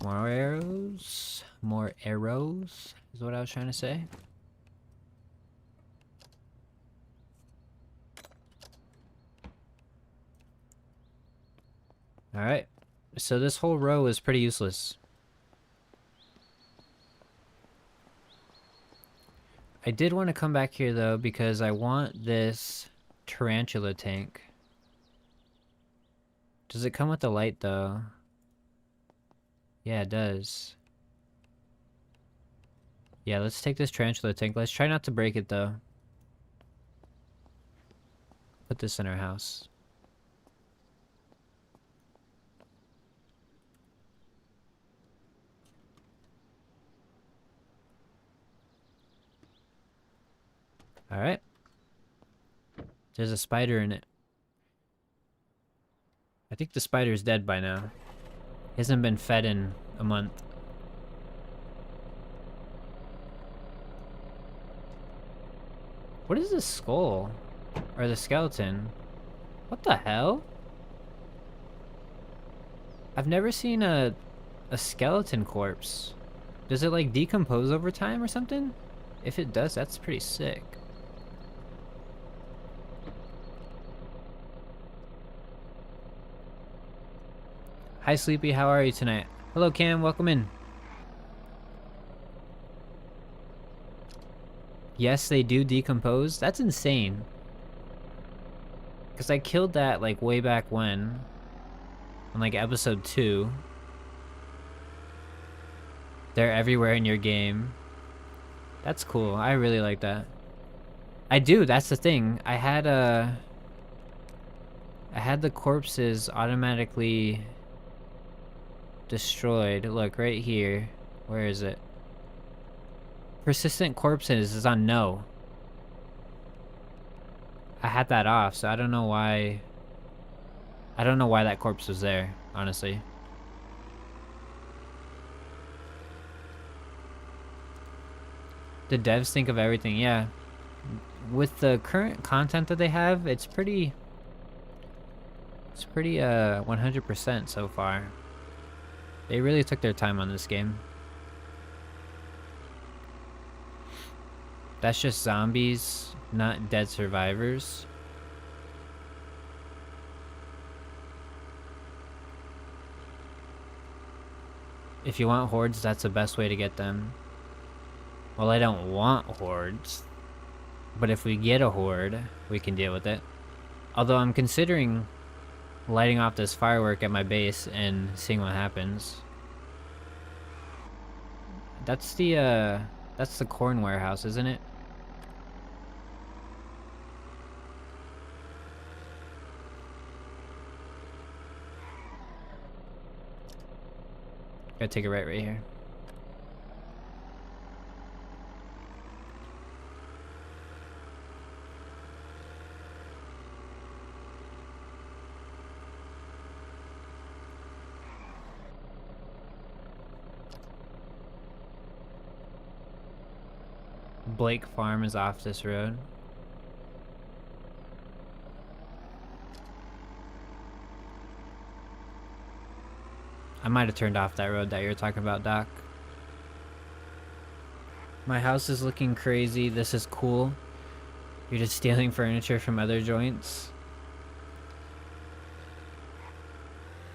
More arrows. More arrows is what I was trying to say. Alright. So this whole row is pretty useless. I did want to come back here though because I want this tarantula tank. Does it come with the light though? Yeah, it does. Yeah, let's take this tarantula tank. Let's try not to break it though. Put this in our house. Alright. There's a spider in it. I think the spider's dead by now. He hasn't been fed in a month. What is this skull? Or the skeleton? What the hell? I've never seen a skeleton corpse. Does it like decompose over time or something? If it does, that's pretty sick. Hi, Sleepy. How are you tonight? Hello, Cam. Welcome in. Yes, they do decompose. That's insane. Because I killed that, like, way back when. On, like, episode 2. They're everywhere in your game. That's cool. I really like that. I do. That's the thing. I had the corpses automatically destroyed. Look, right here. Where is it? Persistent corpses is on no. I had that off, so I don't know why. I don't know why that corpse was there, honestly. The devs think of everything, yeah. With the current content that they have, it's pretty 100% so far. They really took their time on this game. That's just zombies, not dead survivors. If you want hordes, that's the best way to get them. Well, I don't want hordes. But if we get a horde, we can deal with it. Although I'm considering lighting off this firework at my base and seeing what happens. That's the corn warehouse, isn't it? Gotta take a right here. Blake Farm is off this road. I might have turned off that road that you're talking about, Doc. My house is looking crazy. This is cool. You're just stealing furniture from other joints.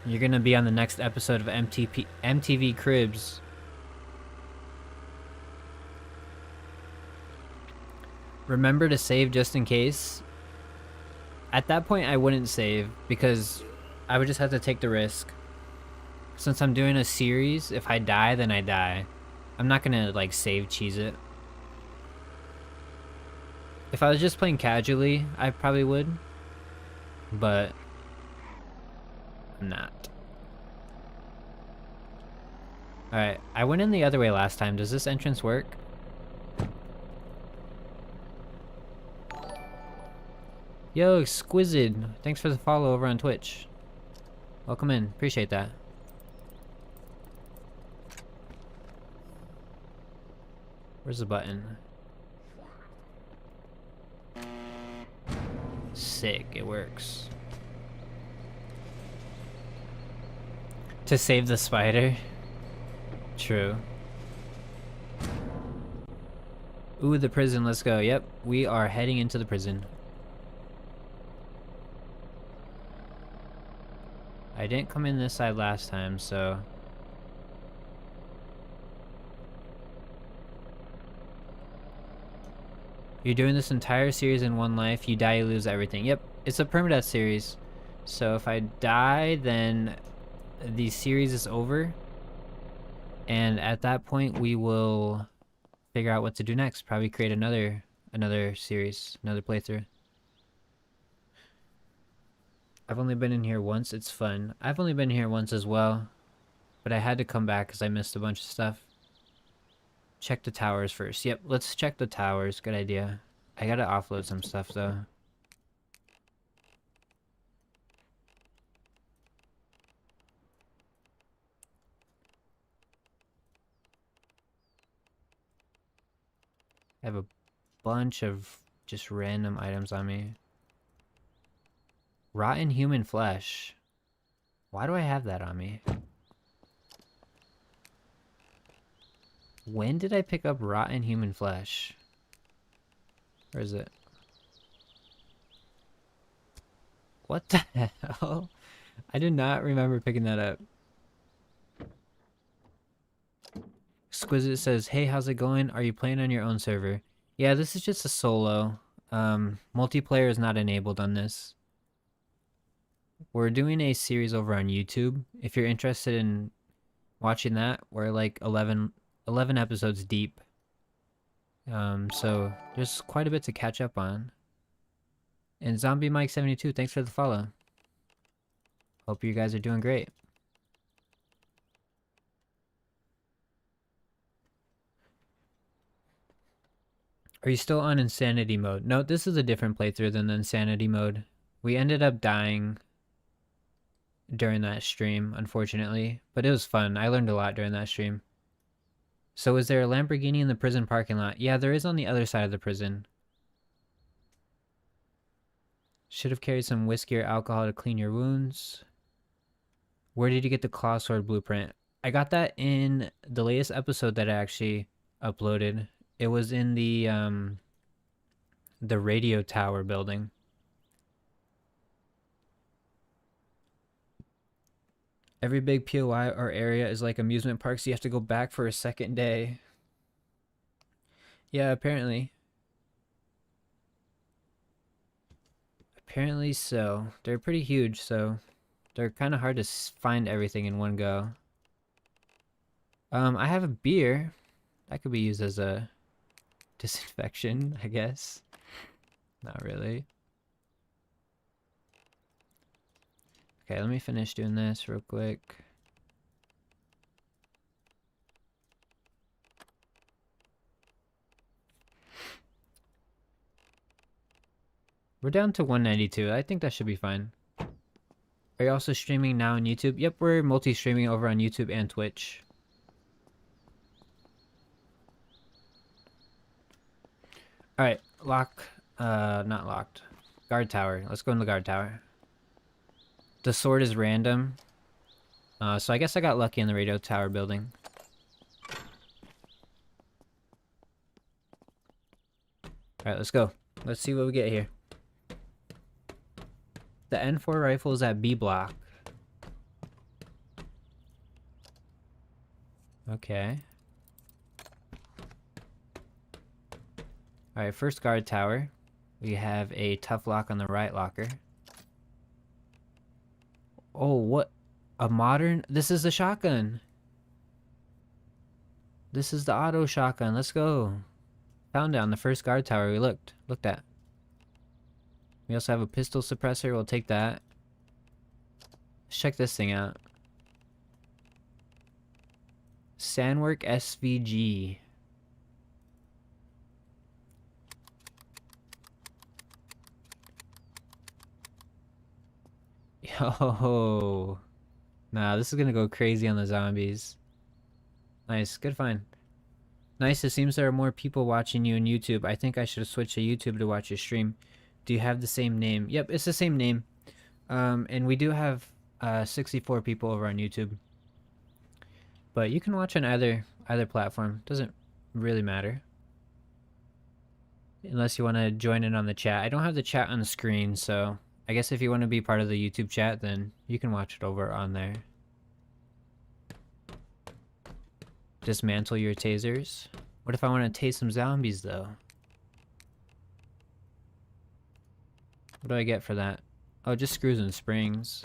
You're gonna be on the next episode of MTV Cribs. Remember to save just in case. At that point, I wouldn't save because I would just have to take the risk. Since I'm doing a series, if I die, then I die. I'm not gonna, like, save cheese it. If I was just playing casually, I probably would. But I'm not. Alright, I went in the other way last time. Does this entrance work? Yo, Exquisite. Thanks for the follow over on Twitch. Welcome in. Appreciate that. Where's the button? Sick, it works. To save the spider? True. Ooh, the prison, let's go. Yep, we are heading into the prison. I didn't come in this side last time, so... You're doing this entire series in one life. You die, you lose everything. Yep, it's a permadeath series. So if I die, then the series is over. And at that point, we will figure out what to do next. Probably create another series, another playthrough. I've only been in here once. It's fun. I've only been here once as well. But I had to come back because I missed a bunch of stuff. Check the towers first. Yep, let's check the towers. Good idea. I gotta offload some stuff though. I have a bunch of just random items on me. Rotten human flesh. Why do I have that on me? When did I pick up rotten human flesh? Where is it? What the hell? I did not remember picking that up. Exquisite says, hey, how's it going? Are you playing on your own server? Yeah, this is just a solo. Multiplayer is not enabled on this. We're doing a series over on YouTube. If you're interested in watching that, we're like 11 episodes deep. So there's quite a bit to catch up on. And Zombie Mike 72, thanks for the follow. Hope you guys are doing great. Are you still on insanity mode? No, this is a different playthrough than the insanity mode. We ended up dying during that stream, unfortunately, but it was fun. I learned a lot during that stream. So is there a Lamborghini in the prison parking lot? Yeah, there is on the other side of the prison. Should have carried some whiskey or alcohol to clean your wounds. Where did you get the claw sword blueprint? I got that in the latest episode that I actually uploaded. It was in the radio tower building. Every big POI or area is like amusement parks, so you have to go back for a second day. Yeah, apparently. Apparently so. They're pretty huge, so they're kind of hard to find everything in one go. I have a beer. That could be used as a disinfection, I guess. Not really. Okay, let me finish doing this real quick. We're down to 192. I think that should be fine. Are you also streaming now on YouTube? Yep, we're multi-streaming over on YouTube and Twitch. Alright, not locked. Guard tower. Let's go in the guard tower. The sword is random. So I guess I got lucky in the radio tower building. Alright, let's go. Let's see what we get here. The N4 rifle is at B block. Okay. Alright, first guard tower. We have a tough lock on the right locker. Oh, what? A modern? This is the shotgun. This is the auto shotgun. Let's go. Found it on the first guard tower we looked at. We also have a pistol suppressor. We'll take that. Let's check this thing out. Sandwork SVG. Yo. Nah, this is gonna go crazy on the zombies. Nice, good find. Nice, it seems there are more people watching you on YouTube. I think I should switch to YouTube to watch your stream. Do you have the same name? Yep, it's the same name. And we do have 64 people over on YouTube. But you can watch on either platform. Doesn't really matter. Unless you want to join in on the chat. I don't have the chat on the screen, so I guess if you want to be part of the YouTube chat, then you can watch it over on there. Dismantle your tasers. What if I want to tase some zombies, though? What do I get for that? Oh, just screws and springs.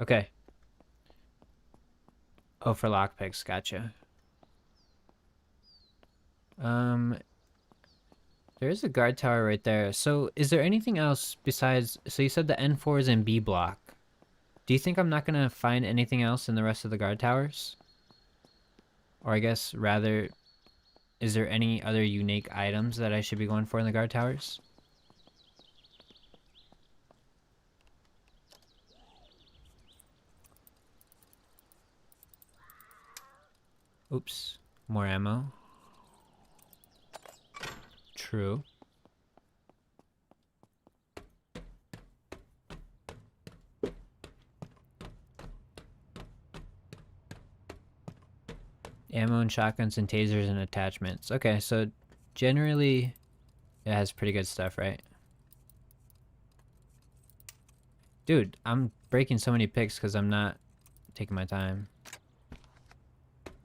Okay. Oh, for lockpicks, gotcha. There's a guard tower right there. So, is there anything else besides... So you said the N4 is in B block. Do you think I'm not gonna find anything else in the rest of the guard towers? Or I guess, rather, is there any other unique items that I should be going for in the guard towers? Oops. More ammo. True. Ammo and shotguns and tasers and attachments. Okay, so generally it has pretty good stuff, right? Dude, I'm breaking so many picks because I'm not taking my time.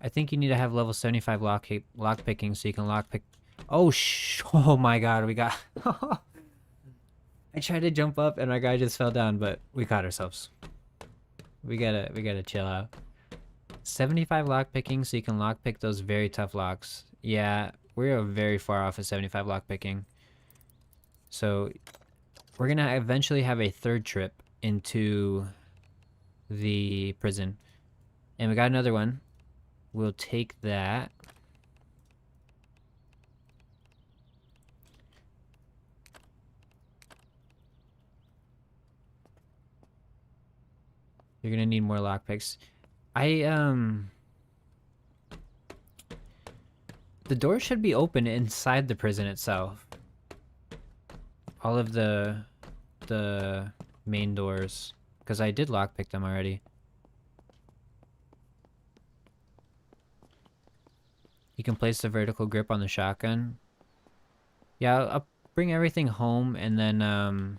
I think you need to have level 75 lock picking so you can lock pick. Oh oh my god, we got. I tried to jump up and our guy just fell down, but we caught ourselves. We gotta chill out. 75 lock picking so you can lock pick those very tough locks. Yeah, we're very far off of 75 lock picking. So we're gonna eventually have a third trip into the prison. And we got another one. We'll take that. You're gonna need more lockpicks. The door should be open inside the prison itself. All of the main doors, because I did lockpick them already. You can place the vertical grip on the shotgun. Yeah, I'll bring everything home and then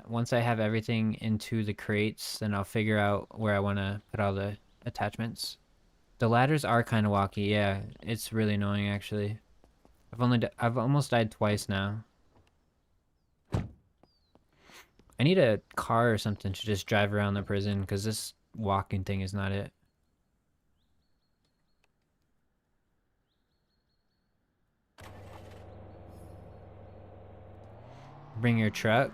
once I have everything into the crates, then I'll figure out where I want to put all the attachments. The ladders are kind of wonky, yeah. It's really annoying actually. I've almost died twice now. I need a car or something to just drive around the prison because this walking thing is not it. Bring your truck.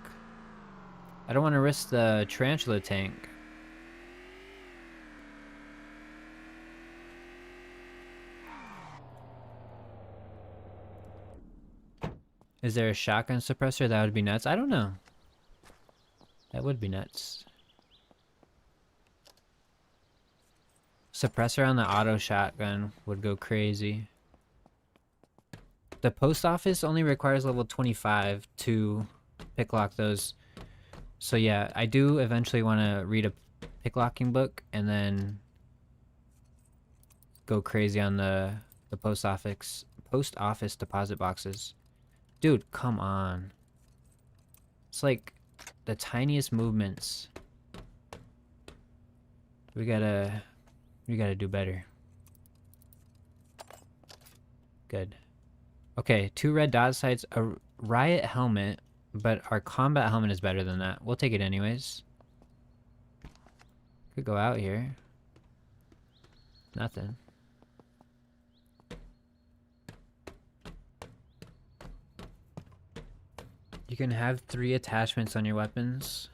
I don't want to risk the tarantula tank. Is there a shotgun suppressor? That would be nuts. I don't know. That would be nuts. Suppressor on the auto shotgun would go crazy. The post office only requires level 25 to picklock those. So yeah, I do eventually want to read a picklocking book and then go crazy on the post office deposit boxes. Dude, come on. It's like the tiniest movements. We gotta do better. Good. Okay, 2 red dot sights, a riot helmet, but our combat helmet is better than that. We'll take it anyways. Could go out here. Nothing. You can have 3 attachments on your weapons.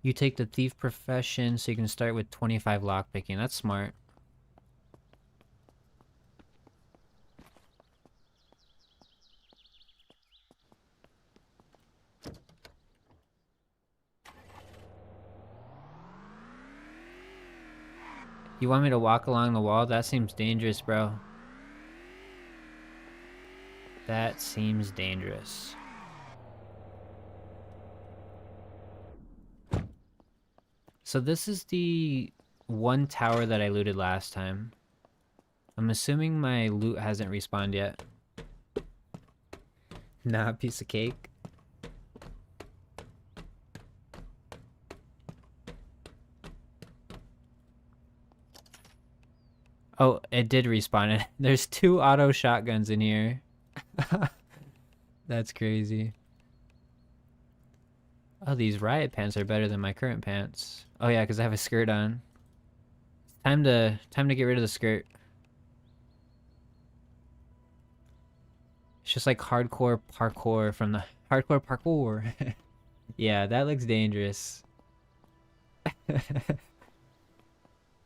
You take the thief profession so you can start with 25 lockpicking. That's smart. You want me to walk along the wall? That seems dangerous, bro. That seems dangerous. So this is the one tower that I looted last time. I'm assuming my loot hasn't respawned yet. Nah, piece of cake. Oh, it did respawn it. There's 2 auto shotguns in here. That's crazy. Oh, these riot pants are better than my current pants. Oh yeah, because I have a skirt on. Time to get rid of the skirt. It's just like hardcore parkour from the hardcore parkour. Yeah, that looks dangerous.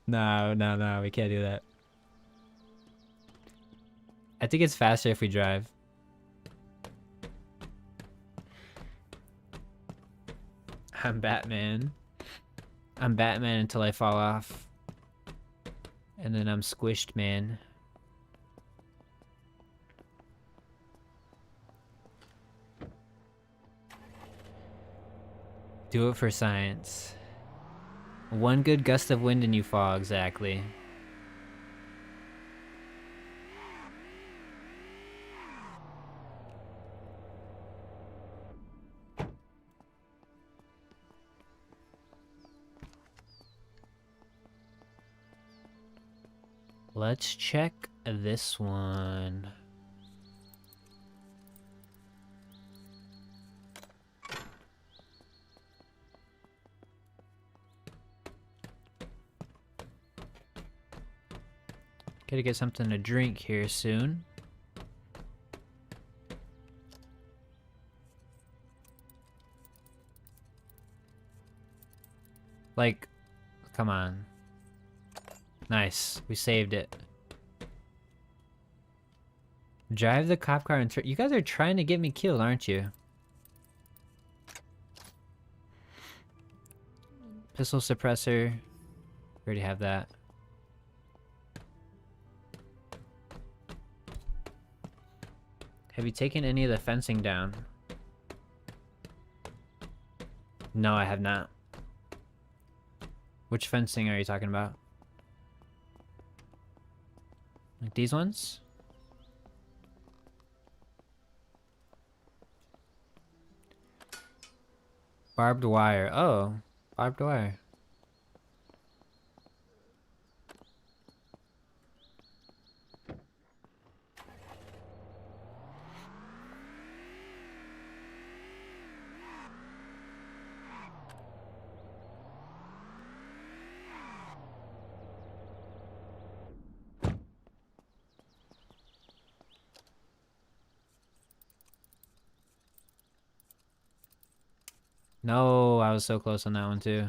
No, we can't do that. I think it's faster if we drive. I'm Batman. I'm Batman until I fall off. And then I'm squished, man. Do it for science. One good gust of wind and you fall, exactly. Let's check this one. Gotta get something to drink here soon. Like, come on. Nice, we saved it. Drive the cop car and you guys are trying to get me killed, aren't you? Pistol suppressor. Already have that. Have you taken any of the fencing down? No, I have not. Which fencing are you talking about? Like these ones? Barbed wire. Oh, barbed wire. No, I was so close on that one too.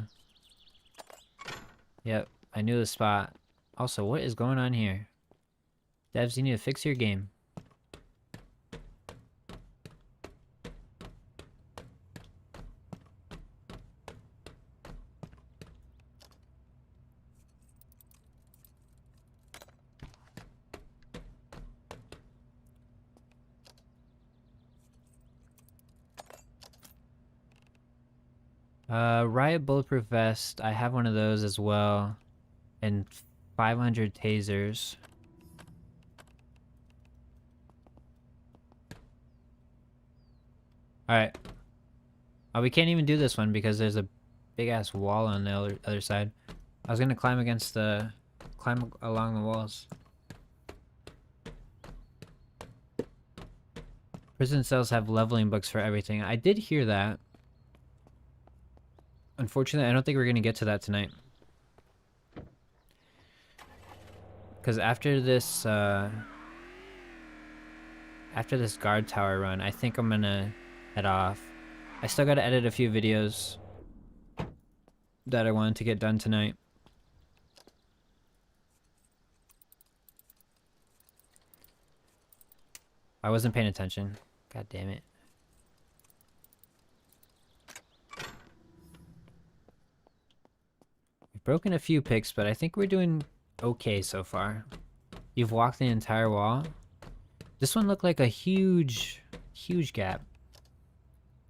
Yep, I knew the spot. Also, what is going on here? Devs, you need to fix your game. Riot Bulletproof Vest. I have one of those as well. And 500 tasers. Alright. Oh, we can't even do this one because there's a big ass wall on the other side. I was gonna climb along the walls. Prison cells have leveling books for everything. I did hear that. Unfortunately, I don't think we're gonna get to that tonight. Because after this guard tower run, I think I'm gonna head off. I still gotta edit a few videos that I wanted to get done tonight. I wasn't paying attention. God damn it. We've broken a few picks, but I think we're doing okay so far. You've walked the entire wall. This one looked like a huge gap.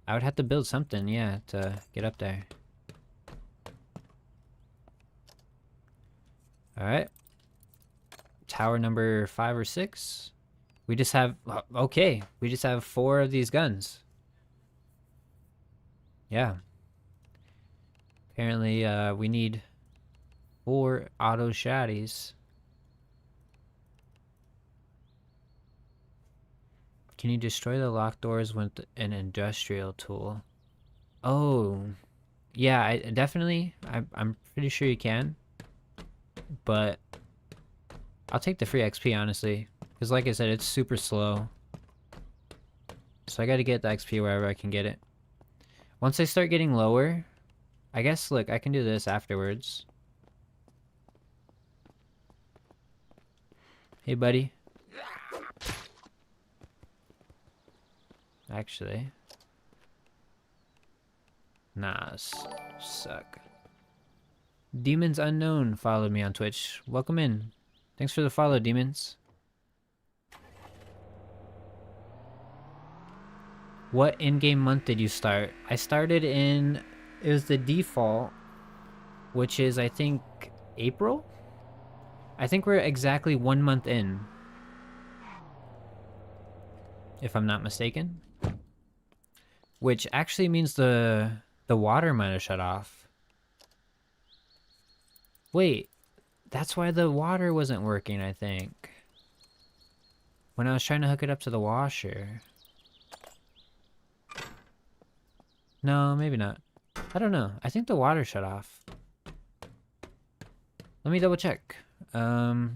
I would have to build something, yeah, to get up there. Alright. Tower number 5 or 6. We just have, okay, we just have 4 of these guns. Yeah. Apparently, we need 4 auto shotties. Can you destroy the locked doors with an industrial tool? Oh, yeah, I'm pretty sure you can. But I'll take the free XP, honestly. Because like I said, it's super slow. So I gotta get the XP wherever I can get it. Once I start getting lower, I guess, look, I can do this afterwards. Hey, buddy. Actually. Nah, suck. Demons Unknown followed me on Twitch. Welcome in. Thanks for the follow, Demons. What in-game month did you start? I started in It was the default, which is, I think, April? I think we're exactly 1 month in, if I'm not mistaken. Which actually means the water might have shut off. Wait, that's why the water wasn't working, I think. When I was trying to hook it up to the washer. No, maybe not. I don't know. I think the water shut off. Let me double check. The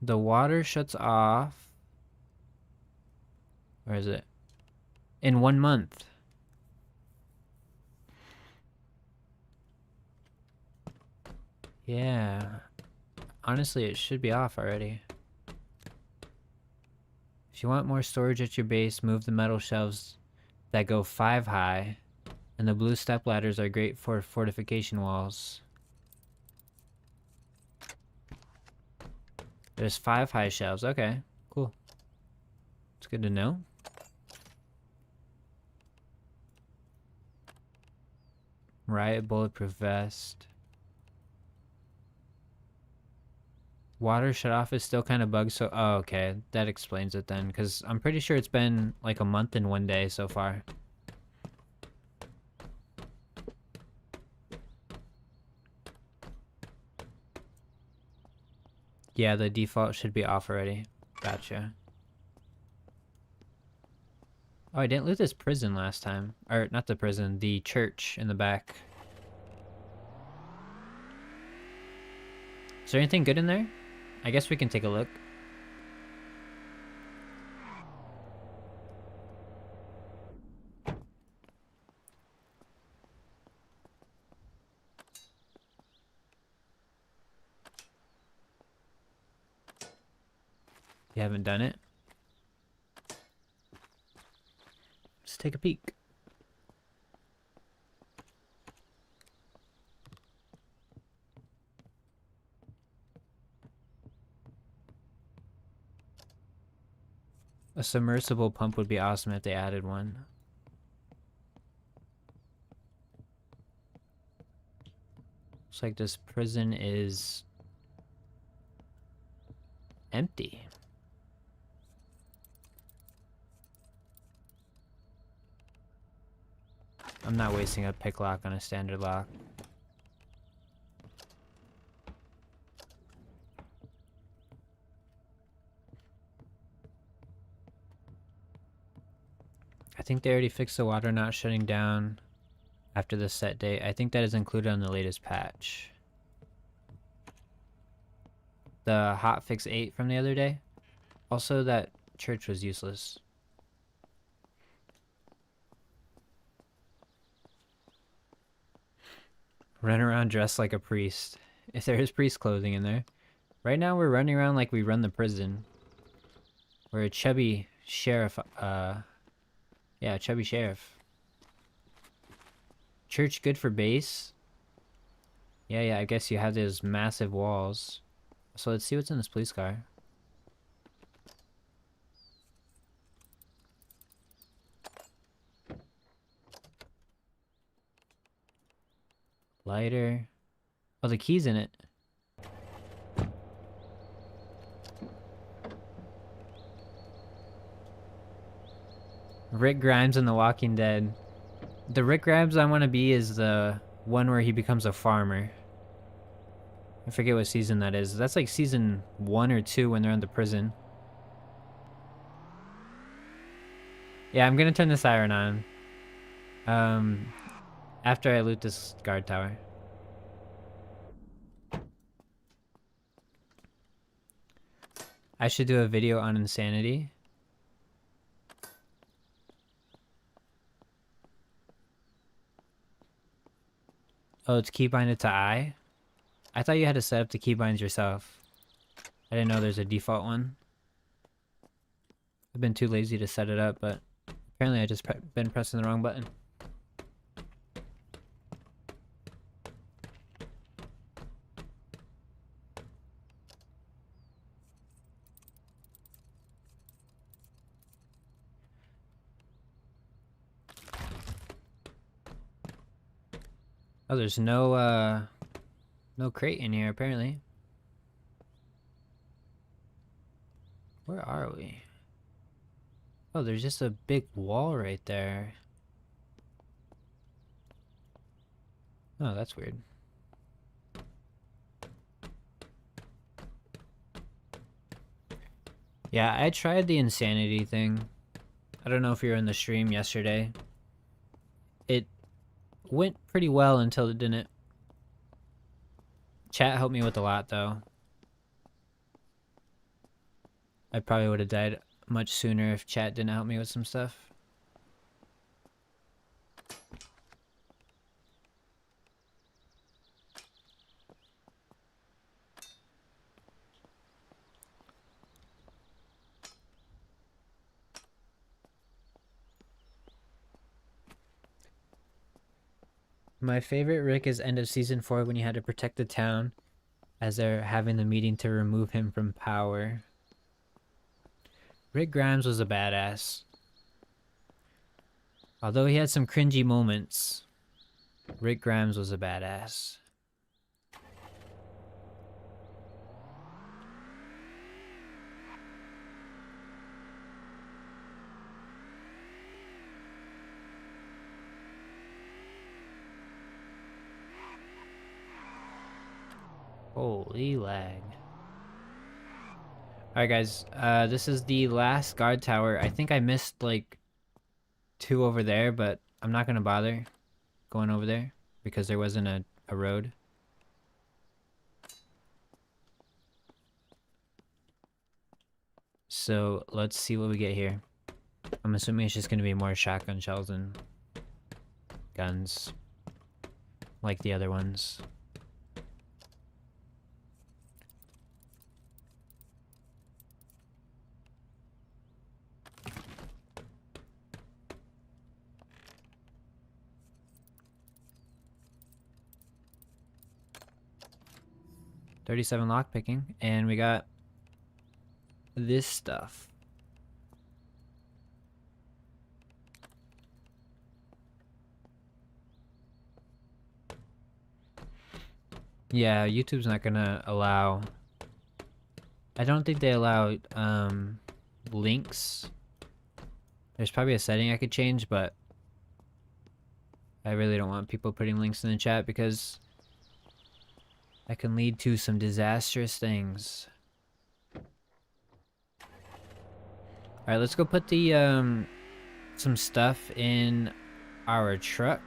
water shuts off. Where is it? In 1 month. Yeah. Honestly, it should be off already. If you want more storage at your base, move the metal shelves that go 5 high. And the blue step ladders are great for fortification walls. There's 5 high shelves. Okay, cool. It's good to know. Riot bulletproof vest. Water shut off is still kind of bugged, so oh, okay, that explains it then, because I'm pretty sure it's been like a month and 1 day so far. Yeah, the default should be off already. Gotcha. Oh, I didn't loot this prison last time. Or, not the prison, the church in the back. Is there anything good in there? I guess we can take a look. You haven't done it? Let's take a peek. A submersible pump would be awesome if they added one. Looks like this prison is empty. I'm not wasting a pick lock on a standard lock. I think they already fixed the water not shutting down after the set date. I think that is included on the latest patch. The hotfix 8 from the other day. Also, that church was useless. Run around dressed like a priest. If there is priest clothing in there. Right now we're running around like we run the prison. We're a chubby sheriff, yeah, chubby sheriff. Church good for base? Yeah, I guess you have those massive walls. So let's see what's in this police car. Lighter. Oh, the key's in it. Rick Grimes in The Walking Dead. The Rick Grimes I want to be is the one where he becomes a farmer. I forget what season that is. That's like season 1 or 2 when they're in the prison. Yeah, I'm gonna turn the siren on. After I loot this guard tower. I should do a video on insanity. Oh, it's keybinded to I? I thought you had to set up the keybinds yourself. I didn't know there's a default one. I've been too lazy to set it up, but apparently I just been pressing the wrong button. Oh, there's no crate in here apparently. Where are we? Oh, there's just a big wall right there. Oh, that's weird. Yeah, I tried the insanity thing. I don't know if you were in the stream yesterday. It went pretty well until it didn't. Chat helped me with a lot though. I probably would have died much sooner if chat didn't help me with some stuff. My favorite Rick is end of season 4 when you had to protect the town as they're having the meeting to remove him from power. Rick Grimes was a badass. Although he had some cringy moments, Rick Grimes was a badass. Holy lag. Alright guys, this is the last guard tower. I think I missed like 2 over there, but I'm not gonna bother going over there because there wasn't a road. So let's see what we get here. I'm assuming it's just gonna be more shotgun shells and guns like the other ones. $37 lockpicking, and we got this stuff. Yeah, YouTube's not gonna allow... I don't think they allow links. There's probably a setting I could change, but I really don't want people putting links in the chat because that can lead to some disastrous things. Alright, let's go put the some stuff in our truck.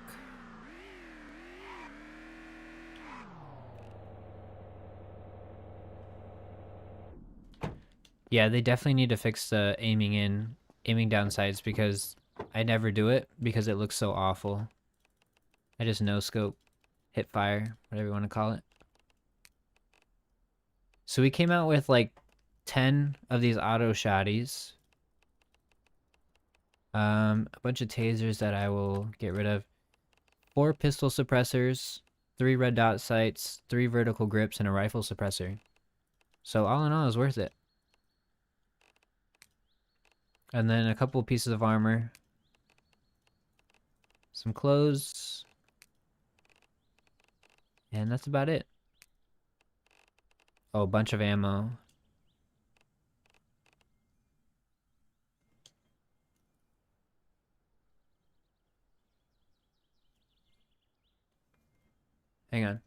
Yeah, they definitely need to fix the aiming down sights because I never do it because it looks so awful. I just no scope, hip fire, whatever you want to call it. So we came out with like 10 of these auto shotties. A bunch of tasers that I will get rid of. 4 pistol suppressors, 3 red dot sights, 3 vertical grips, and a rifle suppressor. So all in all, it was worth it. And then a couple pieces of armor. Some clothes. And that's about it. Oh, a bunch of ammo. Hang on.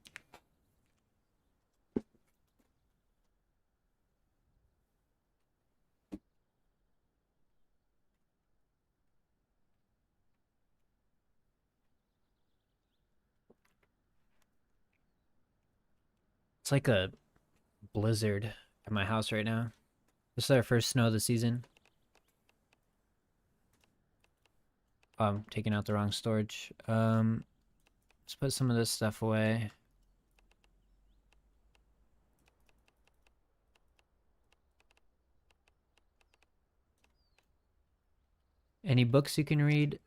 It's like a blizzard at my house right now. This is our first snow of the season. Oh, I'm taking out the wrong storage. Let's put some of this stuff away. Any books you can read?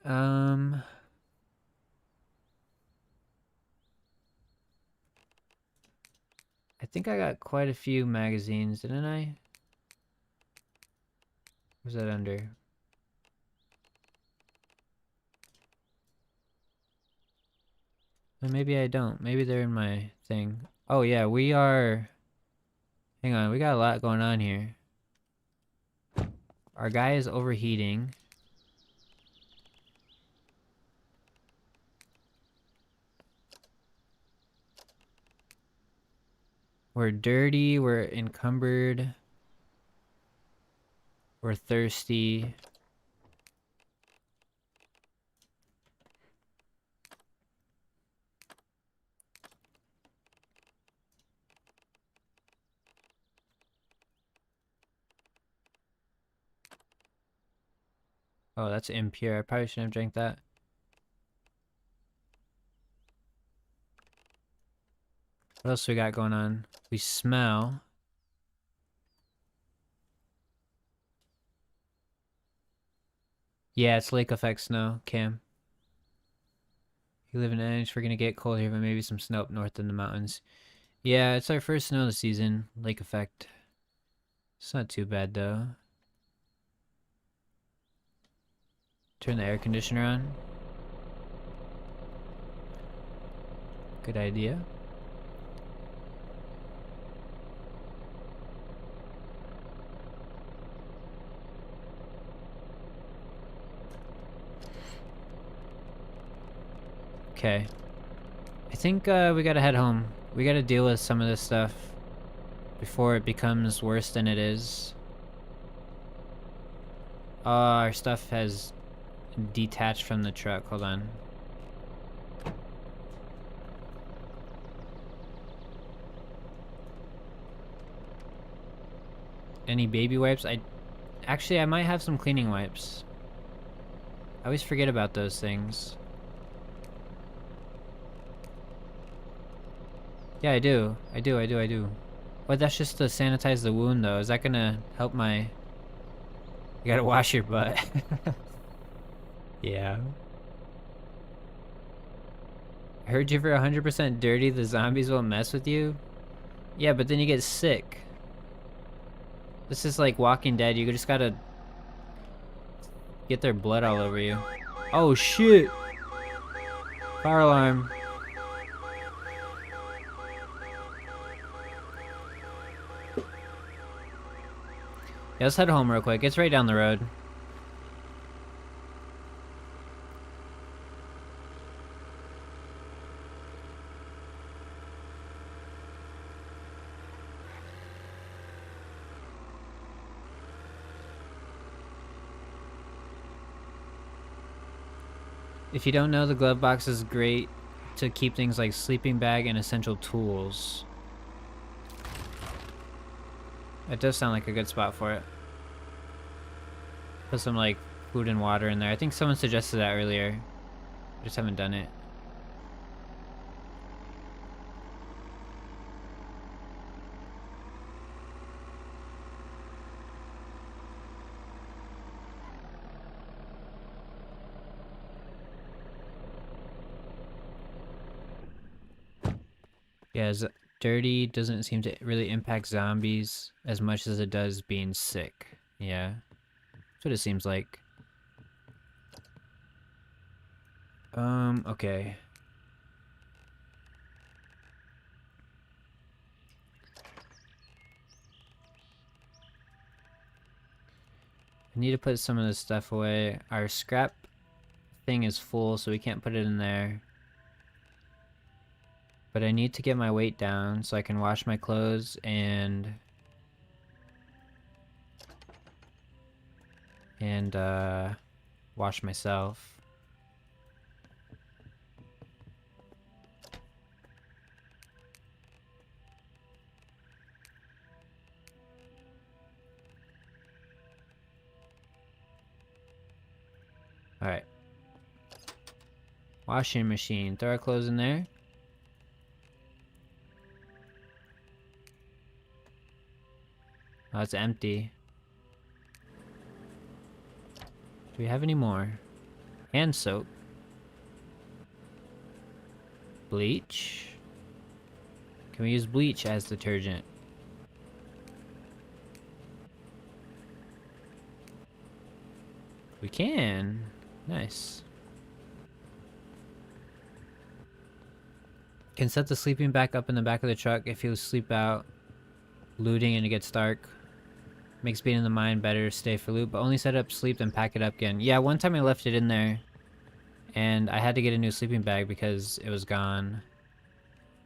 I think I got quite a few magazines, didn't I? Where's that under? Or maybe I don't. Maybe they're in my thing. Oh yeah, we are... Hang on, we got a lot going on here. Our guy is overheating. We're dirty, we're encumbered. We're thirsty. Oh, that's impure. I probably shouldn't have drank that. What else we got going on? We smell. Yeah, it's lake effect snow, Cam. You live in Edge, we're gonna get cold here, but maybe some snow up north in the mountains. Yeah, it's our first snow of the season. Lake effect. It's not too bad though. Turn the air conditioner on. Good idea. Okay. I think we gotta head home. We gotta deal with some of this stuff before it becomes worse than it is. Our stuff has detached from the truck. Hold on. Any baby wipes? Actually, I might have some cleaning wipes. I always forget about those things. Yeah, I do. I do. But that's just to sanitize the wound, though. Is that gonna help my... You gotta wash your butt. Yeah. I heard you for 100% dirty, the zombies won't mess with you? Yeah, but then you get sick. This is like Walking Dead. You just gotta get their blood all over you. Oh, shit! Fire alarm. Yeah, let's head home real quick. It's right down the road. If you don't know, the glove box is great to keep things like sleeping bag and essential tools. That does sound like a good spot for it. Put some like food and water in there. I think someone suggested that earlier. I just haven't done it. Yeah, dirty doesn't seem to really impact zombies as much as it does being sick. Yeah, that's what it seems like. Okay. I need to put some of this stuff away. Our scrap thing is full, so we can't put it in there. But I need to get my weight down so I can wash my clothes and wash myself. Alright. Washing machine. Throw our clothes in there. Oh, it's empty. Do we have any more? Hand soap. Bleach. Can we use bleach as detergent? We can. Nice. Can set the sleeping bag up in the back of the truck if you sleep out looting and it gets dark. Makes being in the mine better, stay for loot, but only set up sleep and pack it up again. Yeah, one time I left it in there and I had to get a new sleeping bag because it was gone.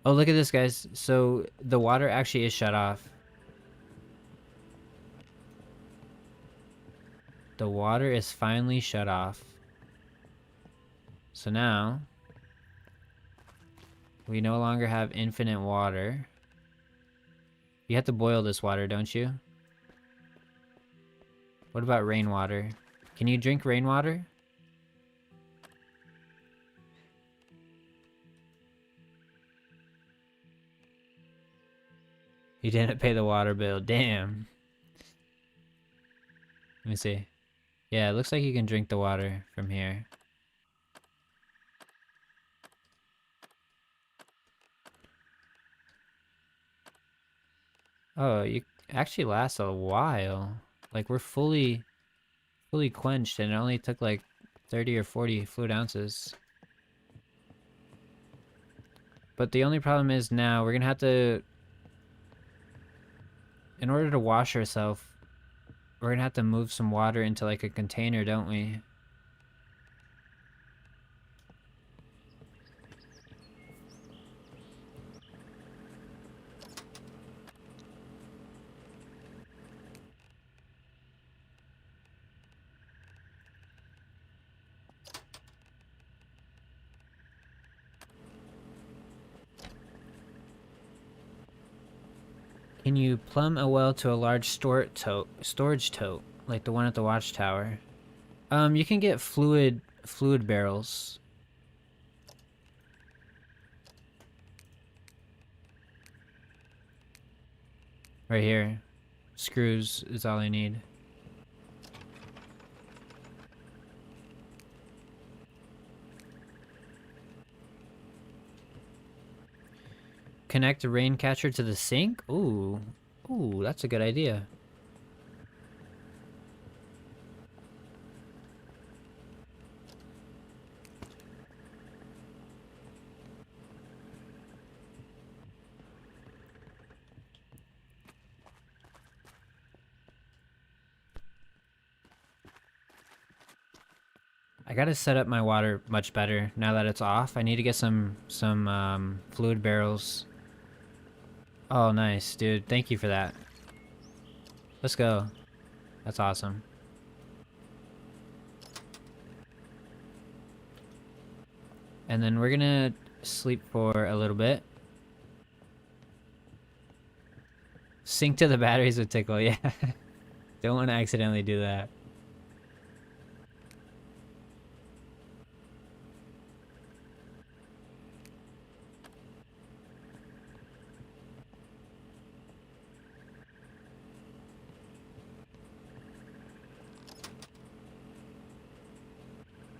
Oh, look at this, guys. So the water actually is shut off. The water is finally shut off. So now we no longer have infinite water. You have to boil this water, don't you? What about rainwater? Can you drink rainwater? You didn't pay the water bill. Damn. Let me see. Yeah, it looks like you can drink the water from here. Oh, you actually last a while. Like we're fully quenched and it only took like 30 or 40 fluid ounces. But the only problem is now we're gonna have to, in order to wash ourselves, we're gonna have to move some water into like a container, don't we? Can you plumb a well to a large storage tote, like the one at the watchtower? You can get fluid barrels. Right here. Screws is all I need. Connect a rain catcher to the sink? Ooh. Ooh, that's a good idea. I gotta set up my water much better now that it's off. I need to get some fluid barrels. Oh, nice, dude. Thank you for that. Let's go. That's awesome. And then we're gonna sleep for a little bit. Sync to the batteries would tickle, yeah. Don't want to accidentally do that.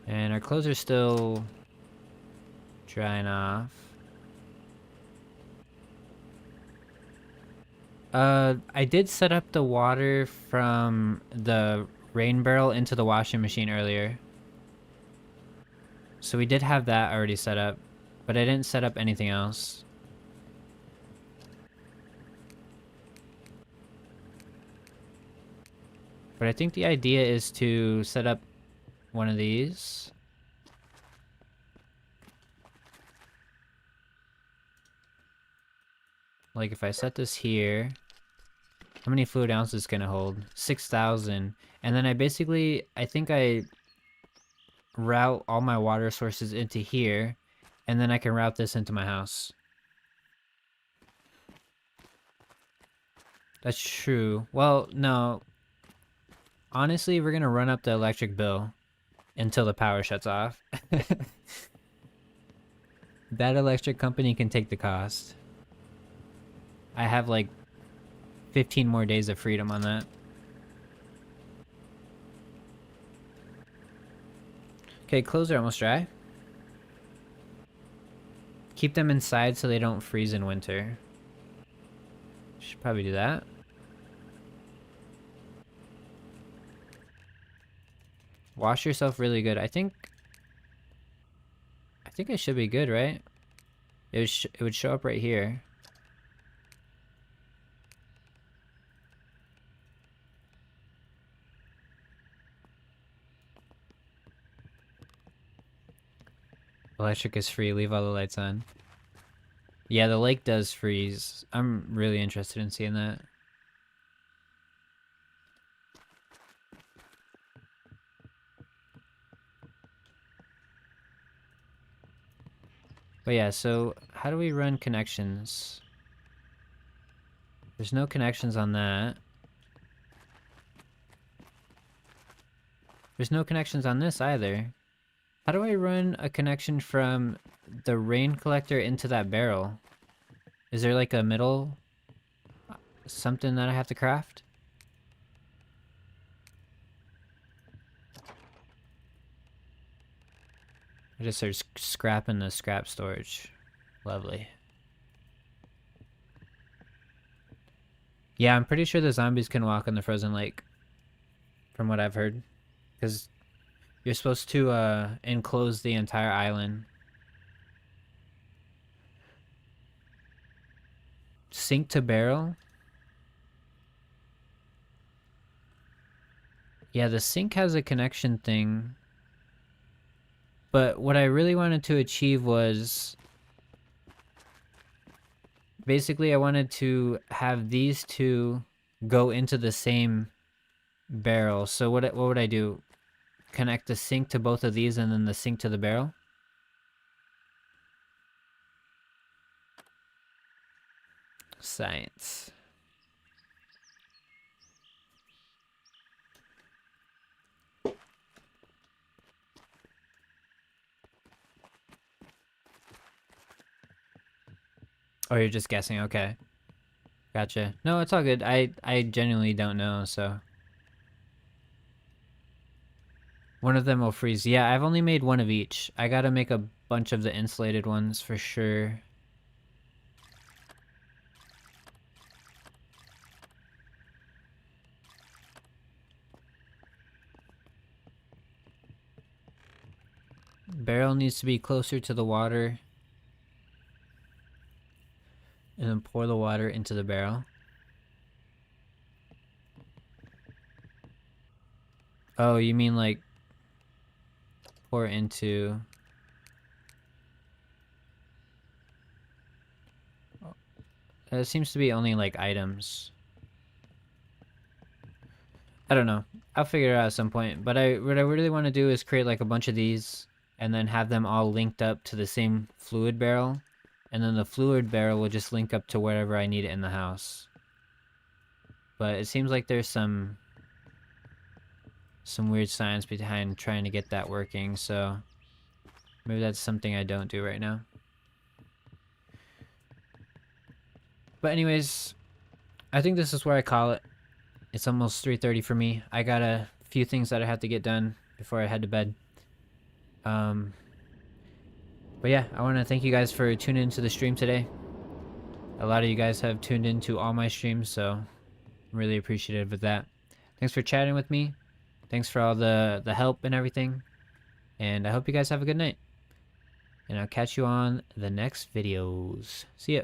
And our clothes are still drying off. I did set up the water from the rain barrel into the washing machine earlier. So we did have that already set up, but I didn't set up anything else. But I think the idea is to set up one of these. Like if I set this here, how many fluid ounces can it hold? 6,000. And then I think I route all my water sources into here, and then I can route this into my house. That's true. Well, no. Honestly, we're gonna run up the electric bill until the power shuts off. That electric company can take the cost. I have like 15 more days of freedom on that. Okay, clothes are almost dry. Keep them inside so they don't freeze in winter. Should probably do that. Wash yourself really good. I think I should be good, right? it would show up right here. Electric is free. Leave all the lights on. Yeah, the lake does freeze. I'm really interested in seeing that. But yeah, so how do we run connections? There's no connections on that. There's no connections on this either. How do I run a connection from the rain collector into that barrel? Is there like a middle something that I have to craft? I just started scrapping the scrap storage. Lovely. Yeah, I'm pretty sure the zombies can walk on the frozen lake. From what I've heard. Because you're supposed to enclose the entire island. Sink to barrel? Yeah, the sink has a connection thing. But what I really wanted to achieve was... Basically, I wanted to have these two go into the same barrel. So what would I do? Connect the sink to both of these and then the sink to the barrel? Science. Oh, you're just guessing. Okay. Gotcha. No, it's all good. I genuinely don't know, so. One of them will freeze. Yeah, I've only made one of each. I gotta make a bunch of the insulated ones for sure. Barrel needs to be closer to the water. And then pour the water into the barrel. Oh, you mean like pour into... It seems to be only like items. I don't know. I'll figure it out at some point. But what I really want to do is create like a bunch of these and then have them all linked up to the same fluid barrel. And then the fluid barrel will just link up to wherever I need it in the house. But it seems like there's some weird science behind trying to get that working, so maybe that's something I don't do right now. But anyways, I think this is where I call it. It's almost 3:30 for me. I got a few things that I have to get done before I head to bed. But yeah, I want to thank you guys for tuning into the stream today. A lot of you guys have tuned into all my streams, so I'm really appreciative of that. Thanks for chatting with me. Thanks for all the help and everything. And I hope you guys have a good night. And I'll catch you on the next videos. See ya.